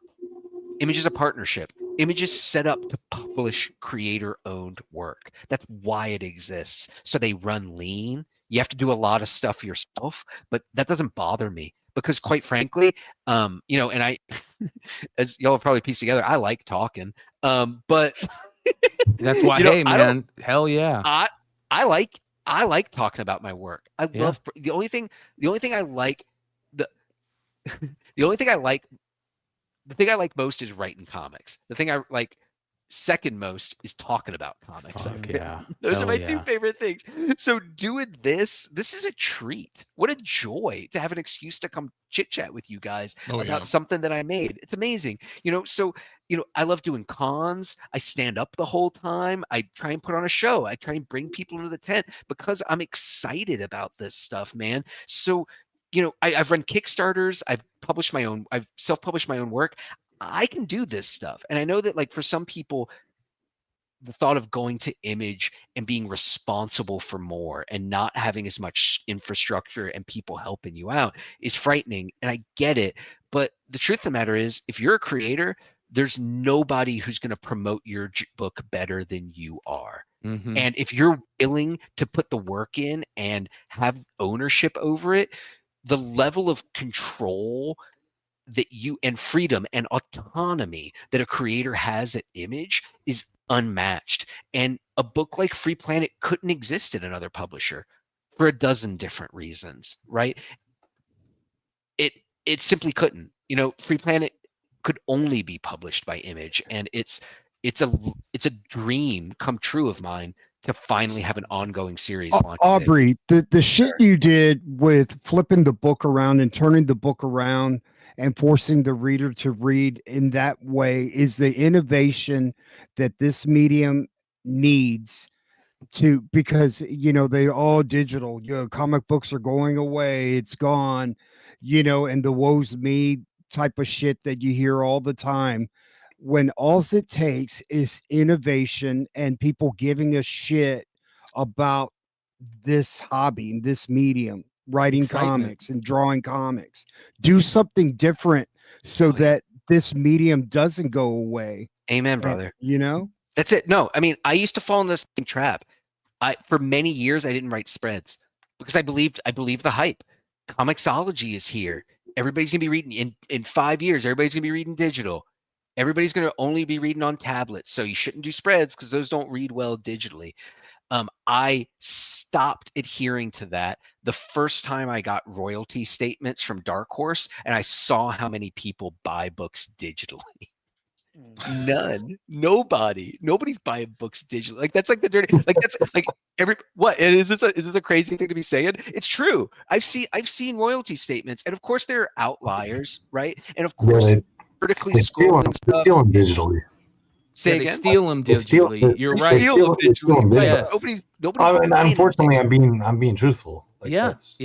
Image is a partnership. Image is set up to publish creator-owned work. That's why it exists. So they run lean. You have to do a lot of stuff yourself, but that doesn't bother me because, quite frankly, and I, as y'all have probably pieced together, I like talking, but
that's why. Hey, man, hell yeah,
I like talking about my work. I love the only thing I like the thing I like most is writing comics. The thing I like second most is talking about comics.
Fuck yeah.
Those are my two favorite things. So doing this is a treat. What a joy to have an excuse to come chit chat with you guys about something that I made. It's amazing. I love doing cons. I stand up the whole time. I try and put on a show. I try and bring people into the tent because I'm excited about this stuff, man. So, I've run Kickstarters. I've self-published my own work. I can do this stuff. And I know that, like, for some people, the thought of going to Image and being responsible for more and not having as much infrastructure and people helping you out is frightening. And I get it. But the truth of the matter is, if you're a creator, there's nobody who's going to promote your book better than you are.
Mm-hmm.
And if you're willing to put the work in and have ownership over it, the level of control that and freedom and autonomy that a creator has at Image is unmatched. And a book like Free Planet couldn't exist at another publisher for a dozen different reasons, right? It simply couldn't. Free Planet could only be published by Image, and it's a dream come true of mine to finally have an ongoing series launch.
Aubrey, the shit you did with flipping the book around and turning the book around and forcing the reader to read in that way is the innovation that this medium needs because they're all digital. Comic books are going away. It's gone, and the woe's me type of shit that you hear all the time. When all it takes is innovation and people giving a shit about this hobby, this medium, writing comics and drawing comics, do something different so that this medium doesn't go away.
Amen, brother.
That's
it. No, I mean, I used to fall in this trap. For many years, I didn't write spreads because I believed the hype. Comicsology is here. Everybody's gonna be reading in 5 years. Everybody's gonna be reading digital. Everybody's going to only be reading on tablets. So you shouldn't do spreads because those don't read well digitally. I stopped adhering to that the first time I got royalty statements from Dark Horse and I saw how many people buy books digitally. None. Nobody's buying books digitally. Like that's like the dirty. Like that's like what is this? Is it a crazy thing to be saying? It's true. I've seen royalty statements, and of course there are outliers, right? And of course, vertically scrolling stuff.
They steal them digitally.
Say
they
again?
steal them digitally. You're right.
Steal them digitally.
Yes.
Nobody.
Unfortunately, I'm being truthful. Like
yes,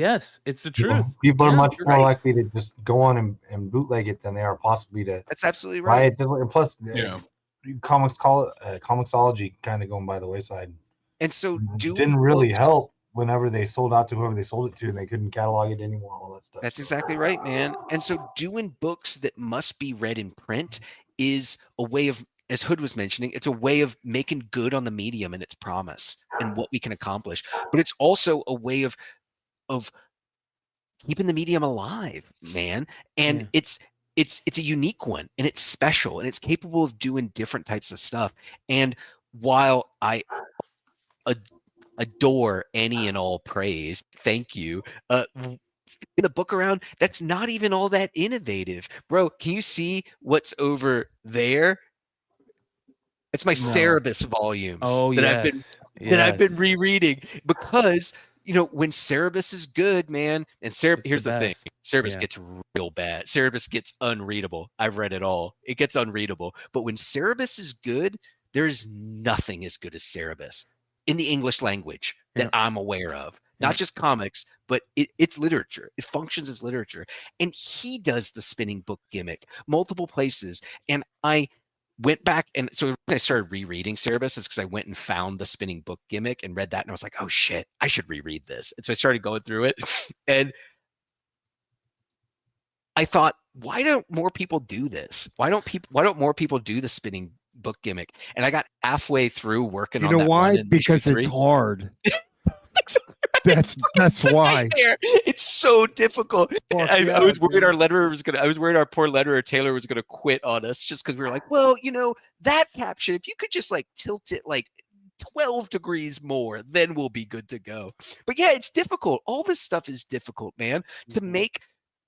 it's the truth.
People are much more likely to just go on and bootleg it than they are possibly to.
That's absolutely right.
And plus, comicsology kind of going by the wayside.
And so,
didn't really help whenever they sold out to whoever they sold it to, and they couldn't catalog it anymore. All that stuff.
That's exactly right, man. And so, doing books that must be read in print is a way of, as Hood was mentioning, it's a way of making good on the medium and its promise and what we can accomplish. But it's also a way of keeping the medium alive, man. And it's a unique one, and it's special, and it's capable of doing different types of stuff. And while I adore any and all praise, thank you, in the book around, that's not even all that innovative, bro. Can you see what's over there? It's my Cerebus volumes that I've been rereading, because when Cerebus is good, man, and here's the thing, Cerebus gets real bad. Cerebus gets unreadable. I've read it all. It gets unreadable. But when Cerebus is good, there is nothing as good as Cerebus in the English language that I'm aware of. Not just comics, but it's literature. It functions as literature. And he does the spinning book gimmick multiple places. And I went back, and so I started rereading Cerebus is because I went and found the spinning book gimmick and read that, and I was like, oh shit, I should reread this. And so I started going through it, and I thought, why don't more people do this? Why don't more people do the spinning book gimmick? And I got halfway through working on that.
You know why?
One
Because it's hard. That's why.
It's so difficult. I was worried our letterer was gonna. I was worried our poor letterer Taylor was gonna quit on us just because we were like, well, that caption, if you could just like tilt it like 12 degrees more, then we'll be good to go. But yeah, it's difficult. All this stuff is difficult, man. To make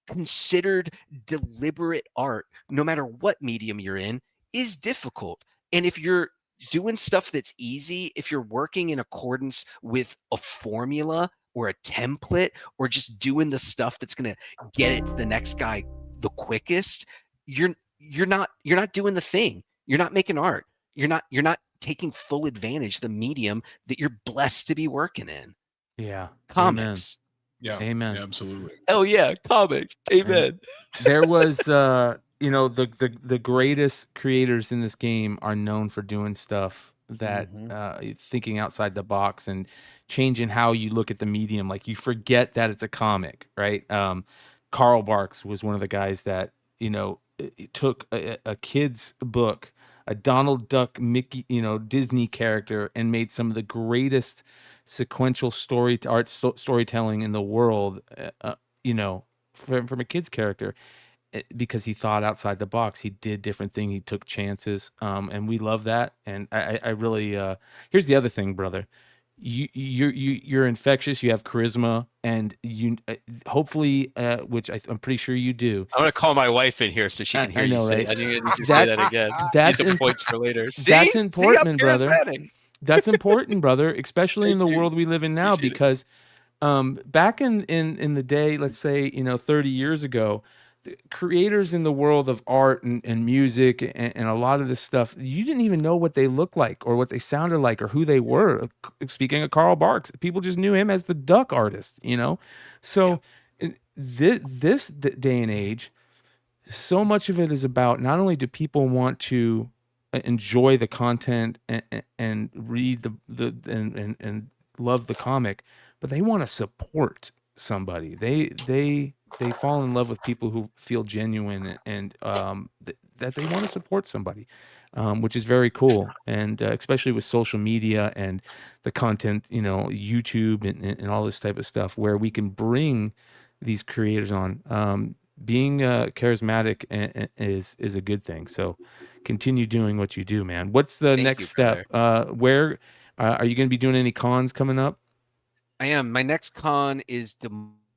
considered deliberate art, no matter what medium you're in, is difficult. And if you're doing stuff that's easy, if you're working in accordance with a formula or a template, or just doing the stuff that's going to get it to the next guy the quickest, you're not doing the thing. You're not making art. You're not taking full advantage of the medium that you're blessed to be working in.
Yeah.
Comics.
Yeah.
Amen.
Yeah, absolutely.
Oh yeah, comics. Amen.
There was the greatest creators in this game are known for doing stuff that thinking outside the box and changing how you look at the medium. Like, you forget that it's a comic, right? Carl Barks was one of the guys that took a kid's book, a Donald Duck Mickey Disney character, and made some of the greatest sequential storytelling in the world, from a kid's character. Because he thought outside the box, he did different things, he took chances, and we love that. And I really, here's the other thing, brother. You're infectious. You have charisma, and you hopefully, which I'm pretty sure you do.
I'm gonna call my wife in here so she can hear
I know,
you say.
right?
I need to say that again.
That's
Use the points for later.
That's important, brother.
Charismatic.
That's important, brother, especially in the world we live in now.
Appreciate
Because back in the day, let's say 30 years ago, the creators in the world of art and music and a lot of this stuff, you didn't even know what they looked like or what they sounded like or who they were. Speaking of Carl Barks, people just knew him as the duck artist, So this day and age, so much of it is about, not only do people want to enjoy the content and read and love the comic, but they want to support somebody. They fall in love with people who feel genuine and that they want to support somebody, which is very cool. And especially with social media and the content, YouTube and all this type of stuff, where we can bring these creators on. Being charismatic is a good thing. So continue doing what you do, man. What's the next step? Where are you going to be doing any cons coming up?
I am. My next con is Des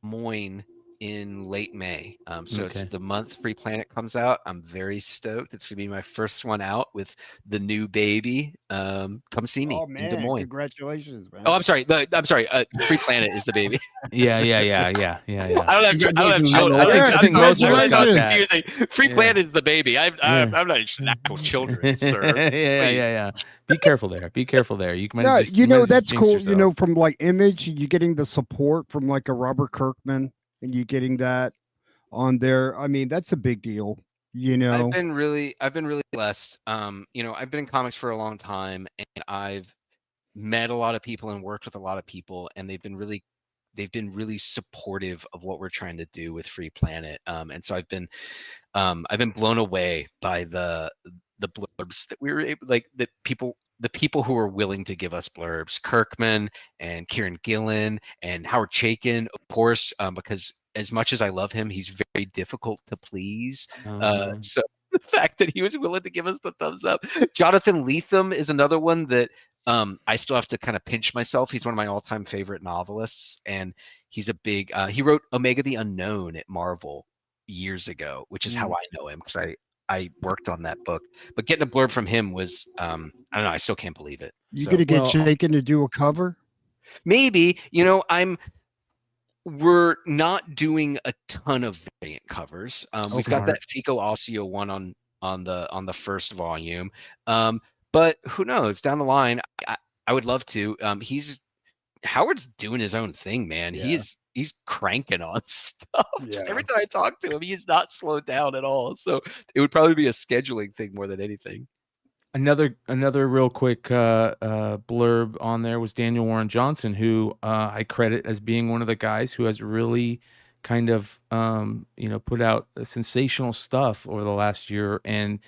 Moines in late May. So it's the month Free Planet comes out. I'm very stoked. It's gonna be my first one out with the new baby. Come see me in Des Moines.
Congratulations, man.
Oh, I'm sorry. I'm sorry. Free Planet is the baby.
Yeah.
I don't have children.
I think most of us got that.
Confusing. Free Planet is the baby. I'm not actual children, sir.
Yeah. Be careful there. You might
Yeah,
just,
that's cool.
Yourself.
From like Image, you getting the support from like a Robert Kirkman, and you getting that on there. I mean, that's a big deal.
I've been really blessed. I've been in comics for a long time, and I've met a lot of people and worked with a lot of people, and they've been really supportive of what we're trying to do with Free Planet. And so I've been blown away by the blurbs that we were able, like the people who are willing to give us blurbs, Kirkman and Kieran Gillen and Howard Chaykin, of course, because as much as I love him, he's very difficult to please.
Uh-huh.
So the fact that he was willing to give us the thumbs up. Jonathan Lethem is another one that I still have to kind of pinch myself. He's one of my all-time favorite novelists, and he's a big. He wrote Omega the Unknown at Marvel years ago, which is how I know him because I worked on that book. But getting a blurb from him was I don't know. I still can't believe it.
You gonna get Shaken to do a cover?
Maybe, we're not doing a ton of variant covers. We've got that Fico Ossio one on the first volume. But who knows down the line? I would love to. Howard's doing his own thing, man.
Yeah.
He's cranking on stuff. Just
Yeah.
every time I talk to him, he's not slowed down at all. So it would probably be a scheduling thing more than anything.
Another real quick blurb on there was Daniel Warren Johnson, who I credit as being one of the guys who has really kind of put out sensational stuff over the last year, and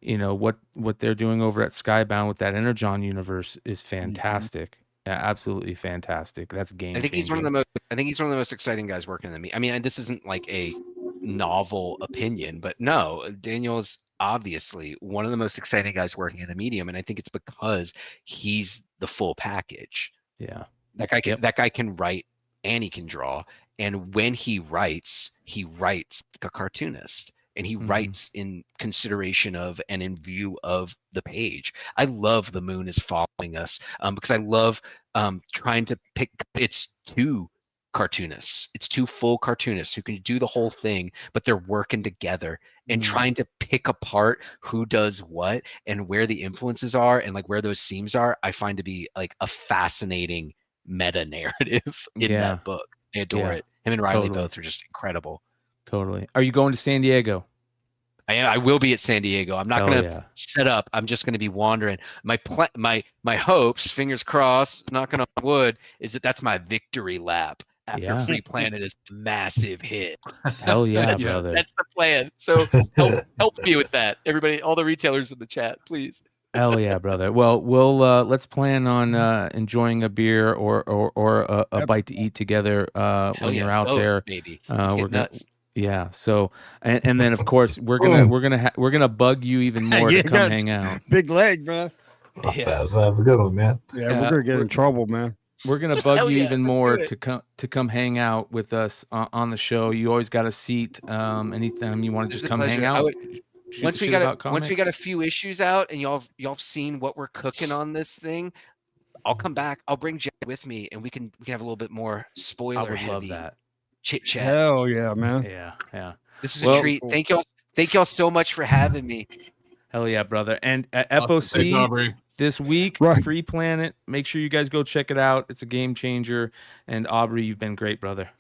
what they're doing over at Skybound with that Energon universe is fantastic. Absolutely fantastic. That's game
I think he's one of
changing.
the most exciting guys working than me. I mean, and this isn't like a novel opinion, but no, Daniel's obviously one of the most exciting guys working in the medium, and I think it's because he's the full package.
Yeah.
That guy can write and he can draw, and when he writes like a cartoonist, and he writes in consideration of and in view of the page. I love The Moon is Following Us because I love trying to pick. It's two cartoonists. It's two full cartoonists who can do the whole thing, but they're working together and trying to pick apart who does what and where the influences are and like where those seams are. I find to be like a fascinating meta narrative in that book. I adore it. Him and Riley both are just incredible.
Totally. Are you going to San Diego?
I will be at San Diego. I'm not going to set up. I'm just going to be wandering. My hopes, fingers crossed, knocking on wood, is that's my victory lap after Free Planet is a massive hit.
Hell yeah, brother.
That's the plan. So help me with that. Everybody, all the retailers in the chat, please.
Hell yeah, brother. Well, let's plan on enjoying a beer or a bite to eat together when you're out there.
Baby.
We're gonna, so and then of course we're gonna bug you even more to come hang out.
Big leg, bro.
Have a good one, man.
Yeah, we're gonna get in trouble, man.
We're gonna bug you even more to come hang out with us on the show. You always got a seat. Anytime you want to just come hang out.
Once we got a few issues out and y'all have seen what we're cooking on this thing, I'll come back. I'll bring Jed with me, and we can have a little bit more spoiler heavy.
Love that.
Chit chat.
Hell yeah, man.
Yeah.
This is a treat. Thank y'all so much for having me.
Hell yeah, brother. And FOC this week, Free Planet. Make sure you guys go check it out. It's a game changer. And Aubrey, you've been great, brother.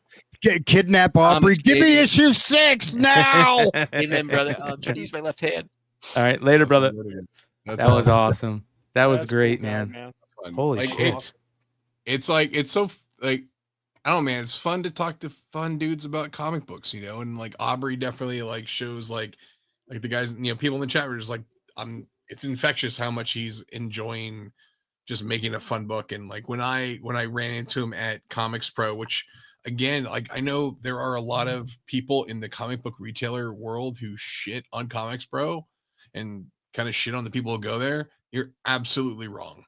Kidnap Aubrey. Give me issue 6 now.
Amen, brother. I'm trying to use my left hand.
All right, later, brother.
That's
that was awesome. That was great, man. Holy shit.
It's so like, I don't know, man. It's fun to talk to fun dudes about comic books, and like Aubrey definitely like shows like the guys, people in the chat were just like, it's infectious how much he's enjoying just making a fun book. And like when I ran into him at Comics Pro, which again, like I know there are a lot of people in the comic book retailer world who shit on Comics Pro and kind of shit on the people who go there. You're absolutely wrong.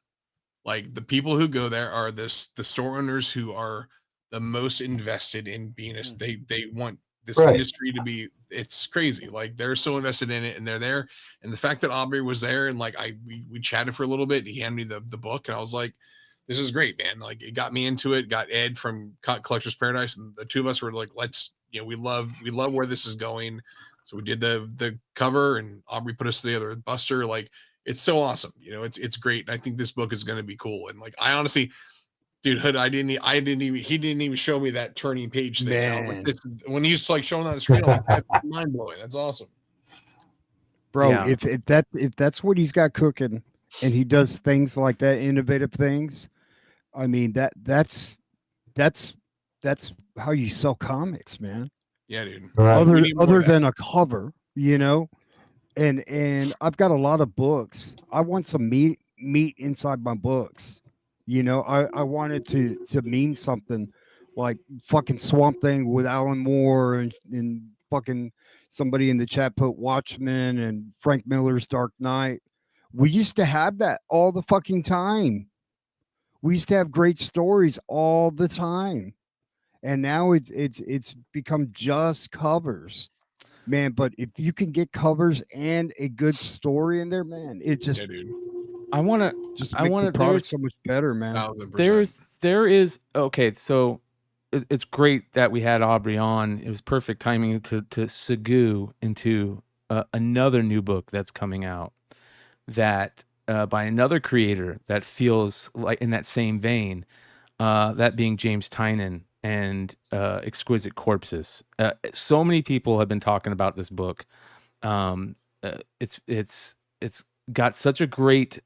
Like the people who go there are the store owners who are the most invested in being they want this industry to be, it's crazy. Like they're so invested in it and they're there. And the fact that Aubrey was there and like we chatted for a little bit, he handed me the book and I was like, this is great, man. Like it got me into it, got Ed from Collector's Paradise, and the two of us were like, let's, we love where this is going. So we did the cover and Aubrey put us together with Buster. Like it's so awesome. It's great. And I think this book is going to be cool. And like, I honestly, dude, Hood, he didn't even show me that turning page thing. Like, when he's like showing that on the screen, I'm like, that's mind blowing. That's awesome.
Bro, if that's what he's got cooking and he does things like that, innovative things, I mean, that's how you sell comics, man.
Yeah, dude.
Other than a cover, and I've got a lot of books. I want some meat inside my books. I want it to mean something like fucking Swamp Thing with Alan Moore and fucking somebody in the chat put Watchmen and Frank Miller's Dark Knight. We used to have that all the fucking time. We used to have great stories all the time. And now it's become just covers. Man, but if you can get covers and a good story in there, man, it just
I want to
just makes the product so much better, man.
1000%.
There is okay, so it's great that we had Aubrey on. It was perfect timing to segue into another new book that's coming out that by another creator that feels like in that same vein, that being James Tynion and Exquisite Corpses. So many people have been talking about this book. It's got such a great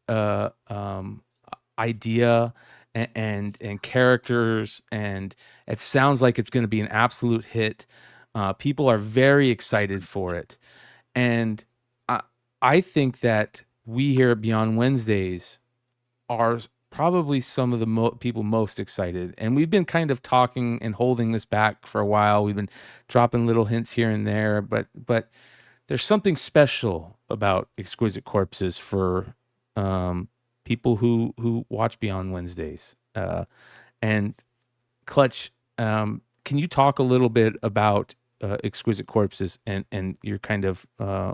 idea and characters, and it sounds like it's going to be an absolute hit. People are very excited for it, and I think that we here at Beyond Wednesdays are probably some of the people most excited, and we've been kind of talking and holding this back for a while. We've been dropping little hints here and there, but there's something special about Exquisite Corpses for people who watch Beyond Wednesdays. And Clutch, can you talk a little bit about Exquisite Corpses and your kind of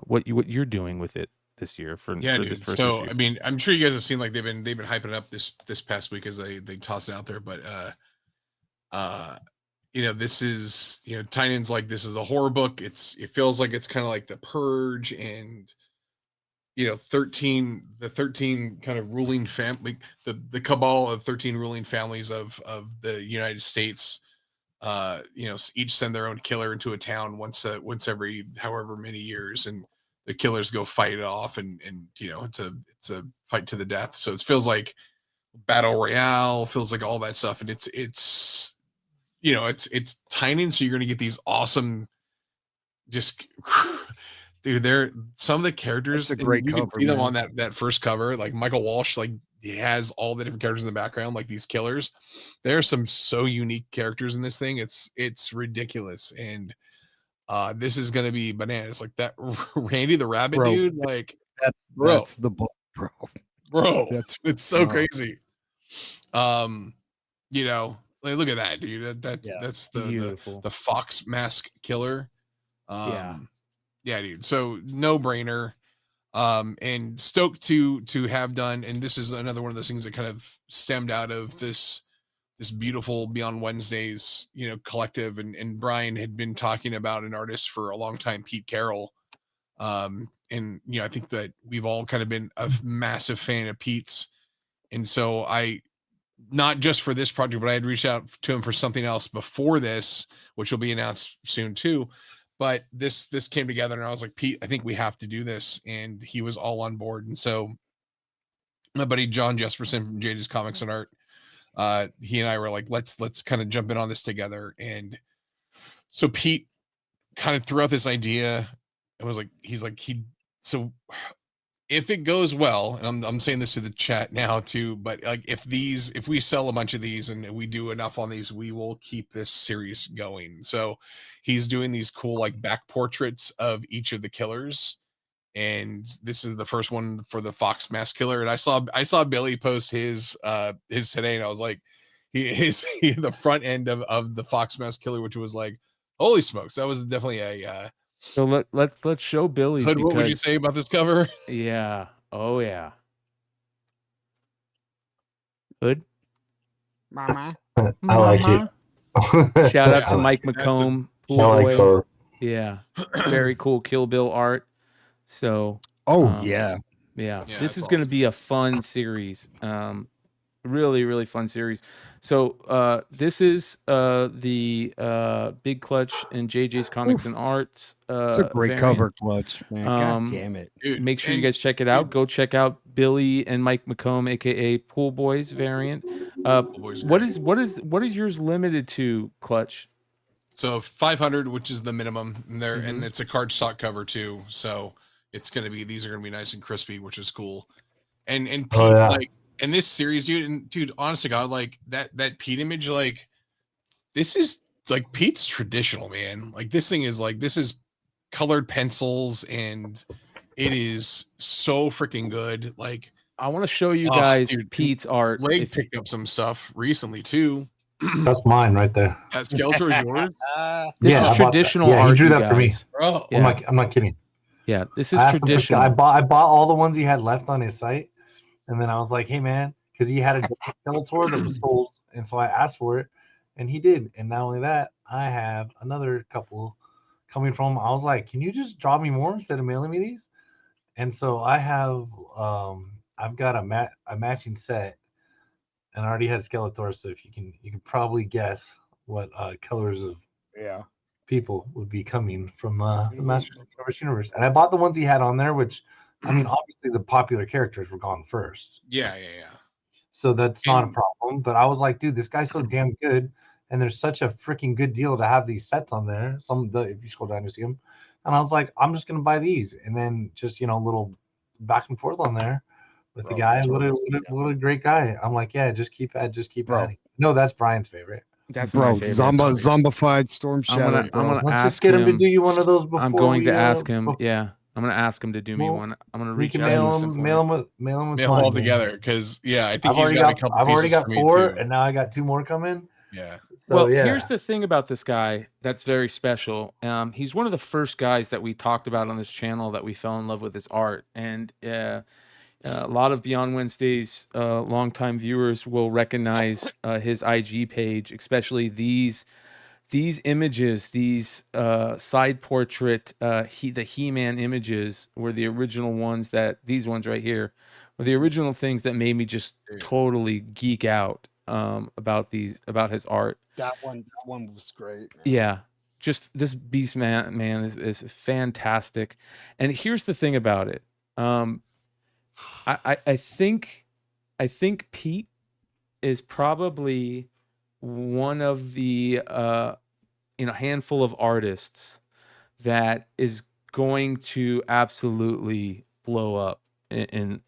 what you're doing with it this year for this first
so
issue?
I mean, I'm sure you guys have seen like they've been hyping it up this past week as they toss it out there, but this is Tynion's like, this is a horror book. It feels like it's kind of like The Purge and 13 kind of ruling family, the cabal of 13 ruling families of the United States. Each send their own killer into a town once every however many years, and the killers go fight it off, and it's a fight to the death. So it feels like battle royale, feels like all that stuff, and it's Tynion, so you're gonna get these awesome, just dude, they're some of the characters.
That's a great
you
cover,
can see them
man.
on that first cover. Like Michael Walsh, like he has all the different characters in the background, like these killers. There are some so unique characters in this thing. It's ridiculous, and this is gonna be bananas. Like that Randy the Rabbit
Bro,
dude, like
that's the book, bro.
It's so crazy. Like look at that, dude. That's the Fox Mask Killer. Yeah, dude. So no brainer. And stoked to have done, and this is another one of those things that kind of stemmed out of this beautiful Beyond Wednesdays, collective. And Brian had been talking about an artist for a long time, Pete Carroll. And I think that we've all kind of been a massive fan of Pete's. And so not just for this project, but I had reached out to him for something else before this, which will be announced soon too. But this came together, and I was like, Pete, I think we have to do this. And he was all on board. And so my buddy John Jesperson from JJ's Comics and Art, he and I were like, let's kind of jump in on this together. And so Pete kind of threw out this idea and was like, so if it goes well, and I'm saying this to the chat now too, but like if we sell a bunch of these and we do enough on these, we will keep this series going. So he's doing these cool like back portraits of each of the killers, and this is the first one for the Fox Mask Killer. And I saw Billy post his today, and I was like, he the front end of the Fox Mask Killer, which was like, holy smokes, that was definitely a
So let's show Billy.
Hood, what would you say about this cover?
Yeah. Oh yeah. Hood.
Mama.
I like it.
Shout out to
I
Mike
like it.
McComb.
I like her.
Yeah. Very cool Kill Bill art. So.
Yeah.
This is going to be a fun series. Really, really fun series. So this is the Big Clutch and JJ's Comics and Arts.
It's a great
variant.
cover, Clutch, man. God damn it.
Dude,
make sure you guys check it out. Go check out Billy and Mike McComb, aka Pool Boys variant. What is yours limited to, Clutch?
So 500, which is the minimum, and it's a cardstock cover too. So it's gonna be, these are gonna be nice and crispy, which is cool. And Pete, like in this series, dude, honest to God, like that Pete image, like This is like Pete's traditional, man. Like this thing is like, this is colored pencils and it is so freaking good. Like
I want to show you guys Pete's art.
Blake picked up some stuff recently too.
That's mine right there.
That Skeletor is yours?
This is
I bought that.
traditional
Yeah,
art.
he drew
you
that for me.
guys.
Bro.
Yeah.
I'm not kidding.
Yeah, this is
I asked him for-
traditional.
I bought all the ones he had left on his site, and then I was like, "Hey, man," because he had a Skeletor that was sold, and so I asked for it, and he did. And not only that, I have another couple coming from. I was like, "Can you just draw me more instead of mailing me these?" And so I have, I've got a matching set, and I already had Skeletor. So if you can probably guess what colors of people would be coming from the Masters of the Universe. And I bought the ones he had on there, which, I mean, obviously the popular characters were gone first.
Yeah.
So that's not a problem. But I was like, dude, this guy's so damn good. And there's such a freaking good deal to have these sets on there. If you scroll down, you see them. And I was like, I'm just going to buy these. And then just, a little back and forth on there with the guy. What a great guy. I'm like, yeah, just keep adding. No, that's Brian's favorite.
That's my favorite.
Zombified Storm Shadow.
I'm gonna
Let's
ask
just get him to
him.
do you one of those before.
I'm going to ask him.
before-
Yeah, I'm gonna ask him to do me one. I'm gonna
We
reach
can
out.
mail
to
him with
Mail
mine,
all
man.
together because I think
I've
he's
already
got a
got
couple.
I've already
pieces
got
for me,
4,
too.
and now I got 2 more coming.
Yeah.
So,
well,
yeah.
here's the thing about this guy that's very special. He's one of the first guys that we talked about on this channel that we fell in love with his art, and a lot of Beyond Wednesday's longtime viewers will recognize his IG page, especially these images, these side portrait, the He-Man images were the original ones these ones right here were the original things that made me just totally geek out about his art.
That one was great.
Yeah. Just this beast man is fantastic. And here's the thing about it. I think Pete is probably one of the handful of artists that is going to absolutely blow up in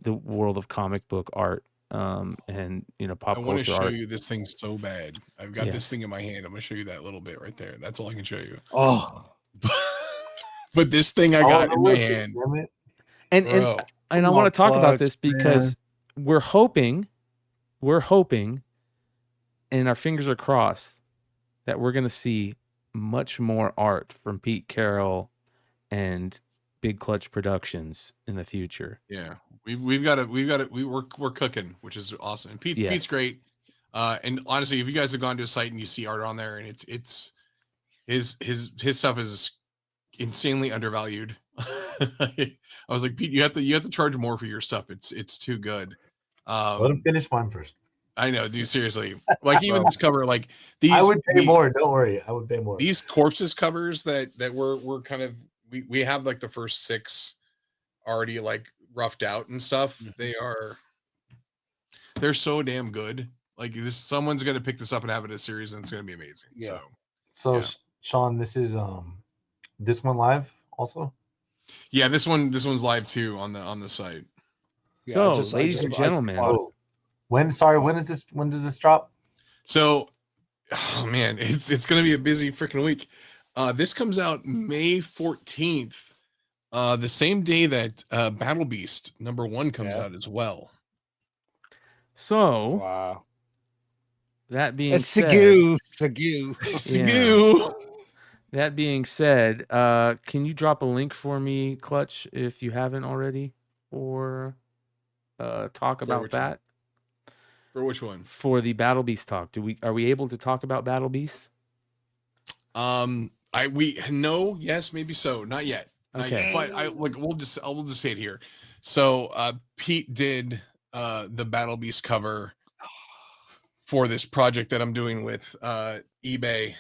the world of comic book art and pop
I
culture
want to show
art.
you this thing so bad. I've got this thing in my hand. I'm gonna show you that little bit right there. That's all I can show you.
Oh,
but this thing I got in my hand.
And I want to talk about this because we're hoping, and our fingers are crossed that we're going to see much more art from Pete Carroll and Big Clutch Productions in the future.
Yeah, we're cooking, which is awesome. And Pete's great. And honestly, if you guys have gone to a site and you see art on there, and it's his stuff is insanely undervalued. I was like, Pete, you have to charge more for your stuff. It's too good.
Let him finish mine first.
I know, dude. Seriously, like even this cover, like these.
I would pay more. Don't worry, I would pay more.
These corpses covers that we're kind of we have like the first 6 already like roughed out and stuff. They're so damn good. Like someone's gonna pick this up and have it as a series, and it's gonna be amazing.
Yeah.
So
Sean, this is this one live also.
Yeah, this one's live too on the site.
So, ladies and gentlemen,
when does this drop?
So, oh man, it's gonna be a busy freaking week. This comes out May 14th, the same day that Battle Beast #1 comes out as well.
So,
wow.
That being said, that being said, can you drop a link for me, Clutch, if you haven't already, or talk about that?
For which one?
For the Battle Beast talk. Are we able to talk about Battle Beast?
Yes, maybe so. Not yet.
Okay.
But we'll just say it here. So Pete did the Battle Beast cover for this project that I'm doing with eBay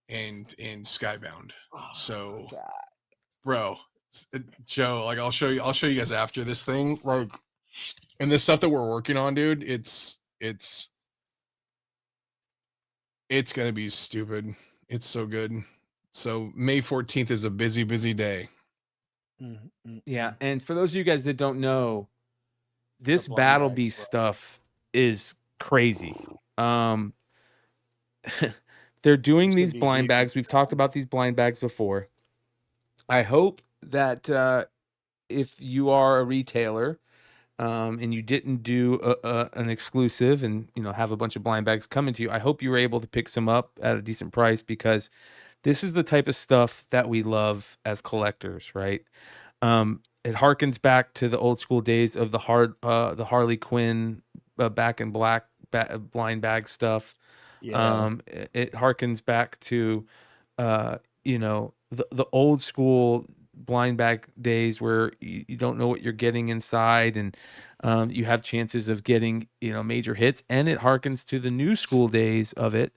and Skybound. So bro, Joe, like I'll show you guys after this thing, like, and the stuff that we're working on, dude, it's gonna be stupid. It's so good. So May 14th is a busy day.
Yeah, and for those of you guys that don't know, this Battle Beast stuff is crazy. They're doing
It's gonna
these
be
blind
huge.
bags. We've talked about these blind bags before. I hope that if you are a retailer and you didn't do an exclusive and have a bunch of blind bags coming to you, I hope you were able to pick some up at a decent price, because this is the type of stuff that we love as collectors, right? It harkens back to the old school days of the Harley Quinn back in black blind bag stuff.
Yeah.
It harkens back to the old school blind bag days where you don't know what you're getting inside, and you have chances of getting major hits. And it harkens to the new school days of it,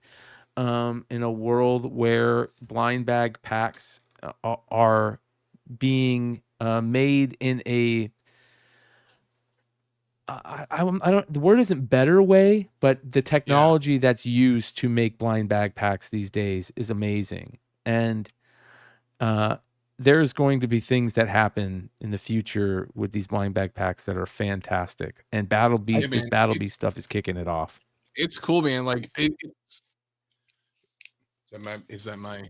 in a world where blind bag packs are being made in a I don't, the word isn't better way, but the technology that's used to make blind bag packs these days is amazing. And there's going to be things that happen in the future with these blind bag packs that are fantastic. And Battle Beast, this Battle Beast stuff is kicking it off.
It's cool, man. Like it's is that my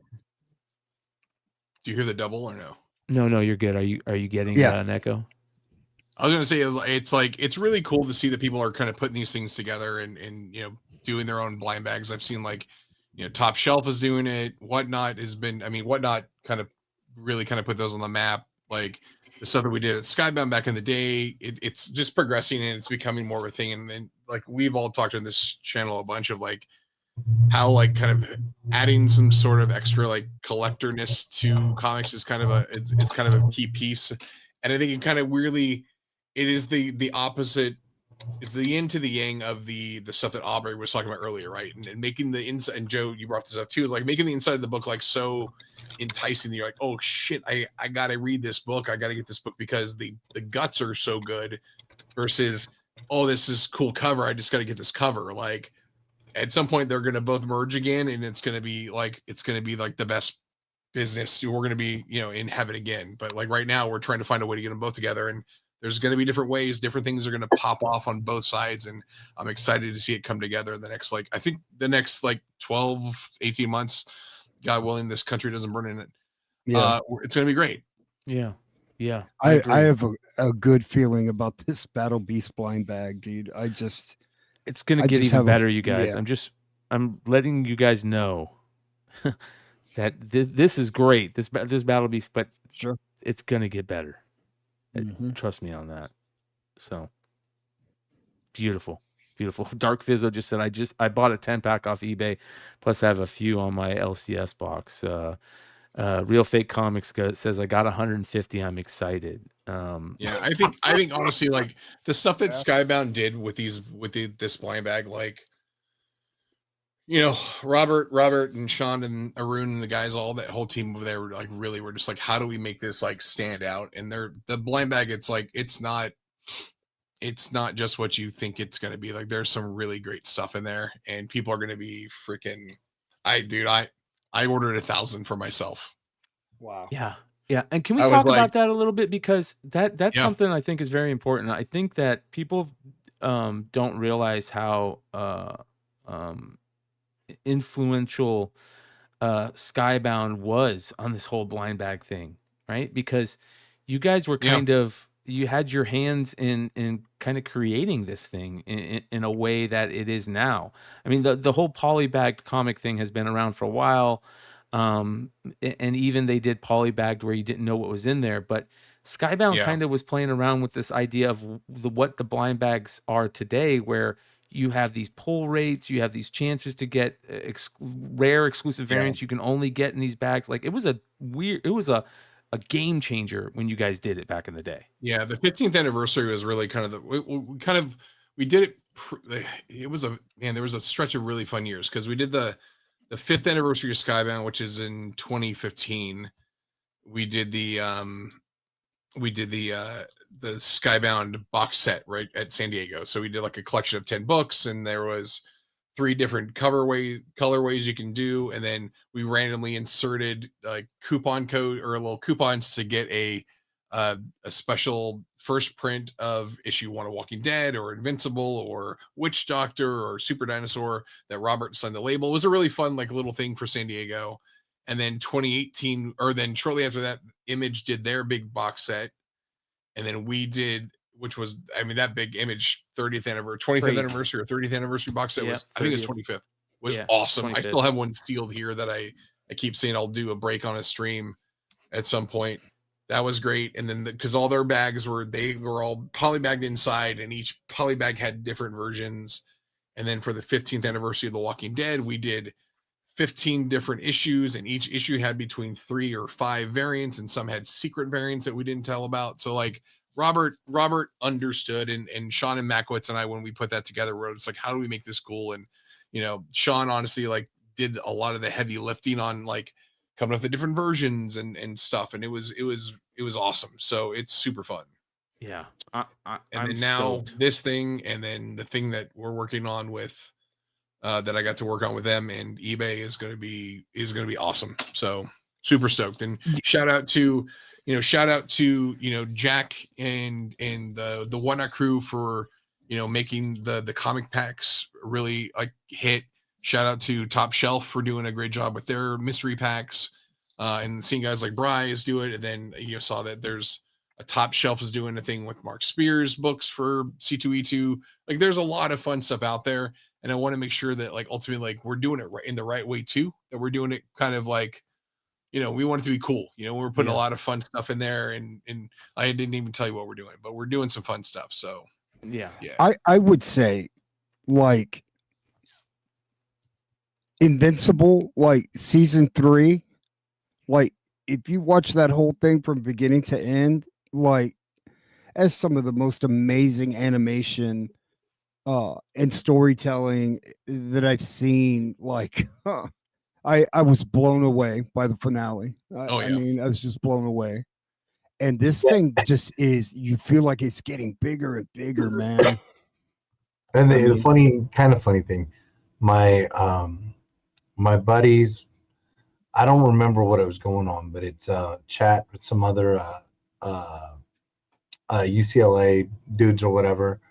do you hear the double or no?
No, you're good. Are you getting an echo?
I was gonna say it's like it's really cool to see that people are kind of putting these things together and doing their own blind bags. I've seen like Top Shelf is doing it. Whatnot has been. I mean, Whatnot kind of really kind of put those on the map. Like the stuff that we did at Skybound back in the day. It's just progressing and it's becoming more of a thing. And like we've all talked on this channel a bunch of like how like kind of adding some sort of extra like collectorness to comics is kind of it's kind of a key piece. And I think it kind of weirdly. It is the opposite. It's the yin to the yang of the stuff that Aubrey was talking about earlier, right? And making the inside, and Joe, you brought this up too, like making the inside of the book like so enticing that you're like, oh shit, I gotta read this book. I gotta get this book because the guts are so good versus, oh, this is cool cover. I just gotta get this cover. Like at some point they're gonna both merge again, and it's gonna be like the best business. We're gonna be, in heaven again. But like right now, we're trying to find a way to get them both together, and there's going to be different ways, different things are going to pop off on both sides. And I'm excited to see it come together in the next, I think the next 12, 18 months, God willing, this country doesn't burn in it.
Yeah.
It's going to be great.
Yeah. Yeah.
I have a good feeling about this Battle Beast blind bag, dude.
It's going to get even better, you guys. Yeah. I'm letting you guys know that this is great. This Battle Beast, but
sure,
it's going to get better. Trust me on that. So beautiful. Dark Fizzo just said, I bought a 10-pack off eBay, plus I have a few on my LCS box. Real Fake Comics says I got 150. I'm excited.
Yeah, I think honestly, like the stuff that Skybound did with this blind bag, like Robert and Sean and Arun and the guys, all that whole team over there were just like, how do we make this stand out? And the blind bag, it's not just what you think it's going to be. Like there's some really great stuff in there, and people are going to be freaking. I ordered 1,000 for myself.
Wow.
Yeah. And can we talk about that a little bit, because that's something I think is very important. I think that people don't realize how influential Skybound was on this whole blind bag thing, right? Because you guys were you had your hands in kind of creating this thing in a way that it is now. I mean, the whole polybagged comic thing has been around for a while, and even they did polybagged where you didn't know what was in there, but Skybound kind of was playing around with this idea of what the blind bags are today, where you have these pull rates, you have these chances to get rare exclusive variants you can only get in these bags. Like it was a game changer when you guys did it back in the day.
Yeah, the 15th anniversary was really kind of we did it. There was a stretch of really fun years because we did the 5th anniversary of Skybound, which is in 2015. We did the Skybound box set right at San Diego. So we did like a collection of 10 books, and there was 3 different colorways you can do, and then we randomly inserted like coupon code or little coupons to get a special first print of issue 1 of Walking Dead or Invincible or Witch Doctor or Super Dinosaur that Robert signed the label. It was a really fun like little thing for San Diego. And then 2018, or then shortly after that, Image did their big box set. And then we did, which was, I mean, that big Image 30th anniversary, 25th anniversary or 30th anniversary box set was, I think it was 25th, was awesome. 25th. I still have one sealed here that I keep saying I'll do a break on a stream at some point. That was great. And then because all their bags they were all polybagged inside, and each polybag had different versions. And then for the 15th anniversary of The Walking Dead, we did 15 different issues, and each issue had between 3 or 5 variants, and some had secret variants that we didn't tell about. So like Robert understood, and Sean and Mackwitz and I, when we put that together, we're just like, how do we make this cool? And Sean honestly like did a lot of the heavy lifting on like coming up with the different versions and stuff, and it was awesome. So it's super fun.
Yeah.
And
I'm
then now
stoked.
this thing, and then the thing that we're working on with that I got to work on with them and eBay is going to be awesome. So super stoked. And shout out to Jack and the Whatnot crew for making the comic packs really like hit. Shout out to Top Shelf for doing a great job with their mystery packs, and seeing guys like Bryce do it. And then you saw that there's a Top Shelf is doing a thing with Mark Spears books for C2E2. Like there's a lot of fun stuff out there, and I want to make sure that like ultimately like we're doing it right in the right way too. That we're doing it kind of like we want it to be cool. We're putting a lot of fun stuff in there, and I didn't even tell you what we're doing, but we're doing some fun stuff. So yeah.
I would say like Invincible, like season 3, like if you watch that whole thing from beginning to end, like as some of the most amazing animation and storytelling that I've seen, like I was blown away by the finale. I mean, I was just blown away. And this thing just is, you feel like it's getting bigger and bigger, man.
And the funny thing, my buddies, I don't remember what it was going on, but it's chat with some other UCLA dudes or whatever,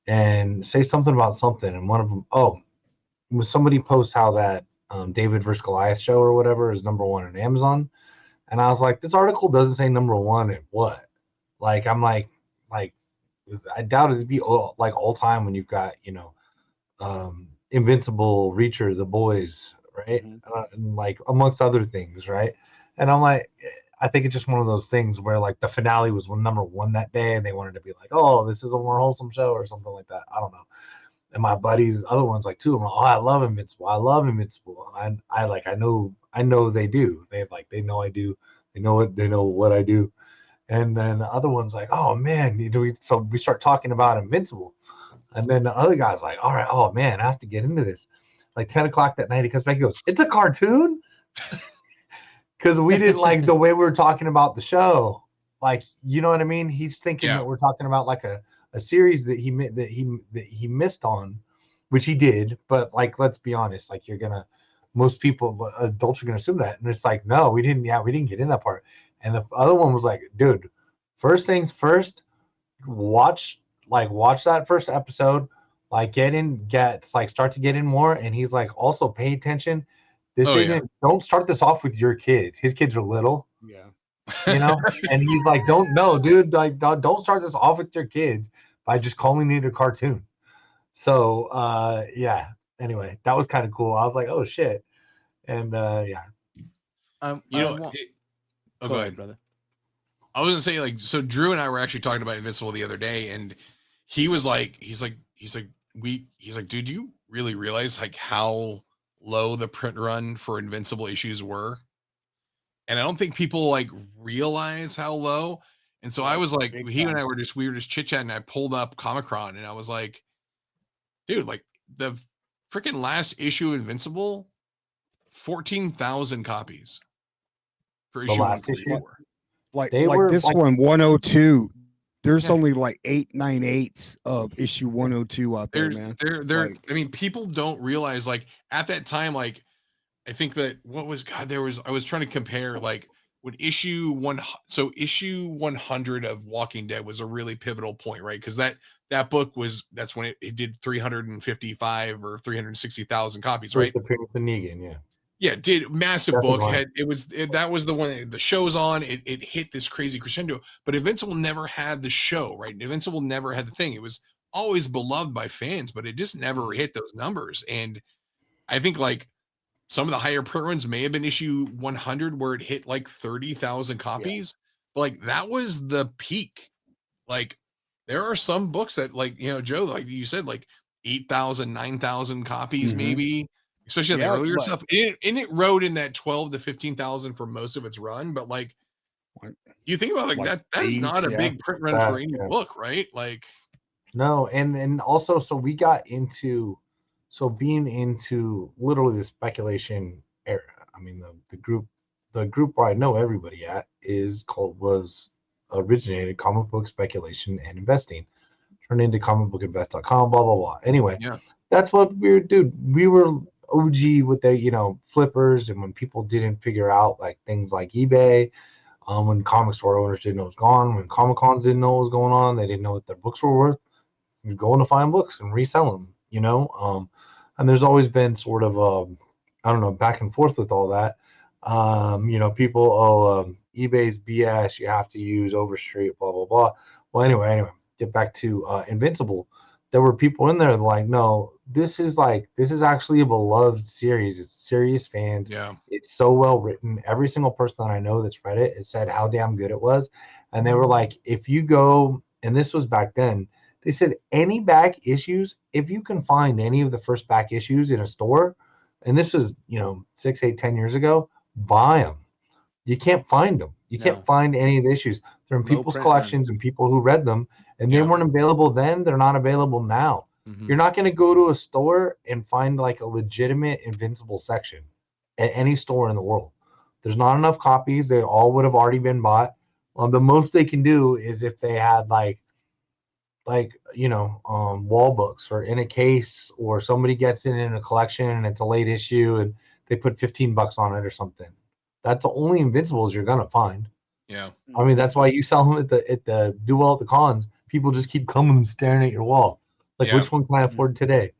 and say something about something, and one of them, somebody posts how that David versus Goliath show or whatever is #1 on Amazon, and I was like, this article doesn't say #1 at what? Like I'm like I doubt it'd be all time when you've got Invincible, Reacher, The Boys, right? And like amongst other things, right? And I'm like, I think it's just one of those things where like the finale was #1 that day, and they wanted to be like, oh, this is a more wholesome show or something like that. I don't know. And my buddies, other ones like too, I'm like, oh, I love Invincible. And I know they do. They know I do. They know what I do. And then the other one's like, oh man, so we start talking about Invincible. And then the other guy's like, all right, oh man, I have to get into this. Like 10 o'clock that night, he comes back, he goes, it's a cartoon? Because we didn't like the way we were talking about the show. Like, you know what I mean? He's thinking that we're talking about like a series that he missed on, which he did. But like, let's be honest, like most people, adults are gonna assume that. And it's like, no, we didn't get in that part. And the other one was like, dude, first things first, watch that first episode, like start to get in more. And he's like, also pay attention. Don't start this off with your kids. His kids are little.
Yeah.
And he's like, dude, like don't start this off with your kids by just calling it a cartoon. So anyway, that was kind of cool. I was like, oh shit. And
go ahead,
brother.
I was gonna say, like, so Drew and I were actually talking about Invincible the other day, and he's like, dude, do you really realize like how low the print run for Invincible issues were? And I don't think people like realize how low. And so I was like, he and I were just chit chatting. I pulled up Comic Con, and I was like, dude, like the freaking last issue of Invincible, 14,000 copies for issue 134.
Like this one, 102. There's only like 898s of issue 102 out there, man.
I mean, people don't realize, like, at that time, like, I think that I was trying to compare, like, issue 100 of Walking Dead was a really pivotal point, right? Because that book that's when it did 355 or 360,000 copies, right?
The appearance of Negan, yeah.
Yeah, did massive
That's
book.
fine.
That was the one the show's on. It hit this crazy crescendo, but Invincible never had the show, right? Invincible never had the thing. It was always beloved by fans, but it just never hit those numbers. And I think like some of the higher print runs may have been issue 100 where it hit like 30,000 copies, but like that was the peak. Like there are some books that like, you know, Joe, like you said, like 8,000, 9,000 copies, maybe, especially on the earlier stuff. And it rode in that 12 to 15,000 for most of its run. But like, you think about like that is not a big print run for any book, right? Like,
no. And also, so we got into, being into literally the speculation era. I mean, the group where I know everybody at was originated Comic Book Speculation and Investing, turned into comicbookinvest.com, blah blah blah. Anyway, that's what we were OG with the, you know, flippers, and when people didn't figure out like things like eBay, when comic store owners didn't know it was gone, when Comic Cons didn't know what was going on, they didn't know what their books were worth. You're going to find books and resell them, you know. And there's always been sort of I don't know, back and forth with all that. You know, people, eBay's BS, you have to use Overstreet, blah blah blah. Well, anyway, get back to Invincible. There were people in there like, no, this is actually a beloved series. It's serious fans.
Yeah.
It's so well written. Every single person that I know that's read it has said how damn good it was. And they were like, if you go, and this was back then, they said any back issues, if you can find any of the first back issues in a store, and this was, you know, 6, 8, 10 years ago, buy them. You can't find them. You can't find any of the issues. They're in people's collections and people who read them, and they weren't available then. They're not available now. You're not going to go to a store and find like a legitimate Invincible section at any store in the world. There's not enough copies. They all would have already been bought. The most they can do is if they had like you know, wall books or in a case, or somebody gets it in a collection and it's a late issue and they put $15 on it or something. That's the only Invincibles you're gonna find.
Yeah.
I mean, that's why you sell them at the do well at the cons. People just keep coming and staring at your wall. Like, which one can I afford today?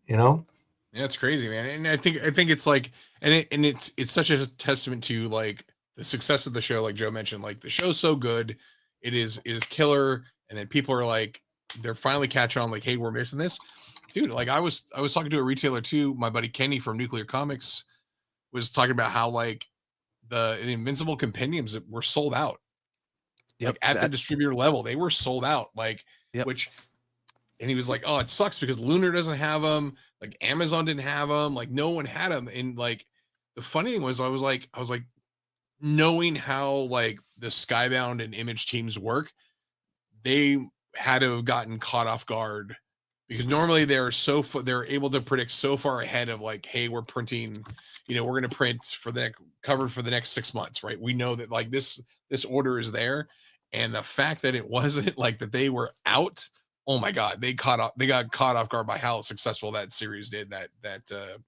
You know?
Yeah, it's crazy, man. And I think it's like, it's such a testament to like the success of the show. Like Joe mentioned, like the show's so good, it is killer. And then people are like, they're finally catching on, like, hey, we're missing this, dude. Like I was talking to a retailer too. My buddy Kenny from Nuclear Comics was talking about how like the Invincible compendiums that were sold out. Like at the distributor level, they were sold out. Like, and he was like, oh, it sucks because Lunar doesn't have them. Like Amazon didn't have them. Like no one had them. And like the funny thing was, I was like, knowing how like the Skybound and Image teams work, they had to have gotten caught off guard because normally they're able to predict so far ahead of like, hey, we're printing, you know, we're going to print for the cover for the next 6 months, right? We know that like this order is there, and the fact that it wasn't like that they were out, oh my god, they got caught off guard by how successful that series did that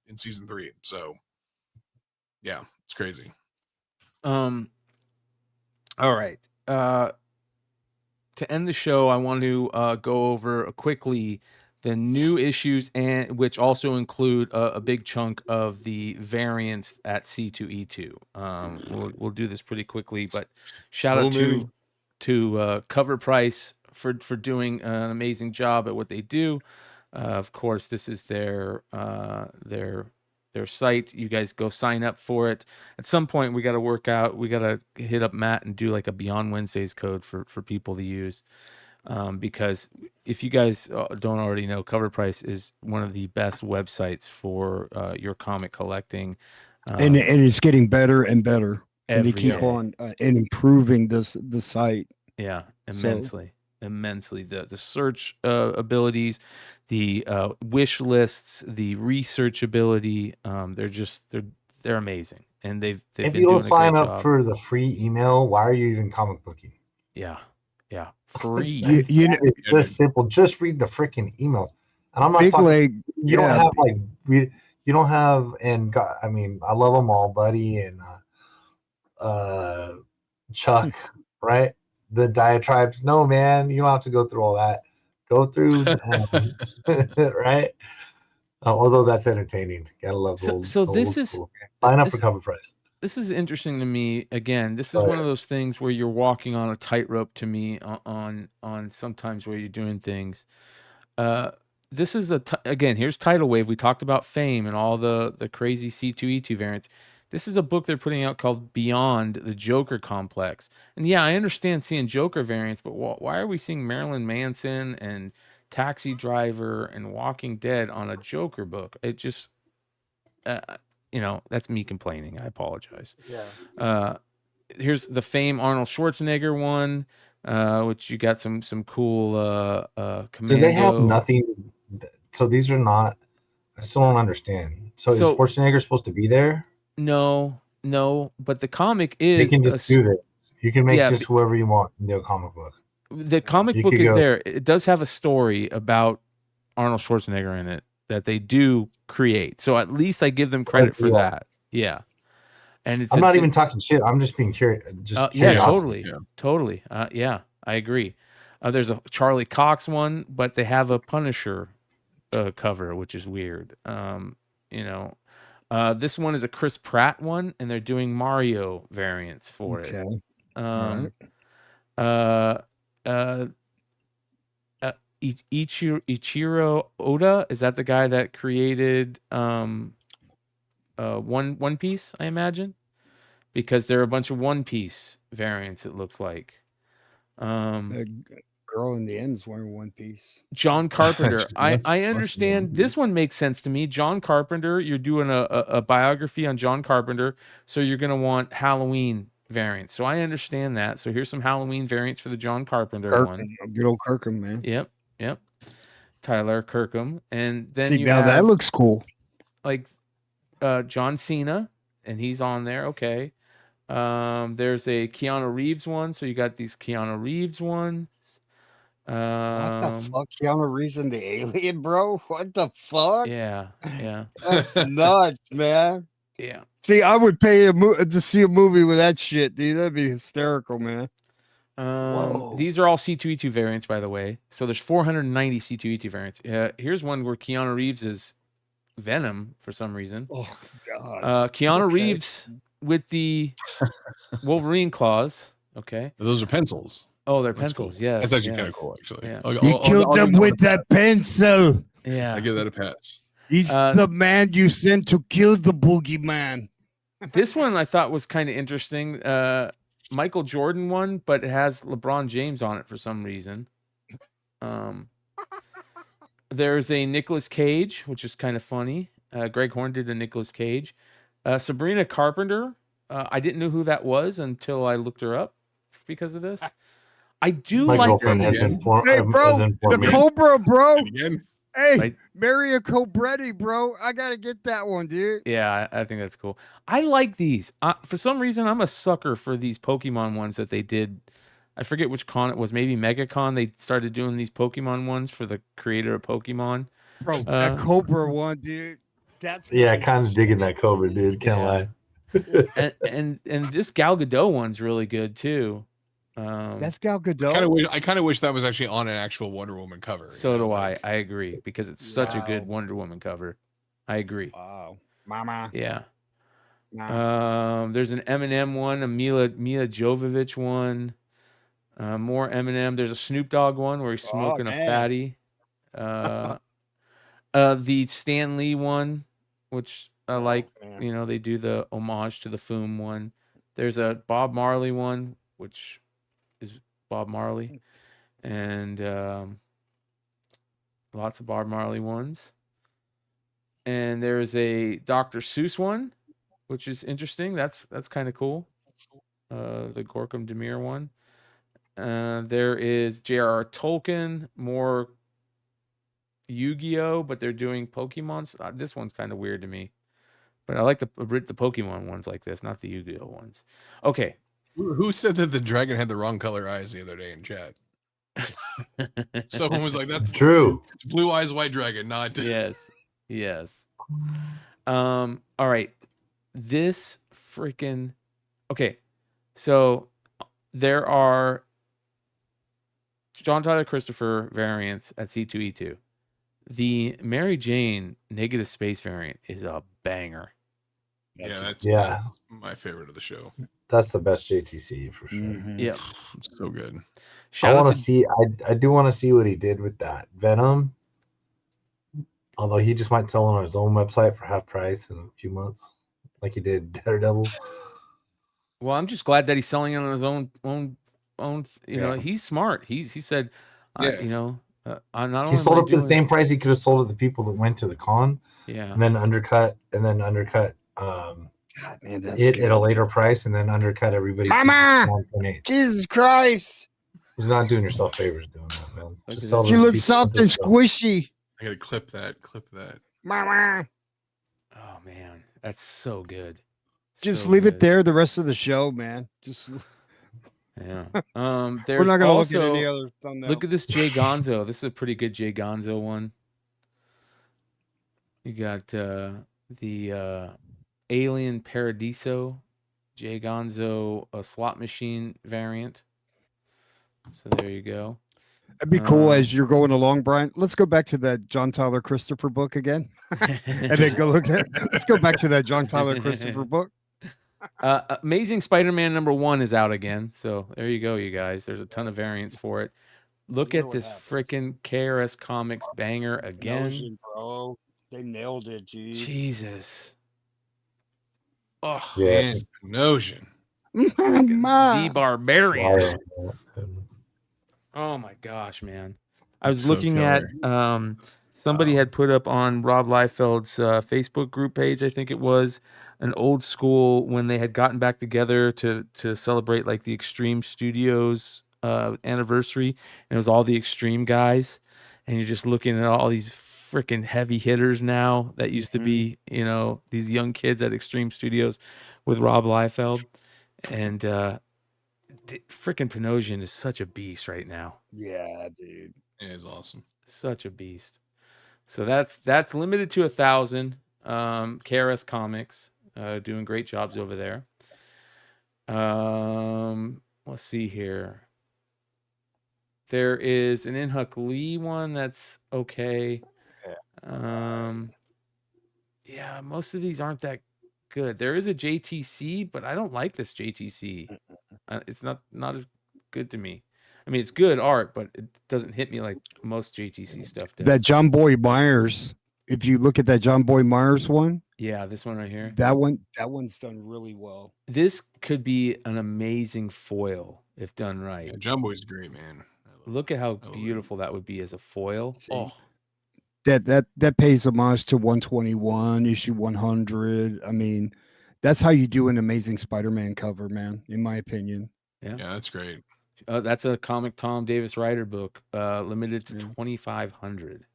in season 3. So yeah, it's crazy.
All right. To end the show, I want to go over quickly the new issues, and which also include a big chunk of the variants at C2E2. We'll do this pretty quickly, but shout out to Cover Price for doing an amazing job at what they do. Of course, this is their site. You guys go sign up for it. At some point, we got to hit up Matt and do like a Beyond Wednesdays code for people to use. Because if you guys don't already know, Cover Price is one of the best websites for your comic collecting.
And it's getting better and better. And they keep
day.
on improving the site.
Yeah, immensely. The search abilities, the wish lists, the research ability, they're amazing, and they've
if
been
you
doing
don't sign
a great
up
job.
for the free email, why are you even comic booking?
Yeah, free.
It's just simple. Just read the freaking emails. And I'm not talking. You don't have like you don't have, and God, I mean, I love them all, buddy, and Chuck, right? The diatribes. No, man, you don't have to go through all that. Go through, right? Although that's entertaining. Gotta love
So,
old,
so
old
this is
school. Sign up for
this
cover price.
this is interesting to me. Again, this is
Right.
one of those things where you're walking on a tightrope to me on sometimes where you're doing things. This is again, here's Tidal Wave. We talked about Fame and all the crazy C2E2 variants. This is a book they're putting out called Beyond the Joker Complex. And yeah, I understand seeing Joker variants, but why are we seeing Marilyn Manson and Taxi Driver and Walking Dead on a Joker book? It just, that's me complaining. I apologize.
Yeah.
Here's the Fame Arnold Schwarzenegger one, which you got some cool Commando.
Do they have nothing? So these are not. I still don't understand. So is Schwarzenegger supposed to be there?
No, but the comic is.
They can just do this. You can make just whoever you want in the comic book.
The comic book is there. It does have a story about Arnold Schwarzenegger in it that they do create. So at least I give them credit for that. Yeah. And it's
I'm not even talking shit. I'm just being curious.
Totally. Yeah, I agree. There's a Charlie Cox one, but they have a Punisher cover, which is weird. This one is a Chris Pratt one, and they're doing Mario variants for it. Ichiro Oda, is that the guy that created One Piece, I imagine? Because there are a bunch of One Piece variants, it looks like.
The girl in the end is wearing One Piece.
John Carpenter. I understand. This one makes sense to me. John Carpenter, you're doing a biography on John Carpenter, so you're going to want Halloween variants. So I understand that. So here's some Halloween variants for the John Carpenter one.
Good old Kirkham, man.
Yep. Tyler Kirkham. And then
see, now that looks cool.
Like John Cena, and he's on there. Okay. There's a Keanu Reeves one. So you got these Keanu Reeves ones.
What the fuck? Keanu Reeves and the Alien, bro? What the fuck?
Yeah.
That's nuts, man.
Yeah.
See, I would pay to see a movie with that shit, dude. That'd be hysterical, man.
These are all C2E2 variants, by the way. So there's 490 C2E2 variants. Here's one where Keanu Reeves is Venom for some reason.
Oh God.
Keanu Reeves with the Wolverine claws. Okay.
Those are pencils.
Oh, they're pencils.
Cool.
Yeah,
that's actually kind of cool. Actually,
yeah.
You killed them with that pencil.
Yeah,
I give that a pass.
He's the man you sent to kill the boogeyman.
This one I thought was kind of interesting. Michael Jordan one, but it has LeBron James on it for some reason. There's a Nicolas Cage, which is kind of funny. Greg Horn did a Nicolas Cage. Sabrina Carpenter. I didn't know who that was until I looked her up because of this. I do like these.
Hey, bro, the Cobra, bro. Hey, Maria Cobretti, bro. I gotta get that one, dude.
Yeah, I think that's cool. I like these. For some reason, I'm a sucker for these Pokemon ones that they did. I forget which con it was. Maybe MegaCon. They started doing these Pokemon ones for the creator of Pokemon.
Bro, that Cobra one, dude. That's
kind of digging that Cobra, dude. Can't lie.
and this Gal Gadot one's really good too.
That's Gal Gadot.
I kind of wish that was actually on an actual Wonder Woman cover.
So do I. I agree because it's such a good Wonder Woman cover. I agree.
Wow, mama.
Yeah.
Nah.
There's an Eminem one, a Mila Jovovich one, more Eminem. There's a Snoop Dogg one where he's smoking a fatty. The Stan Lee one, which I like. You know, they do the homage to the Foom one. There's a Bob Marley one, which is Bob Marley, and lots of Bob Marley ones. And there's a Dr. Seuss one, which is interesting. That's kind of cool. The Gorkum Demir one. There is J.R.R. Tolkien, more Yu-Gi-Oh, but they're doing Pokemon. This one's kind of weird to me, but I like the Pokemon ones like this, not the Yu-Gi-Oh ones. Okay.
Who said that the dragon had the wrong color eyes the other day in chat? Someone was like, "That's
true.
It's blue eyes, white dragon." Not
yes. All right. This freaking okay. So there are John Tyler Christopher variants at C2E2. The Mary Jane negative space variant is a banger.
That's my favorite of the show.
That's the best JTC for sure.
Yeah,
it's so good.
I want to see. I do want to see what he did with that Venom. Although he just might sell it on his own website for half price in a few months, like he did Daredevil.
Well, I'm just glad that he's selling it on his own. You know, he's smart. He said, you know, I'm not.
He sold it to the same price he could have sold it to the people that went to the con.
Yeah.
And then undercut.
God, man, that's
it
good.
at a later price, and then undercut everybody.
Mama! Jesus Christ!
He's not doing yourself favors doing that, man. Just
She looks soft and squishy.
I gotta clip that.
Mama!
Oh man, that's so good.
Just
So
leave
good.
it there the rest of the show, man. Just
Yeah.
we're
There's
not gonna
also,
look at any other thumbnail.
Look at this Jay Gonzo. This is a pretty good Jay Gonzo one. You got the Alien Paradiso Jay Gonzo slot machine variant. So there you go.
It'd be cool as you're going along, Brian. Let's go back to that John Tyler Christopher book again, and then go look at. Let's go back to that John Tyler Christopher book.
Amazing Spider-Man #1 is out again. So there you go, you guys. There's a ton of variants for it. Look at this freaking KRS Comics banger again.
Notion, bro. They nailed it, geez.
Jesus. Oh,
Man, Notion.
The Barbarian. Oh my gosh, man. I was looking at somebody had put up on Rob Liefeld's Facebook group page, I think it was, an old school when they had gotten back together to celebrate like the Extreme Studios anniversary, and it was all the Extreme guys, and you're just looking at all these freaking heavy hitters now that used to be, you know, these young kids at Extreme Studios with Rob Liefeld, and freaking Panosian is such a beast right now.
Yeah, dude.
It is awesome.
Such a beast. So that's limited to 1,000. KRS Comics doing great jobs over there. Let's see here. There is an Inhuck Lee one that's okay. Yeah, most of these aren't that good. There is a JTC, but I don't like this JTC. It's not as good to me. I mean, it's good art, but it doesn't hit me like most JTC stuff does.
That John Boy Myers. If you look at that John Boy Myers one,
yeah, this one right here.
That one's done really well.
This could be an amazing foil if done right.
Yeah, John Boy's great, man.
Look at how beautiful that would be as a foil.
See?
Oh,
that pays homage to 121 issue 100. I mean, that's how you do an Amazing Spider-Man cover, man. In my opinion.
Yeah,
that's great.
That's a comic Tom Davis Writer book, limited to 2,500.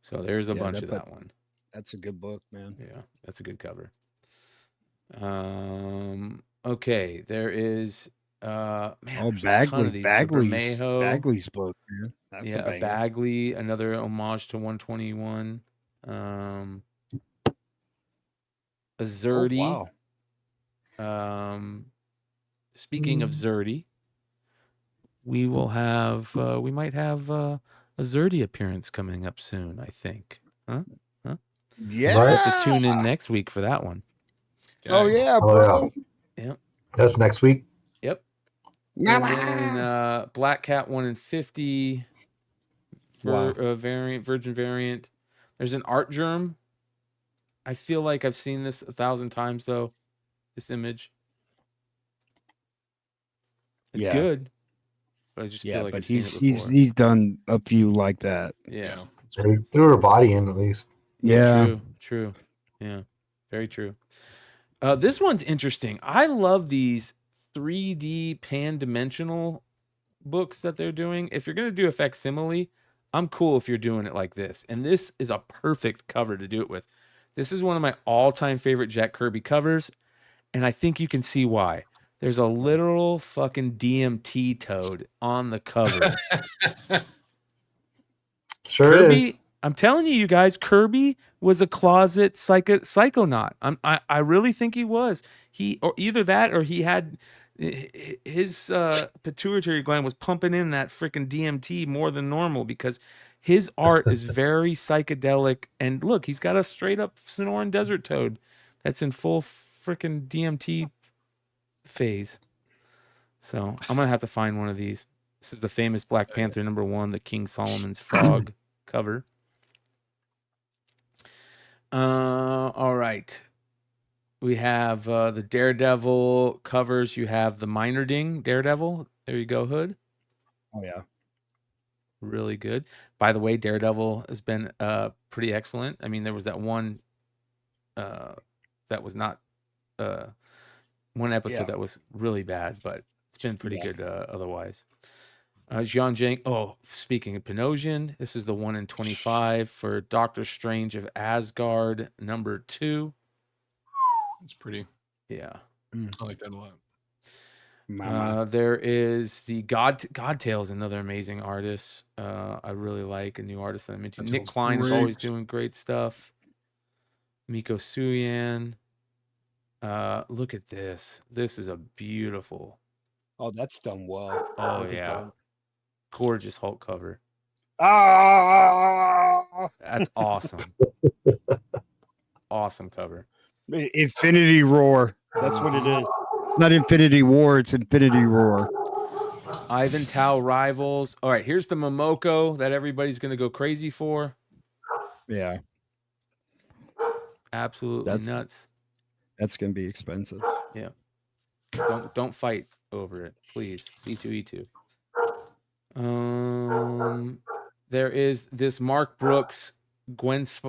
So there's a bunch of that one.
That's a good book, man.
Yeah, that's a good cover. Okay, there is man,
Bagley's book, man. That's
a Bagley, another homage to 121. A Zerdy.
Oh, wow.
Speaking of Zerdy, we will have we might have a Zerdy appearance coming up soon, I think. Huh?
Yeah.
Right.
We'll have to tune in next week for that one.
Oh yeah, bro.
Yep.
That's next week.
Yep. And then Black Cat 1 in 50 variant, Virgin variant. There's an Art Germ. I feel like I've seen this 1,000 times though. This image. It's good, but I just feel like I've seen it before.
he's done a few like that.
Yeah.
They threw her body in at least.
Yeah.
True. Yeah. Very true. This one's interesting. I love these 3D pan-dimensional books that they're doing. If you're going to do a facsimile, I'm cool if you're doing it like this. And this is a perfect cover to do it with. This is one of my all-time favorite Jack Kirby covers, and I think you can see why. There's a literal fucking DMT toad on the cover.
Sure
Kirby,
is.
I'm telling you guys, Kirby was a closet psychonaut. I really think he was. Or either that, or he had His pituitary gland was pumping in that freaking DMT more than normal because his art is very psychedelic. And look, he's got a straight up Sonoran desert toad that's in full freaking DMT phase. So I'm gonna have to find one of these. This is the famous Black Panther #1, the King Solomon's Frog cover. All right. We have the Daredevil covers. You have the Minerding Daredevil. There you go, Hood.
Oh yeah.
Really good. By the way, Daredevil has been pretty excellent. I mean, there was that one that was not one episode that was really bad, but it's been pretty good otherwise. Jean Jang. Oh, speaking of Pinosian, this is the 1 in 25 for Doctor Strange of Asgard #2.
It's pretty.
Yeah.
I like that a lot.
There is the Godtail's another amazing artist. I really like a new artist that I mentioned. Nick Klein is always doing great stuff. Miko Suyan. Look at this. This is a beautiful.
Oh, that's done well.
Oh yeah. Gorgeous Hulk cover.
Ah!
That's awesome. Awesome cover.
Infinity Roar. That's what it is. It's not Infinity War, it's Infinity Roar.
Ivan Tao Rivals. All right, here's the Momoko that everybody's going to go crazy for.
Yeah.
Absolutely nuts.
That's going to be expensive.
Yeah. Don't fight over it, please. C2E2. There is this Mark Brooks Ghost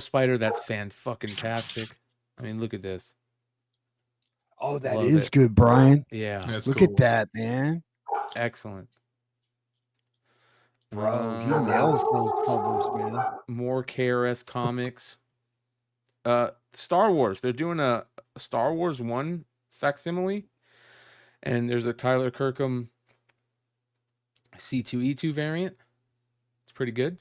Spider that's fan-fucking-tastic. I mean, look at this.
Oh, that is good, Brian.
Yeah.
Look at that, man.
Excellent.
Bro, he nails those covers, man.
More KRS Comics. Star Wars. They're doing a Star Wars 1 facsimile. And there's a Tyler Kirkham C2E2 variant. It's pretty good.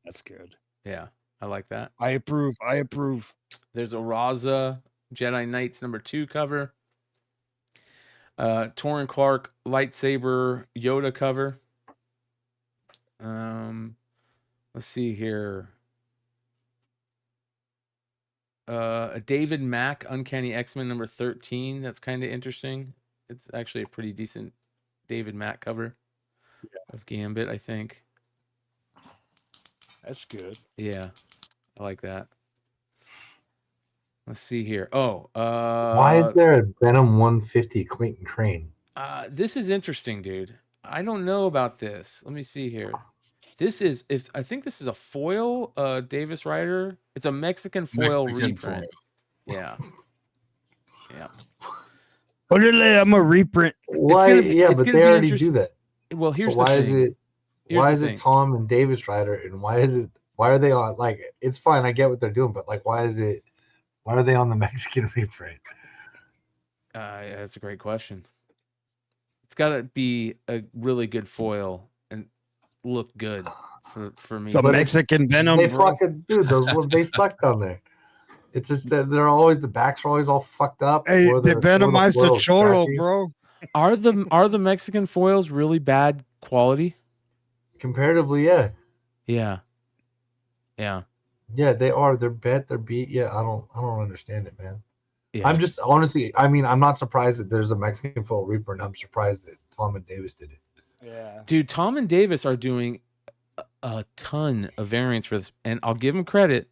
That's good.
Yeah, I like that.
I approve.
There's a Raza Jedi Knights #2 cover. Torrin Clark lightsaber Yoda cover. Let's see here. A David Mack Uncanny X-Men #13. That's kind of interesting. It's actually a pretty decent David Mack cover of Gambit, I think.
That's good.
Yeah, I like that. Let's see here. Oh,
why is there a Venom 150 Clayton Crane?
This is interesting, dude. I don't know about this. Let me see here. This is I think this is a foil Davis Rider. It's a Mexican foil reprint. Yeah. Yeah.
I'm a reprint.
Why? But they already do that.
Well, here's
so why
the thing.
Why is it Tom and Davis Rider, and why are they on? Like, it's fine, I get what they're doing, but like, why are they on the Mexican reprint?
That's a great question. It's got to be a really good foil and look good for me.
It's a Mexican Venom.
They fucking dude, they sucked on there. It's just that they're always, the backs are always all fucked up.
Hey, they venomized the cholo, bro.
Are the Mexican foils really bad quality?
Comparatively, yeah.
Yeah. Yeah.
Yeah, they are. They're bad. They're beat. Yeah, I don't understand it, man.
Yeah.
I'm just honestly, I mean, I'm not surprised that there's a Mexican foil reprint. I'm surprised that Tom and Davis did it.
Yeah.
Dude, Tom and Davis are doing a ton of variants for this, and I'll give them credit.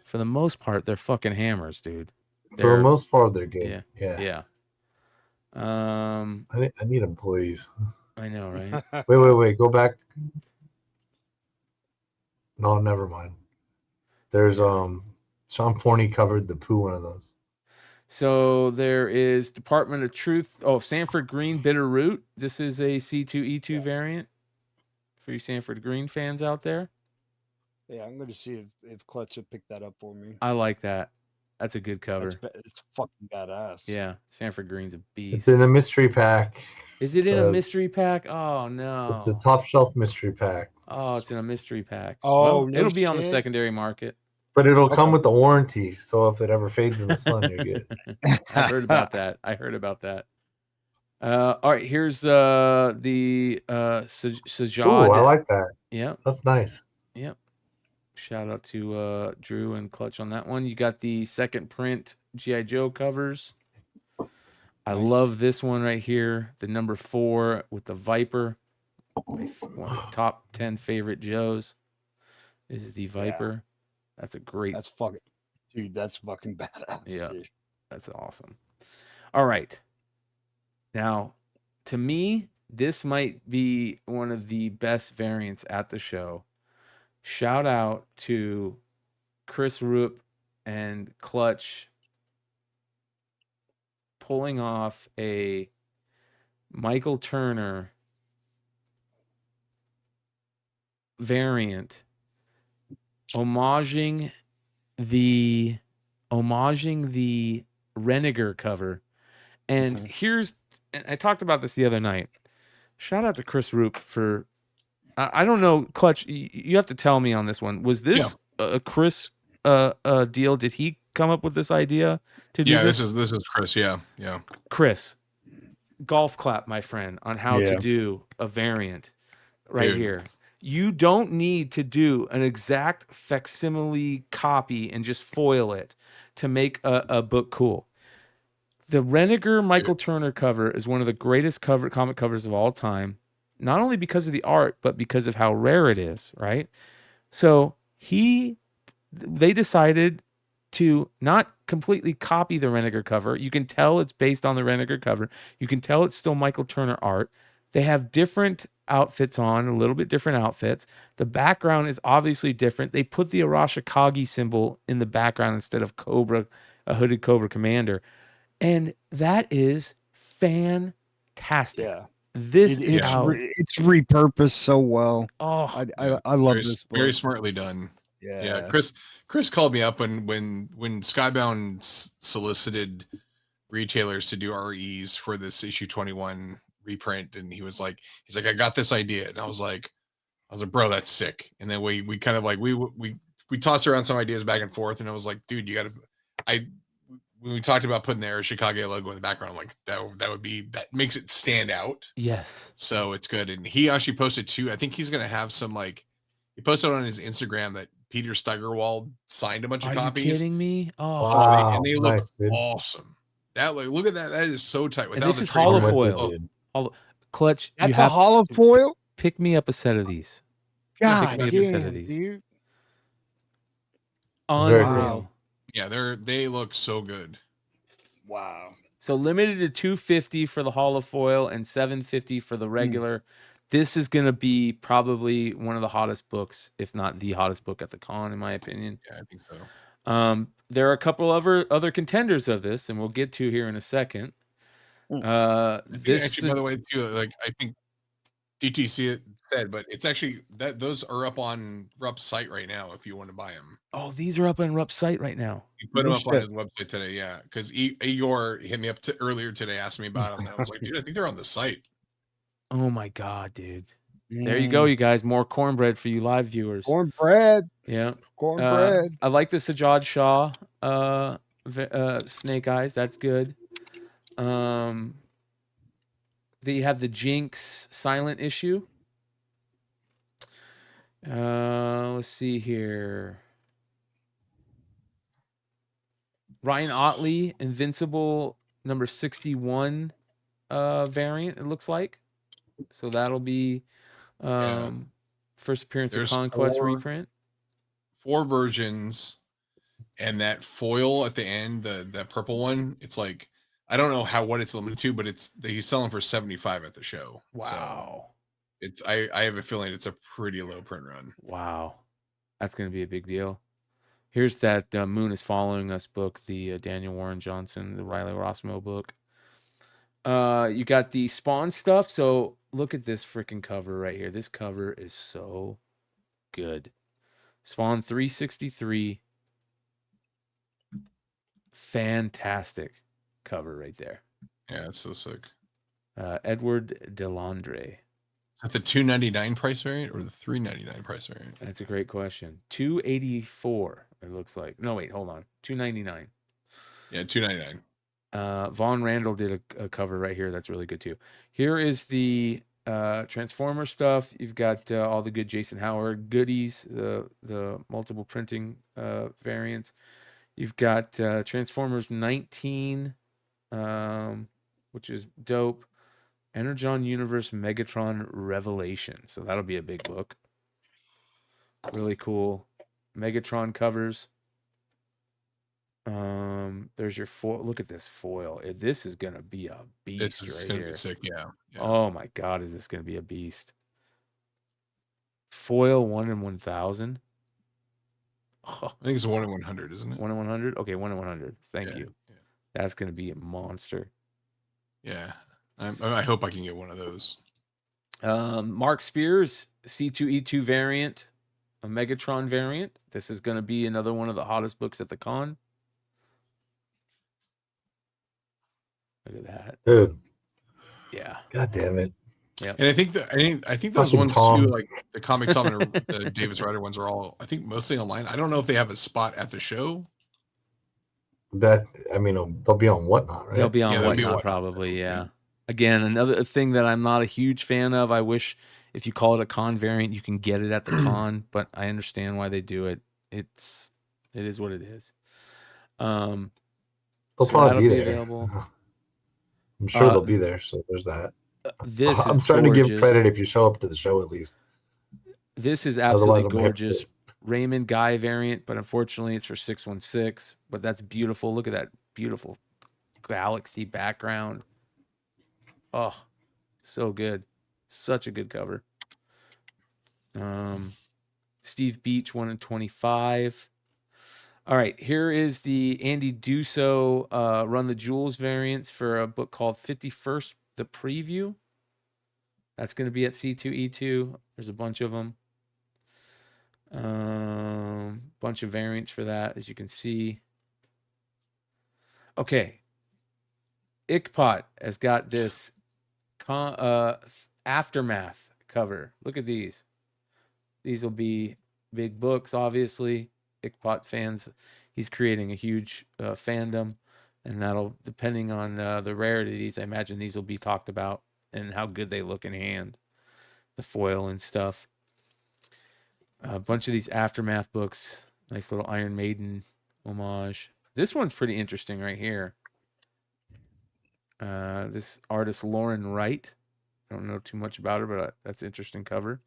For the most part, they're fucking hammers, dude.
For the most part, they're good.
Yeah.
I need employees.
I know, right?
Wait. Go back. No, never mind. There's Sean Forney covered the Pooh one of those.
So there is Department of Truth. Oh, Sanford Green Bitter Root. This is a C2E2 variant for you Sanford Green fans out there.
Yeah, I'm going to see if Clutch will pick that up for me.
I like that. That's a good cover.
It's fucking badass.
Yeah, Sanford Green's a beast.
It's in a mystery pack.
Is it in a mystery pack? Oh, no.
It's a top shelf mystery pack.
Oh, it's in a mystery pack.
Oh,
well, it'll be on the secondary market.
But it'll come with the warranty, so if it ever fades in the sun, you're good.
I heard about that. All right, here's the Sajad.
Ooh, I like that.
Yep.
That's nice.
Yep. Shout out to Drew and Clutch on that one. You got the second print G.I. Joe covers. I love this one right here. The number 4 with the Viper. One of the top 10 favorite Joes is the Viper. That's a great.
That's fucking, dude. That's fucking badass.
Yeah,
dude.
that's awesome. All right. Now, to me, this might be one of the best variants at the show. Shout out to Chris Roop and Clutch pulling off a Michael Turner variant, homaging the Renegar cover. And here's, and I talked about this the other night. Shout out to Chris Roop for, I don't know, Clutch, you have to tell me on this one. Was this a Chris deal? Did he come up with this idea to do this?
This is Chris. Yeah.
Chris, golf clap, my friend, on how to do a variant right here. You don't need to do an exact facsimile copy and just foil it to make a book cool. The Renegar Michael Turner cover is one of the greatest comic covers of all time, not only because of the art, but because of how rare it is, right? So they decided to not completely copy the Renegar cover. You can tell it's based on the Renegar cover. You can tell it's still Michael Turner art. They have different outfits on, a little bit different outfits. The background is obviously different. They put the Arashikage symbol in the background instead of Cobra, a hooded Cobra commander. And that is fantastic. Yeah. It's
repurposed so well.
Oh,
I love this book.
Very smartly done. Yeah. Chris called me up when Skybound solicited retailers to do REs for this issue 21 reprint, and he's like, I got this idea, and I was like, bro, that's sick. And then we kind of like we tossed around some ideas back and forth, and I was like, dude, you got to. When we talked about putting the Chicago logo in the background, I'm like, that makes it stand out.
Yes.
So it's good. And he actually posted too. I think he's gonna have some he posted on his Instagram that Peter Steigerwald signed a bunch of copies.
Are you kidding me? Oh,
wow. And they look awesome. That look at that. That is so tight.
And this is holofoil. Clutch.
That's a holofoil.
Pick me up a set of these.
God damn, dude.
Unreal.
Yeah, they look so good.
Wow.
So limited to 250 for the holofoil and 750 for the regular. This is going to be probably one of the hottest books, if not the hottest book at the con, in my opinion.
Yeah, I think so.
There are a couple other contenders of this, and we'll get to here in a second.
Actually, by the way, too, I think DTC said, but it's actually those are up on Rupp's site right now if you want to buy them.
Oh, these are up on Rupp's site right now.
He put them up on his website today, yeah. Because Igor hit me up earlier today, asked me about them, and I was like, dude, I think they're on the site.
Oh my god, dude! There you go, you guys. More cornbread for you live viewers.
Cornbread.
Yeah,
cornbread.
I like the Sajad Shah Snake Eyes. That's good. You have the Jinx silent issue. Let's see here. Ryan Otley, Invincible number 61 variant, it looks like. So that'll be first appearance of Conquest reprint.
4 versions, and that foil at the end, that purple one, it's like, I don't know what it's limited to, but he's selling for 75 at the show.
Wow.
So I have a feeling it's a pretty low print run.
Wow. That's going to be a big deal. Here's that Moon is Following Us book, the Daniel Warren Johnson, the Riley Rossmo book. You got the Spawn stuff. So look at this freaking cover right here. This cover is so good. Spawn 363. Fantastic cover right there.
Yeah, it's so sick.
Edward Delandre.
Is that the $299 price variant or the $399 price variant?
That's a great question. $284. It looks like. No, wait, hold on. $299.
Yeah, $299.
Vaughn Randall did a cover right here that's really good too. Here is the Transformer stuff. You've got all the good Jason Howard goodies, the multiple printing variants. You've got Transformers 19, which is dope. Energon Universe Megatron Revelation. So that'll be a big book. Really cool. Megatron covers. There's your foil. Look at this foil. This is gonna be a beast
This is
right
gonna
here.
be sick. Yeah.
Oh my god, is this gonna be a beast? Foil 1 in 1,000.
I think it's 1 in 100, isn't it?
1 in 100. Okay, 1 in 100. Thank you. Yeah. That's gonna be a monster.
Yeah, I hope I can get one of those.
Mark Spears C2E2 variant, a Megatron variant. This is gonna be another one of the hottest books at the con. Look at that,
dude.
Yeah.
God damn it.
Yeah.
And I think those ones
Tom.
too, like the Comic Tom and the Davis Ryder ones, are all, I think, mostly online. I don't know if they have a spot at the show.
They'll be on Whatnot, right?
They'll be on Whatnot probably. Yeah. Again, another thing that I'm not a huge fan of. I wish if you call it a con variant, you can get it at the con, but I understand why they do it. It is what it is.
They'll probably be there.
Available.
I'm sure they'll be there. So there's that.
I'm
starting to give credit if you show up to the show at least.
This is absolutely gorgeous. Raymond Guy variant, but unfortunately it's for 616. But that's beautiful. Look at that beautiful galaxy background. Oh, so good. Such a good cover. Steve Beach 1 in 25. All right, here is the Andy Dusso Run the Jewels variants for a book called 51st, the Preview. That's going to be at C2E2. There's a bunch of them. Bunch of variants for that, as you can see. Okay. Ickpot has got this Aftermath cover. Look at these. These will be big books, obviously. Ickpot fans, he's creating a huge fandom, and that'll, depending on the rarity of these, I imagine these will be talked about and how good they look in hand, the foil and stuff. A bunch of these Aftermath books, nice little Iron Maiden homage. This one's pretty interesting right here. This artist Lauren Wright, I don't know too much about her, but that's an interesting cover.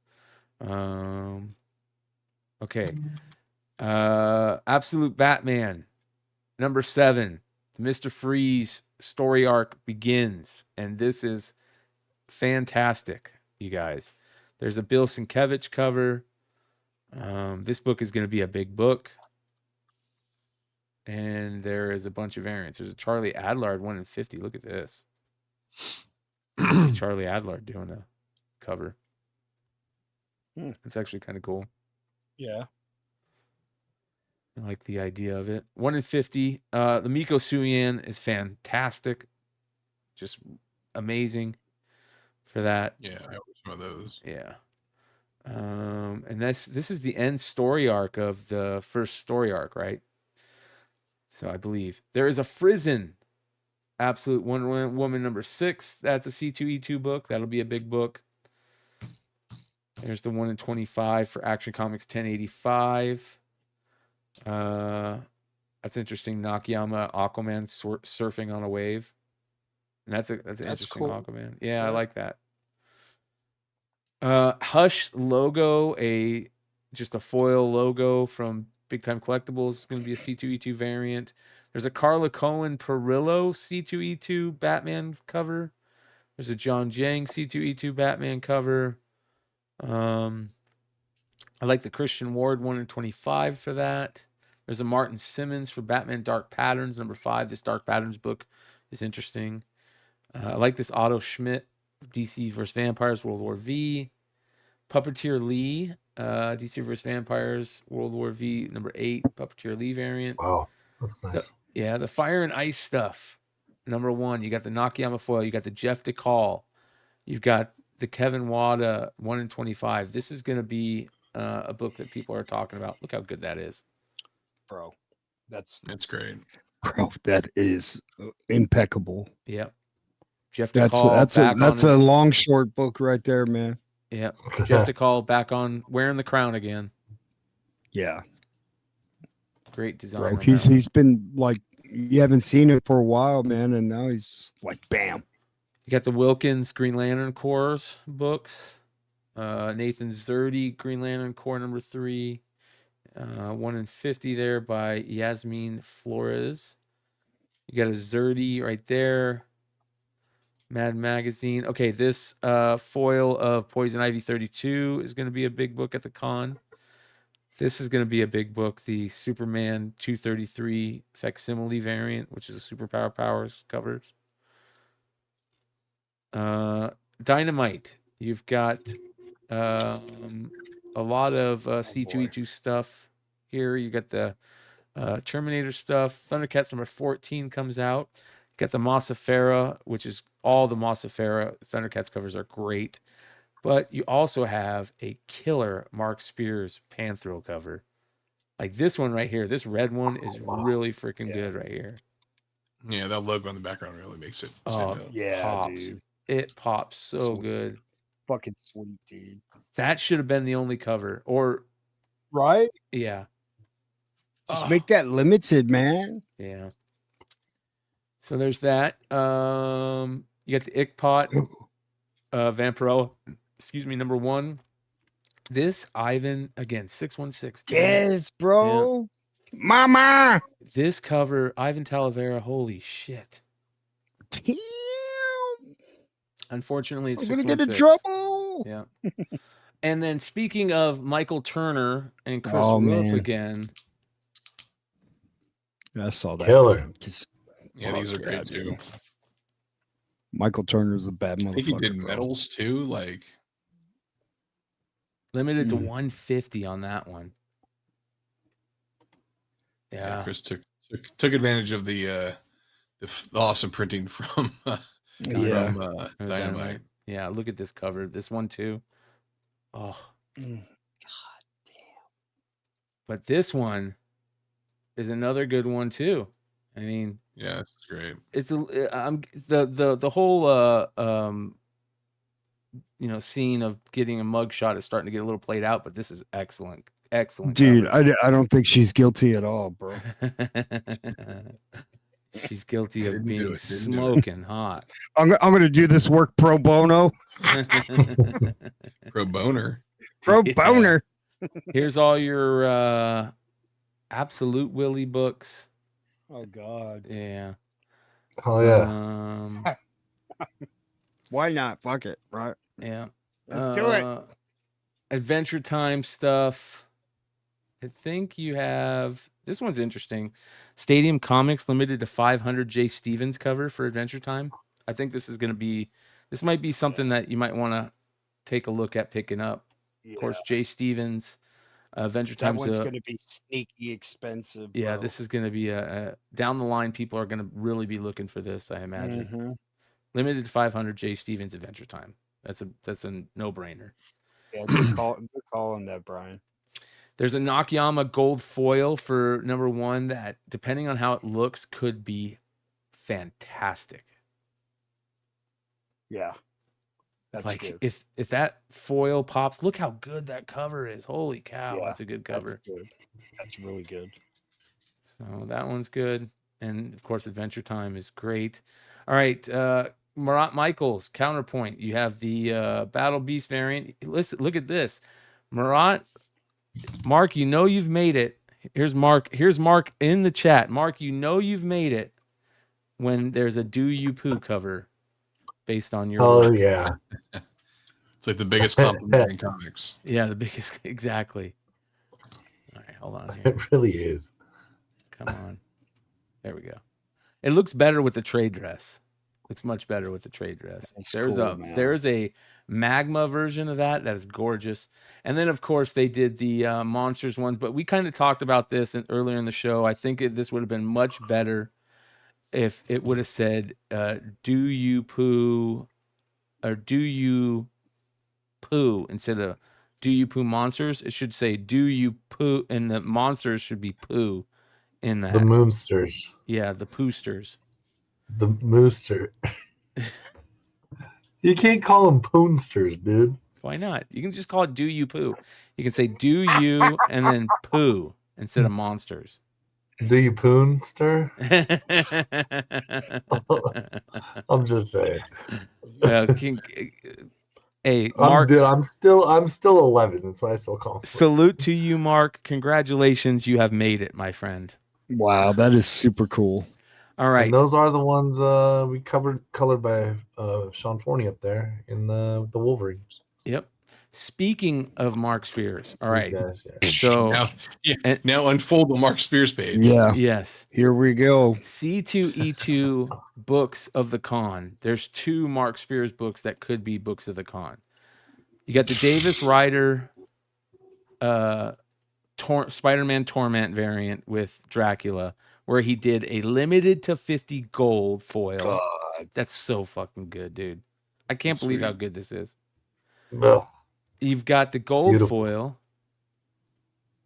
Okay. Absolute Batman, number 7. The Mr. Freeze story arc begins, and this is fantastic, you guys. There's a Bill Sienkiewicz cover. This book is going to be a big book, and there is a bunch of variants. There's a Charlie Adlard 1 in 50. Look at this. Charlie Adlard doing a cover. It's actually kind of cool.
Yeah.
I like the idea of it. 1 in 50. The Miko Suyan is fantastic. Just amazing for that.
Yeah, I have some of those.
Yeah. And this is the end story arc of the first story arc, right? So I believe there is a Frizen Absolute Wonder Woman number 6. That's a C2E2 book. That'll be a big book. There's the 1 in 25 for Action Comics 1085. That's interesting. Nakayama Aquaman surfing on a wave. And that's interesting cool. Aquaman. Yeah, I like that. Hush logo, just a foil logo from Big Time Collectibles. It's going to be a C2E2 variant. There's a Carla Cohen Perillo C2E2 Batman cover. There's a John Jang C2E2 Batman cover. I like the Christian Ward 1 in 25 for that. There's a Martin Simmons for Batman Dark Patterns number 5. This Dark Patterns book is interesting. I like this Otto Schmidt DC vs. Vampires World War V. Puppeteer Lee, DC vs. Vampires World War V number 8, Puppeteer Lee variant.
Wow, that's nice.
The Fire and Ice stuff. Number 1, you got the Nakayama foil, you got the Jeff DeCall, you've got the Kevin Wada 1 in 25. This is going to be a book that people are talking about. Look how good that is,
bro. That's
great.
Bro, that is impeccable.
Yep. Jeff
That's
DeCall back
that's
on
a
his,
long short book right there, man.
Yep. Jeff DeCall back on wearing the crown again.
Yeah,
Great design.
bro.
On that one.
He's been like, you haven't seen him for a while, man, and now he's like, bam.
You got the Wilkins Green Lantern Corps books. Nathan Zerdy, Green Lantern Corps number 3. 1 in 50 there by Yasmin Flores. You got a Zerdy right there. Mad Magazine. Okay, this foil of Poison Ivy 32 is going to be a big book at the con. This is going to be a big book. The Superman 233 facsimile variant, which is a Superpower Powers covers. Dynamite. You've got a lot of C2E2 stuff here. You got the Terminator stuff. Thundercats number 14 comes out. You got the Mossifera, which is all the Mossifera. Thundercats covers are great. But you also have a killer Mark Spears Panthro cover. Like this one right here. This red one is really freaking good right here.
Yeah, that logo in the background really makes it
Oh,
stand out.
Yeah,
pops.
dude.
It pops so
Sweet.
good.
Fucking sweet, dude.
That should have been the only cover. Or,
Right?
yeah.
Just make that limited, man.
Yeah. So there's that. You got the Ickpot Vampiro, number 1. This Ivan again, 616.
Yes, bro. Mama.
This cover, Ivan Talavera, holy shit.
Damn.
Unfortunately, it's
I'm gonna
616.
get in trouble.
Yeah. And then speaking of Michael Turner and Chris
Oh,
Roop
man.
again.
I saw that.
Killer.
Yeah, these are great too.
Michael Turner's a bad motherfucker.
I think he did
bro.
medals too. Like,
Limited to 150 on that one. Yeah.
Chris took advantage of the awesome printing from Dynamite.
Yeah, look at this cover. This one too. Oh. God damn. But this one is another good one too. I mean,
yeah, it's great.
It's the whole scene of getting a mugshot is starting to get a little played out, but this is excellent.
Dude,
cover.
I don't think she's guilty at all, bro.
She's guilty of being
Didn't do it.
smoking hot.
I'm gonna do this work pro bono.
Pro boner.
Pro
Yeah.
boner.
Here's all your Absolute Willie books.
Oh God.
Yeah.
Oh yeah.
Why not? Fuck it, right?
Yeah.
Let's do it.
Adventure Time stuff. I think you have this one's interesting. Stadium Comics limited to 500 Jay Stevens cover for Adventure Time. I think this might be something that you might want to take a look at picking up.
Yeah.
Of course, Jay Stevens, Adventure
That
Time's
one's gonna be sneaky expensive.
yeah,
bro.
this is going to be a down the line. People are going to really be looking for this, I imagine.
Mhm.
Limited to 500 Jay Stevens Adventure Time. That's a no-brainer.
Yeah, good call on that, Brian.
There's a Nakayama gold foil for number 1 that, depending on how it looks, could be fantastic.
Yeah. That's
Like
good.
if that foil pops, look how good that cover is. Holy cow,
Yeah,
that's a good cover.
That's good. That's really good.
So that one's good. And of course, Adventure Time is great. All right. Marat Michaels, counterpoint. You have the Battle Beast variant. Listen, look at this. Marat, Mark, you know you've made it. Here's Mark. Here's Mark in the chat. Mark, you know you've made it when there's a Do You Pooh cover based on your
Oh
work.
yeah.
It's like the biggest compliment in comics.
Yeah, the biggest. Exactly. All right, hold on here.
It really is.
Come on. There we go. It looks better with the trade dress. Looks much better with the trade dress.
That's
There's
cool, man.
there's a magma version of that is gorgeous. And then of course they did the monsters ones, but we kind of talked about this earlier in the show. I think this would have been much better if it would have said do you poo or do you poo instead of do you poo monsters. It should say do you poo, and the monsters should be poo in that.
The Moonsters.
Yeah, the Poosters.
The Mooster. You can't call them Poonsters, dude.
Why not? You can just call it Do You Pooh. You can say Do You and then Pooh instead of monsters.
Do you Poonster? I'm just saying.
Hey, Mark.
I'm still 11, and so I still call.
Salute to you, Mark. Congratulations, you have made it, my friend.
Wow, that is super cool.
All right.
And those are the ones we colored by Sean Forney up there in the Wolverines.
Yep. Speaking of Mark Spears, all right.
Guys, yeah.
So
now unfold the Mark Spears page.
Yeah.
Yes.
Here we go.
C2E2 books of the con. There's 2 Mark Spears books that could be books of the con. You got the Davis Rider Spider-Man Torment variant with Dracula, where he did a limited to 50 gold foil.
God.
That's so fucking good, dude. I can't believe how good this is.
No.
You've got the gold foil.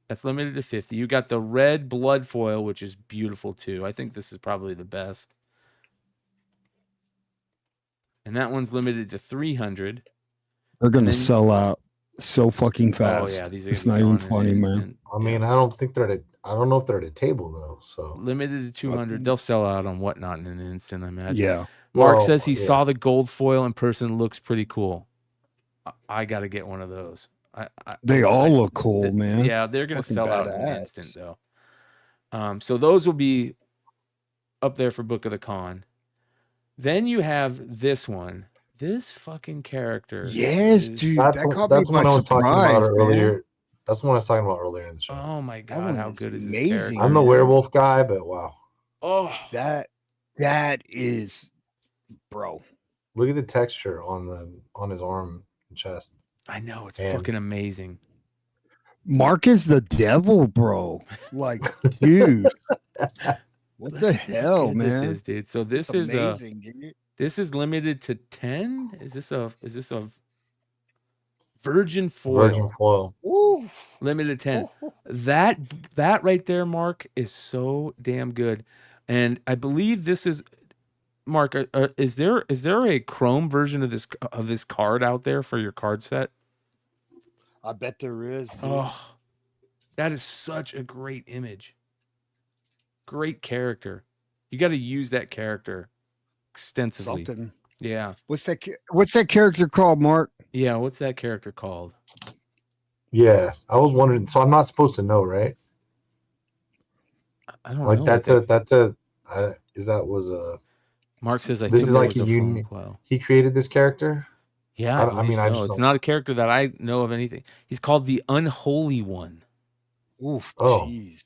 That's limited to 50. You got the red blood foil, which is beautiful too. I think this is probably the best. And that one's limited to 300.
They're going to sell out so fucking fast.
Oh yeah, these are
it's not even funny, man.
I mean, I don't know if they're at a table though. So
limited to 200. They'll sell out on Whatnot in an instant, I imagine.
Yeah.
Mark says he saw the gold foil in person. Looks pretty cool. I got to get one of those.
They all look cool, man.
Yeah, they're going to sell out in an instant, though. So those will be up there for Book of the Con. Then you have this one. This fucking character.
Yes, dude.
That's
that caught
what
me by
I was talking about
surprise,
earlier.
man.
That's what I was talking about earlier in the show.
Oh my god, how good is this
amazing.
character?
I'm the werewolf guy, but wow.
Oh,
that is, bro.
Look at the texture on his arm and chest.
I know, it's fucking amazing.
Mark is the devil, bro. Like, dude. What the hell, man?
This is, dude. So this
That's
is
amazing, dude.
This is limited to 10. Is this a virgin foil?
Virgin foil.
Ooh.
Limited 10. That right there, Mark, is so damn good. And I believe this is Mark. Is there a chrome version of this card out there for your card set?
I bet there is. Dude.
Oh, that is such a great image. Great character. You got to use that character extensively.
Something.
Yeah.
What's that character called, Mark?
Yeah. What's that character called?
Yeah, I was wondering. So I'm not supposed to know, right?
I don't know.
Like was a.
Mark says
this
think
is
that
like
was a
unique.
well.
He created this character.
Yeah, I mean,
so.
It's not a character that I know of anything. He's called the Unholy One.
Oof,
jeez.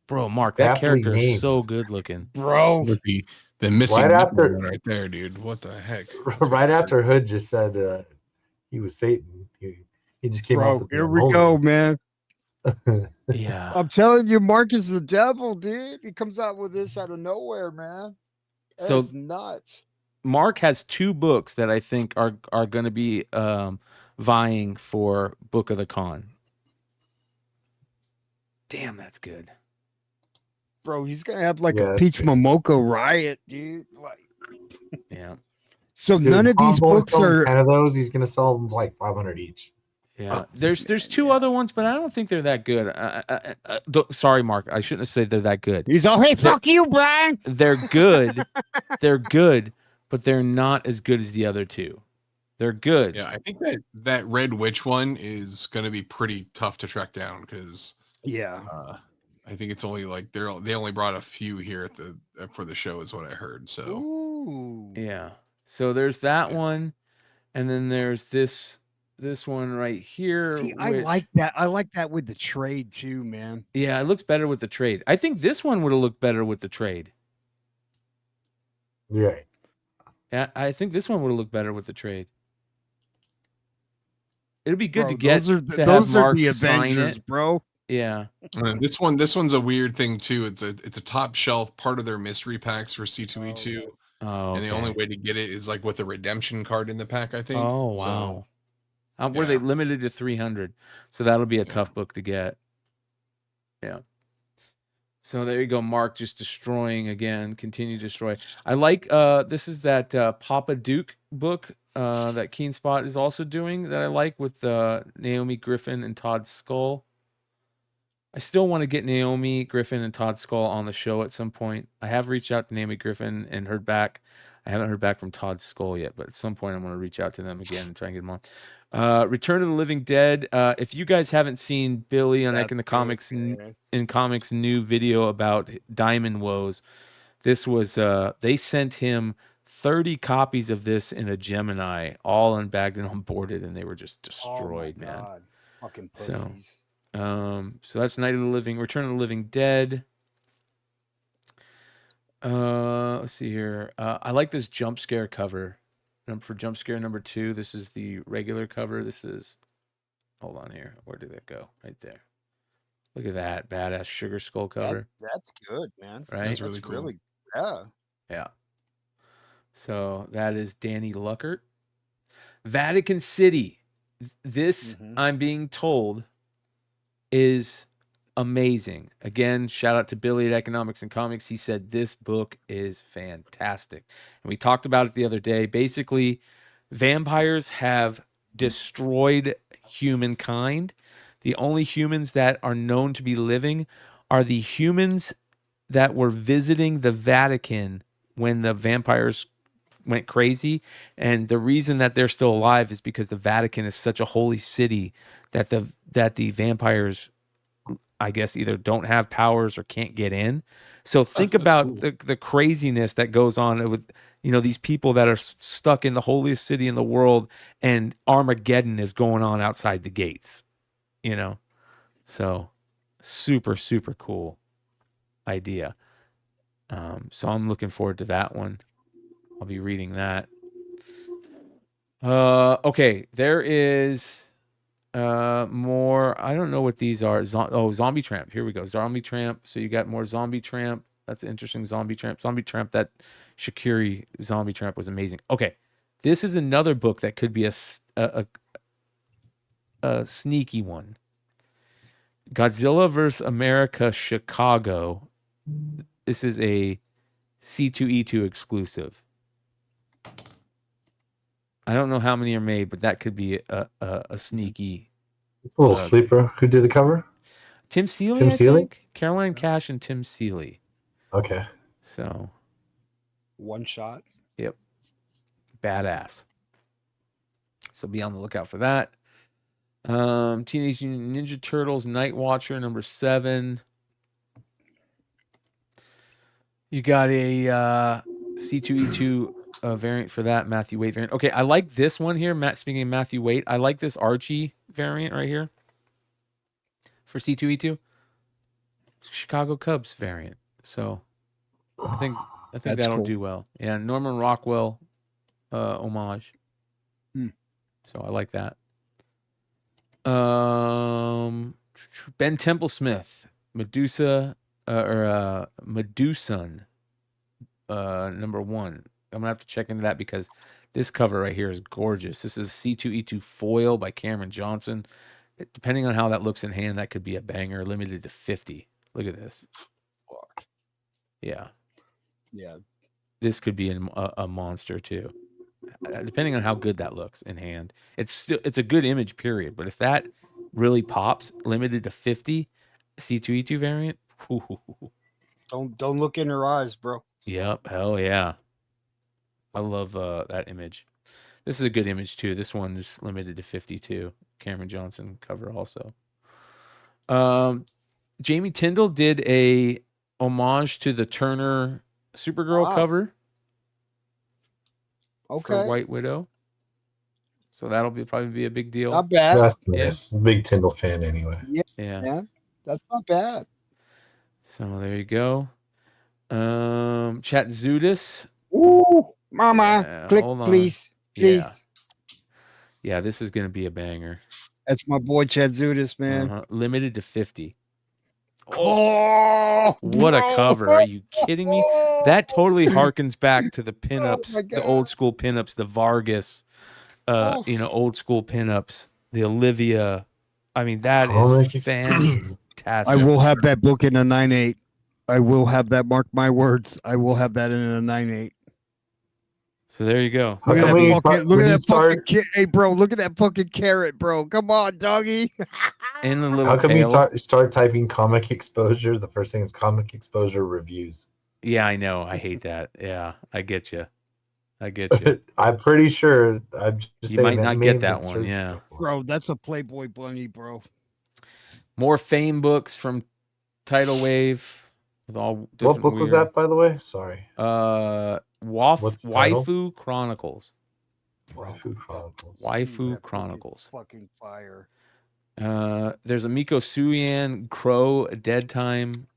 Bro, Mark, that
Aptly
character is
named.
so good looking.
Bro.
Would be the missing
Right after-
one right there, dude. What the heck?
Right after Hood just said he was Satan, he just came
Bro,
up with the
here we
unholy.
go, man.
Yeah.
I'm telling you, Mark is the devil, dude. He comes out with this out of nowhere, man.
So-
That's nuts.
Mark has 2 books that I think are going to be vying for Book of the Con. Damn, that's good.
Bro, he's gonna have like
Yeah,
a Peach
that's
Momoko riot, dude. Like,
Yeah.
so
Dude,
none of these
Combo is
books
selling
are
10 of those. He's gonna sell them like 500 each.
Yeah. There's 2 other ones, but I don't think they're that good. Sorry, Mark. I shouldn't have said they're that good.
He's all, hey, fuck you, Brian.
They're good. They're good, but they're not as good as the other 2. They're good.
Yeah, I think that Red Witch one is going to be pretty tough to track down because
Yeah.
I think it's only like they only brought a few here at for the show is what I heard. So
Ooh.
Yeah. So there's that one, and then there's this one right here.
See, I
which-
like that. I like that with the trade too, man.
Yeah, it looks better with the trade. I think this one would have looked better with the trade.
Right.
Yeah, I think this one would have looked better with the trade. It'd be good
Bro,
to get
those are
to have
those are
Mark
the
sign
Avengers,
it.
bro.
Yeah.
and this one's a weird thing too. It's a top shelf part of their mystery packs for C2E2,
Oh.
and the only way to get it is like with a redemption card in the pack. I think.
Oh wow. Were they limited to 300? So that'll be a tough book to get. Yeah. So there you go, Mark, just destroying again, continue to destroy. I like this is that Papa Duke book that Keen Spot is also doing that I like with Naomi Griffin and Todd Skull. I still want to get Naomi Griffin and Todd Skull on the show at some point. I have reached out to Naomi Griffin and heard back. I haven't heard back from Todd Skull yet, but at some point I'm going to reach out to them again and try and get them on. Return of the Living Dead. If you guys haven't seen Billy on Eck in the Comics in Comics new video about Diamond Woes, this was they sent him 30 copies of this in a Gemini, all unbagged and unboarded, and they were just destroyed, man.
God. Fucking pussies.
So that's Night of the Living, Return of the Living Dead. Let's see here. I like this jump scare cover. For jump scare number 2, this is the regular cover. This is, hold on here. Where did that go? Right there. Look at that badass sugar skull cover.
That's good, man.
Right?
That's really cool.
Yeah. So that is Danny Luckert. Vatican City. This, I'm being told, is amazing. Again, shout out to Billy at Economics and Comics. He said this book is fantastic. And we talked about it the other day. Basically, vampires have destroyed humankind. The only humans that are known to be living are the humans that were visiting the Vatican when the vampires went crazy. And the reason that they're still alive is because the Vatican is such a holy city that the vampires, I guess, either don't have powers or can't get in. So think about the craziness that goes on with, these people that are stuck in the holiest city in the world, and Armageddon is going on outside the gates, So super, super cool idea. So I'm looking forward to that one. I'll be reading that. Okay, there is more. I don't know what these are. Zombie Tramp. Here we go. Zombie Tramp. So you got more Zombie Tramp. That's interesting. Zombie Tramp. Zombie Tramp. That Shakiri Zombie Tramp was amazing. Okay, this is another book that could be a sneaky one. Godzilla vs. America Chicago. This is a C2E2 exclusive. I don't know how many are made, but that could be a sneaky.
It's a little sleeper. Who did the cover?
Tim Seeley,
Tim
I
Seeley?
think. Caroline Cash and Tim Seeley.
Okay.
So.
One shot.
Yep. Badass. So be on the lookout for that. Teenage Mutant Ninja Turtles Night Watcher number 7. You got a C2E2 variant for that, Matthew Waite variant. Okay, I like this one here. Speaking of Matthew Waite, I like this Archie variant right here for C2E2. Chicago Cubs variant. So I think that'll do well. Yeah, Norman Rockwell homage. So I like that. Ben Templesmith, Medusa Medusan number 1. I'm gonna have to check into that because this cover right here is gorgeous. This is C2E2 foil by Cameron Johnson. Depending on how that looks in hand, that could be a banger. Limited to 50. Look at this. Yeah. This could be a monster too. Depending on how good that looks in hand, it's a good image, period. But if that really pops, limited to 50, C2E2 variant.
Don't look in her eyes, bro.
Yep, hell yeah. I love that image. This is a good image too. This one is limited to 52. Cameron Johnson cover also. Jamie Tyndall did a homage to the Turner Supergirl cover.
Okay.
For White Widow. So that'll probably be a big deal.
Not bad.
That's nice. I'm a big Tyndall fan anyway.
Yeah.
That's not bad.
So there you go. Chat Zudis.
Ooh, mama. Click, please. Please.
Yeah, this is going to be a banger.
That's my boy Chad Zudis, man.
Limited to 50.
Oh,
what a cover. Are you kidding me? That totally harkens back to the pinups, the old school pinups, the Vargas, old school pinups, the Olivia. I mean, that is fantastic.
I will have that book in a 9.8. I will have that. Mark my words. I will have that in a 9.8.
So there you go.
Look at
come
that
when you
fucking.
start-
Look
when
at
you
that fucking.
start-
Hey, bro. Look at that fucking carrot, bro. Come on, doggy.
In the little
How come you
tail.
start typing comic exposure? The first thing is comic exposure reviews.
Yeah, I know. I hate that. Yeah, I get you. I get you.
I'm pretty sure. I'm just
You
saying
might
that
not
may
get
have
that
been
one.
searched
Yeah.
before.
Bro, that's a Playboy bunny, bro.
More Fame books from Tidal Wave with all
What
different
book was
weird-
that, by the way? Sorry.
Waifu
What's the title?
Chronicles.
Waifu Chronicles.
Waifu
That
Chronicles.
Fucking fire.
There's a Miko Suyan Crow Dead Time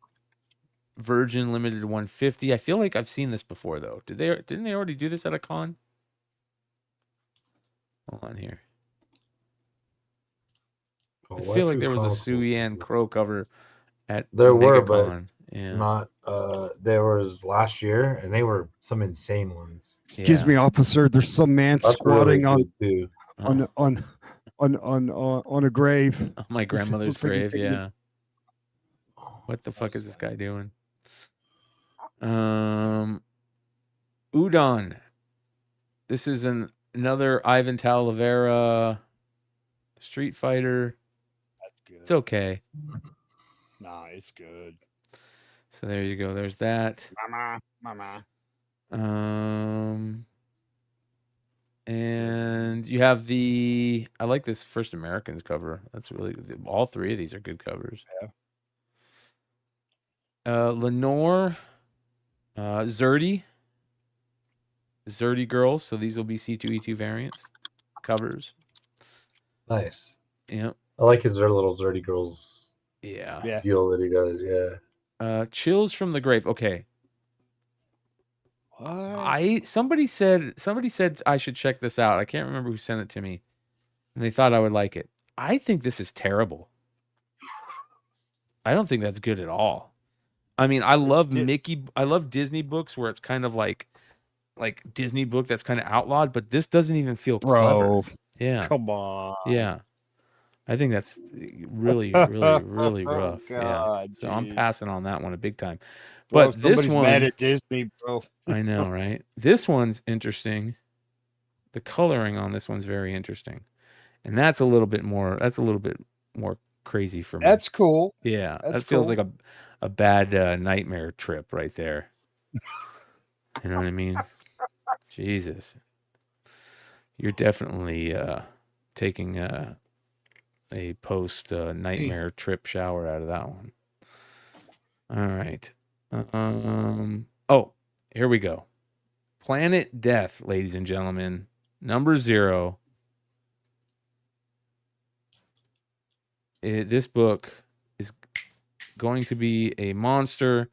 Virgin Limited 150. I feel like I've seen this before though. Didn't they already do this at a con? Hold on here.
Oh,
I feel like
Waifu
there was a
Chronicles.
Suyan Crow cover at
There were, but
MegaCon. Yeah.
not. There was last year, and they were some insane ones.
Excuse
Yeah.
me, officer. There's some man
That's
squatting
really good too.
on a grave.
On my grandmother's
Looks like he's
grave,
taking a-
yeah. What the fuck is this guy doing? Udon. This is another Ivan Talavera Street Fighter.
That's good.
It's okay.
Nah, it's good.
So there you go. There's that.
Mama.
And you have I like this First Americans cover. That's really all three of these are good covers. Lenore, Zerdy girls. So these will be C2E2 variants covers.
Nice.
Yep.
I like his little Zerdy Girls
Yeah.
deal that he does. Yeah.
Chills from the Grave. Okay. Somebody said I should check this out. I can't remember who sent it to me. And they thought I would like it. I think this is terrible. I don't think that's good at all. I mean, I love Disney books where it's kind of like Disney book that's kind of outlawed, but this doesn't even feel clever. Yeah.
Come on.
Yeah. I think that's really, really, really rough.
God,
yeah. So I'm
dude.
passing on that one big time.
Bro,
But this
somebody's
one,
mad at Disney, bro.
I know, right? This one's interesting. The coloring on this one's very interesting. And that's a little bit more crazy for me.
That's cool.
Yeah.
That's
that feels
cool.
like a bad nightmare trip right there. You know what I mean? Jesus. You're definitely taking a post nightmare trip shower out of that one. All right. Oh, here we go. Planet Death, ladies and gentlemen. Number 0. This book is going to be a monster.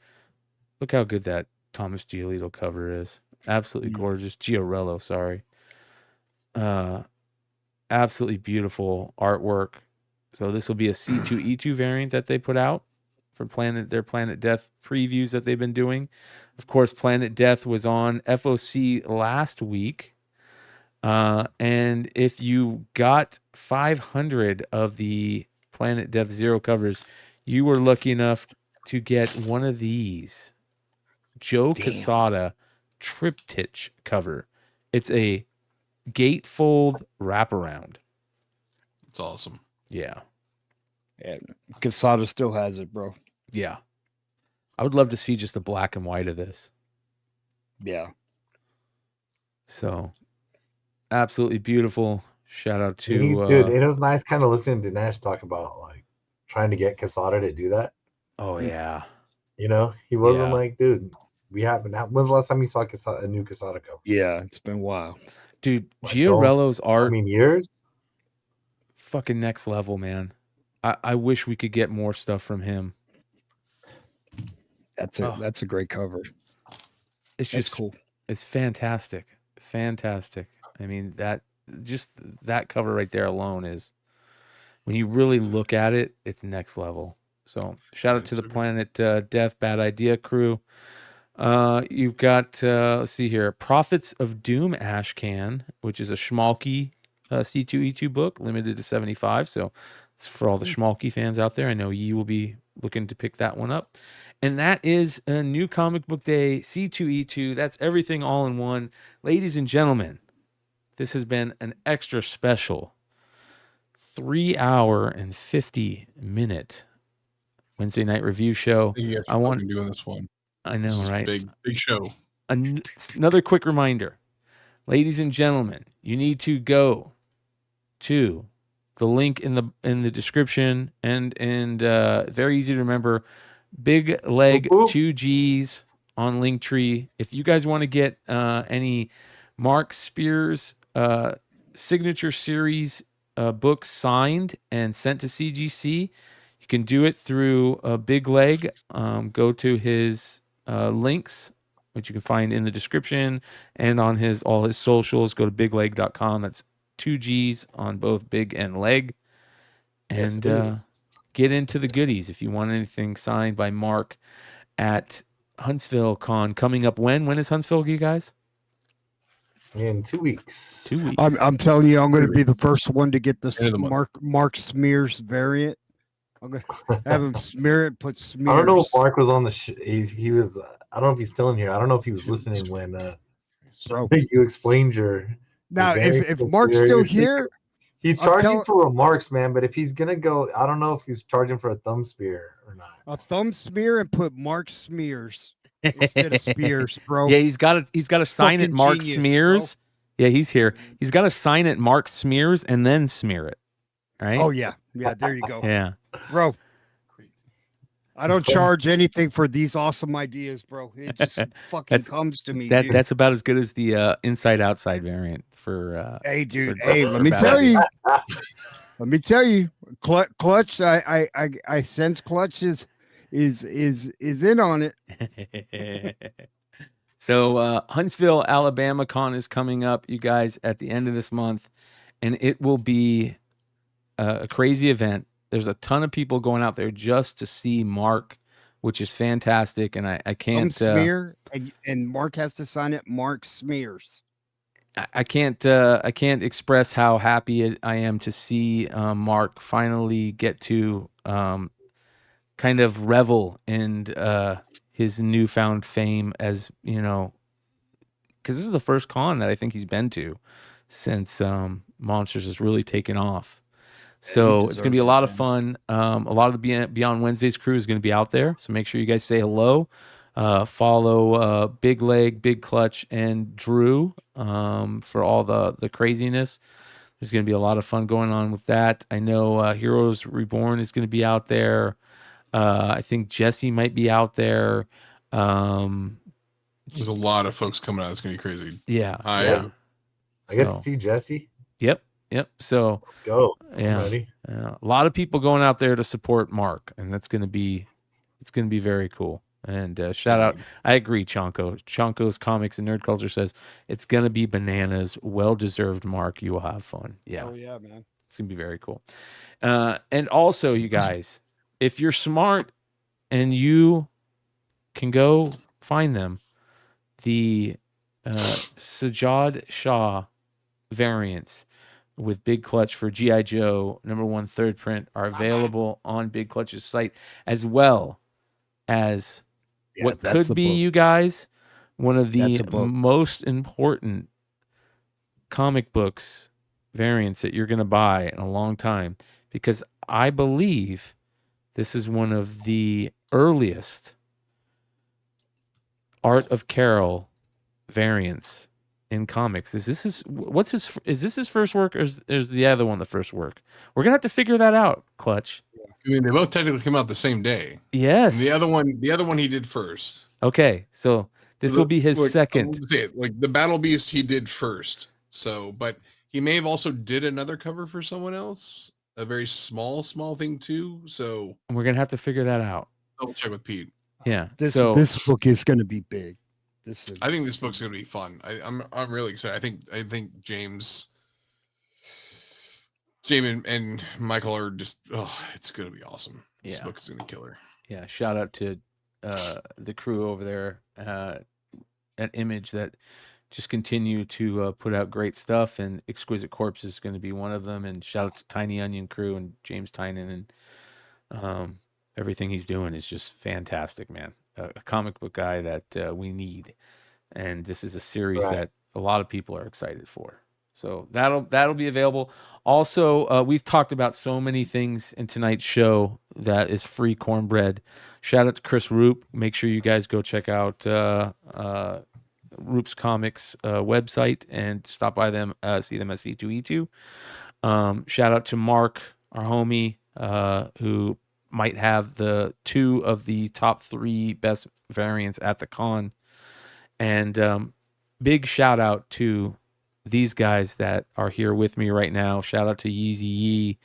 Look how good that Thomas Giolito cover is. Absolutely gorgeous. Giorello, sorry. Absolutely beautiful artwork. So this will be a C2E2 variant that they put out for their Planet Death previews that they've been doing. Of course, Planet Death was on FOC last week. And if you got 500 of the Planet Death Zero covers, you were lucky enough to get one of these. Joe Quesada triptych cover. It's a gatefold wraparound.
It's awesome.
Yeah.
Yeah, Quesada still has it, bro.
Yeah. I would love to see just the black and white of this.
Yeah.
So, absolutely beautiful. Shout out to
Dude, it was nice kind of listening to Nash talk about like trying to get Quesada to do that.
Oh yeah.
You know, he wasn't
Yeah.
like, dude, we haven't. When's the last time you saw a new Quesada cover?
Yeah, it's been a while.
Dude,
Like,
Giorello's art,
I mean, years.
fucking next level, man. I wish we could get more stuff from him.
That's it.
Oh.
That's a great cover.
It's
That's
just
cool.
It's fantastic. Fantastic. I mean, that cover right there alone is, when you really look at it, it's next level. So shout out to the Planet Death Bad Idea crew. You've got, let's see here, Prophets of Doom Ashcan, which is a Schmalky C2E2 book, limited to 75. So it's for all the Schmalky fans out there. I know you will be looking to pick that one up. And that is a New Comic Book Day C2E2. That's everything all in one. Ladies and gentlemen, this has been an extra special 3 hour and 50-minute Wednesday night review show.
You
I want
doing this one.
I know, right?
Big show.
Another quick reminder, ladies and gentlemen, you need to go to the link in the description and very easy to remember, Big Leg 2Gs on Linktree. If you guys want to get any Mark Spears signature series books signed and sent to CGC, you can do it through Big Leg. Go to his links, which you can find in the description and on all his socials. Go to bigleg.com. That's 2Gs on both Big and Leg. And get into the goodies if you want anything signed by Mark at Huntsville Con coming up. When is Huntsville, you guys?
In 2 weeks.
2 weeks.
I'm telling you, I'm going to be the first one to get this Mark Smears variant. I'm going to have him smear it, put smears.
I don't know if Mark was on the he was. I don't know if he's still in here. I don't know if he was listening when you explained your.
Now, if Mark's still here,
he's charging for remarks, man. But if he's gonna go, I don't know if he's charging for a thumb spear or not.
A thumb smear and put Mark Smears instead of Spears, bro.
Yeah, he's got to sign it Mark Smears. Bro. Yeah, he's here. He's got to sign it Mark Smears and then smear it. Right?
Oh yeah, there you go.
Yeah,
bro. I don't charge anything for these awesome ideas, bro. It just fucking comes to me. Dude.
That's about as good as the inside outside variant for.
Hey, dude. Let me tell you. Let me tell you, Clutch. I sense Clutch is in on it.
So Huntsville, Alabama Con is coming up, you guys, at the end of this month, and it will be a crazy event. There's a ton of people going out there just to see Mark, which is fantastic. And I can't
smear, and Mark has to sign it. Mark Smears.
I can't express how happy I am to see Mark finally get to kind of revel in his newfound fame, as you know, because this is the first con that I think he's been to since Monsters has really taken off. So it's going to be a lot of fun. A lot of the Beyond Wednesdays crew is going to be out there. So make sure you guys say hello. Follow Big Leg, Big Clutch, and Drew for all the craziness. There's going to be a lot of fun going on with that. I know Heroes Reborn is going to be out there. I think Jesse might be out there.
There's a lot of folks coming out. It's going to be crazy.
Yeah.
I get to see Jesse.
Yep. So
go.
Yeah. A lot of people going out there to support Mark, and it's going to be very cool. And shout out. I agree, Chonko. Chonko's Comics and Nerd Culture says it's going to be bananas. Well-deserved, Mark. You will have fun. Yeah.
Oh yeah, man.
It's going to be very cool. And also, you guys, if you're smart and you can go find them, the Sajjad Shah variants with Big Clutch for G.I. Joe #1 third print are available on Big Clutch's site, as well as what could be, you guys, one of the most important comic books variants that you're going to buy in a long time, because I believe this is one of the earliest Art of Carol variants in comics. Is this his first work, or is the other one the first work? We're gonna have to figure that out, Clutch.
I mean, they both technically come out the same day.
Yes.
And the other one he did first.
Okay, so this will be his second.
Like the Battle Beast he did first. So, but he may have also did another cover for someone else, a very small thing too. So
we're gonna have to figure that out.
I'll check with Pete.
Yeah.
This book is gonna be big.
I think this book's gonna be fun. I'm really excited. I think James and Michael are just it's gonna be awesome. This book is gonna kill her.
Yeah. Shout out to the crew over there at Image that just continue to put out great stuff, and Exquisite Corpse is going to be one of them. And shout out to Tiny Onion crew and James Tynan and everything he's doing is just fantastic, man. A comic book guy that we need, and this is a series that a lot of people are excited for. So that'll be available. Also, we've talked about so many things in tonight's show that is free cornbread. Shout out to Chris Roop. Make sure you guys go check out Roop's Comics website and stop by them, see them at C2E2. Shout out to Mark, our homie, who might have the 2 of the top 3 best variants at the con. And big shout out to these guys that are here with me right now. Shout out to Yeezy Yee,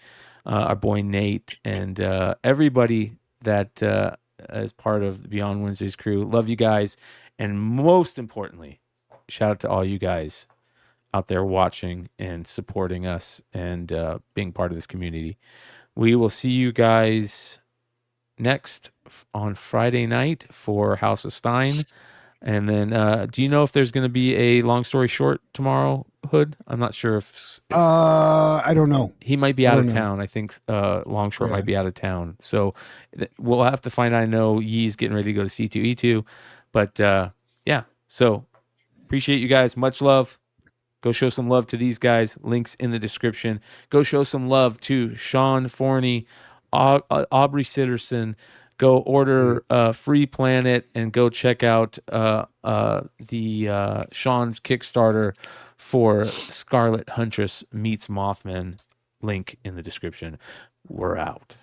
our boy Nate, and everybody that is part of the Beyond Wednesdays crew. Love you guys. And most importantly, shout out to all you guys out there watching and supporting us and being part of this community. We will see you guys next on Friday night for House of Stein. And then, do you know if there's going to be a long story short tomorrow, Hood? I'm not sure if.
I don't know.
He might be out of town. I think Long Short might be out of town. So we'll have to find out. I know Yee's getting ready to go to C2E2. But yeah, so appreciate you guys. Much love. Go show some love to these guys. Links in the description. Go show some love to Sean Forney, Aubrey Sitterson. Go order Free Planet and go check out the Sean's Kickstarter for Scarlet Huntress Meets Mothman. Link in the description. We're out.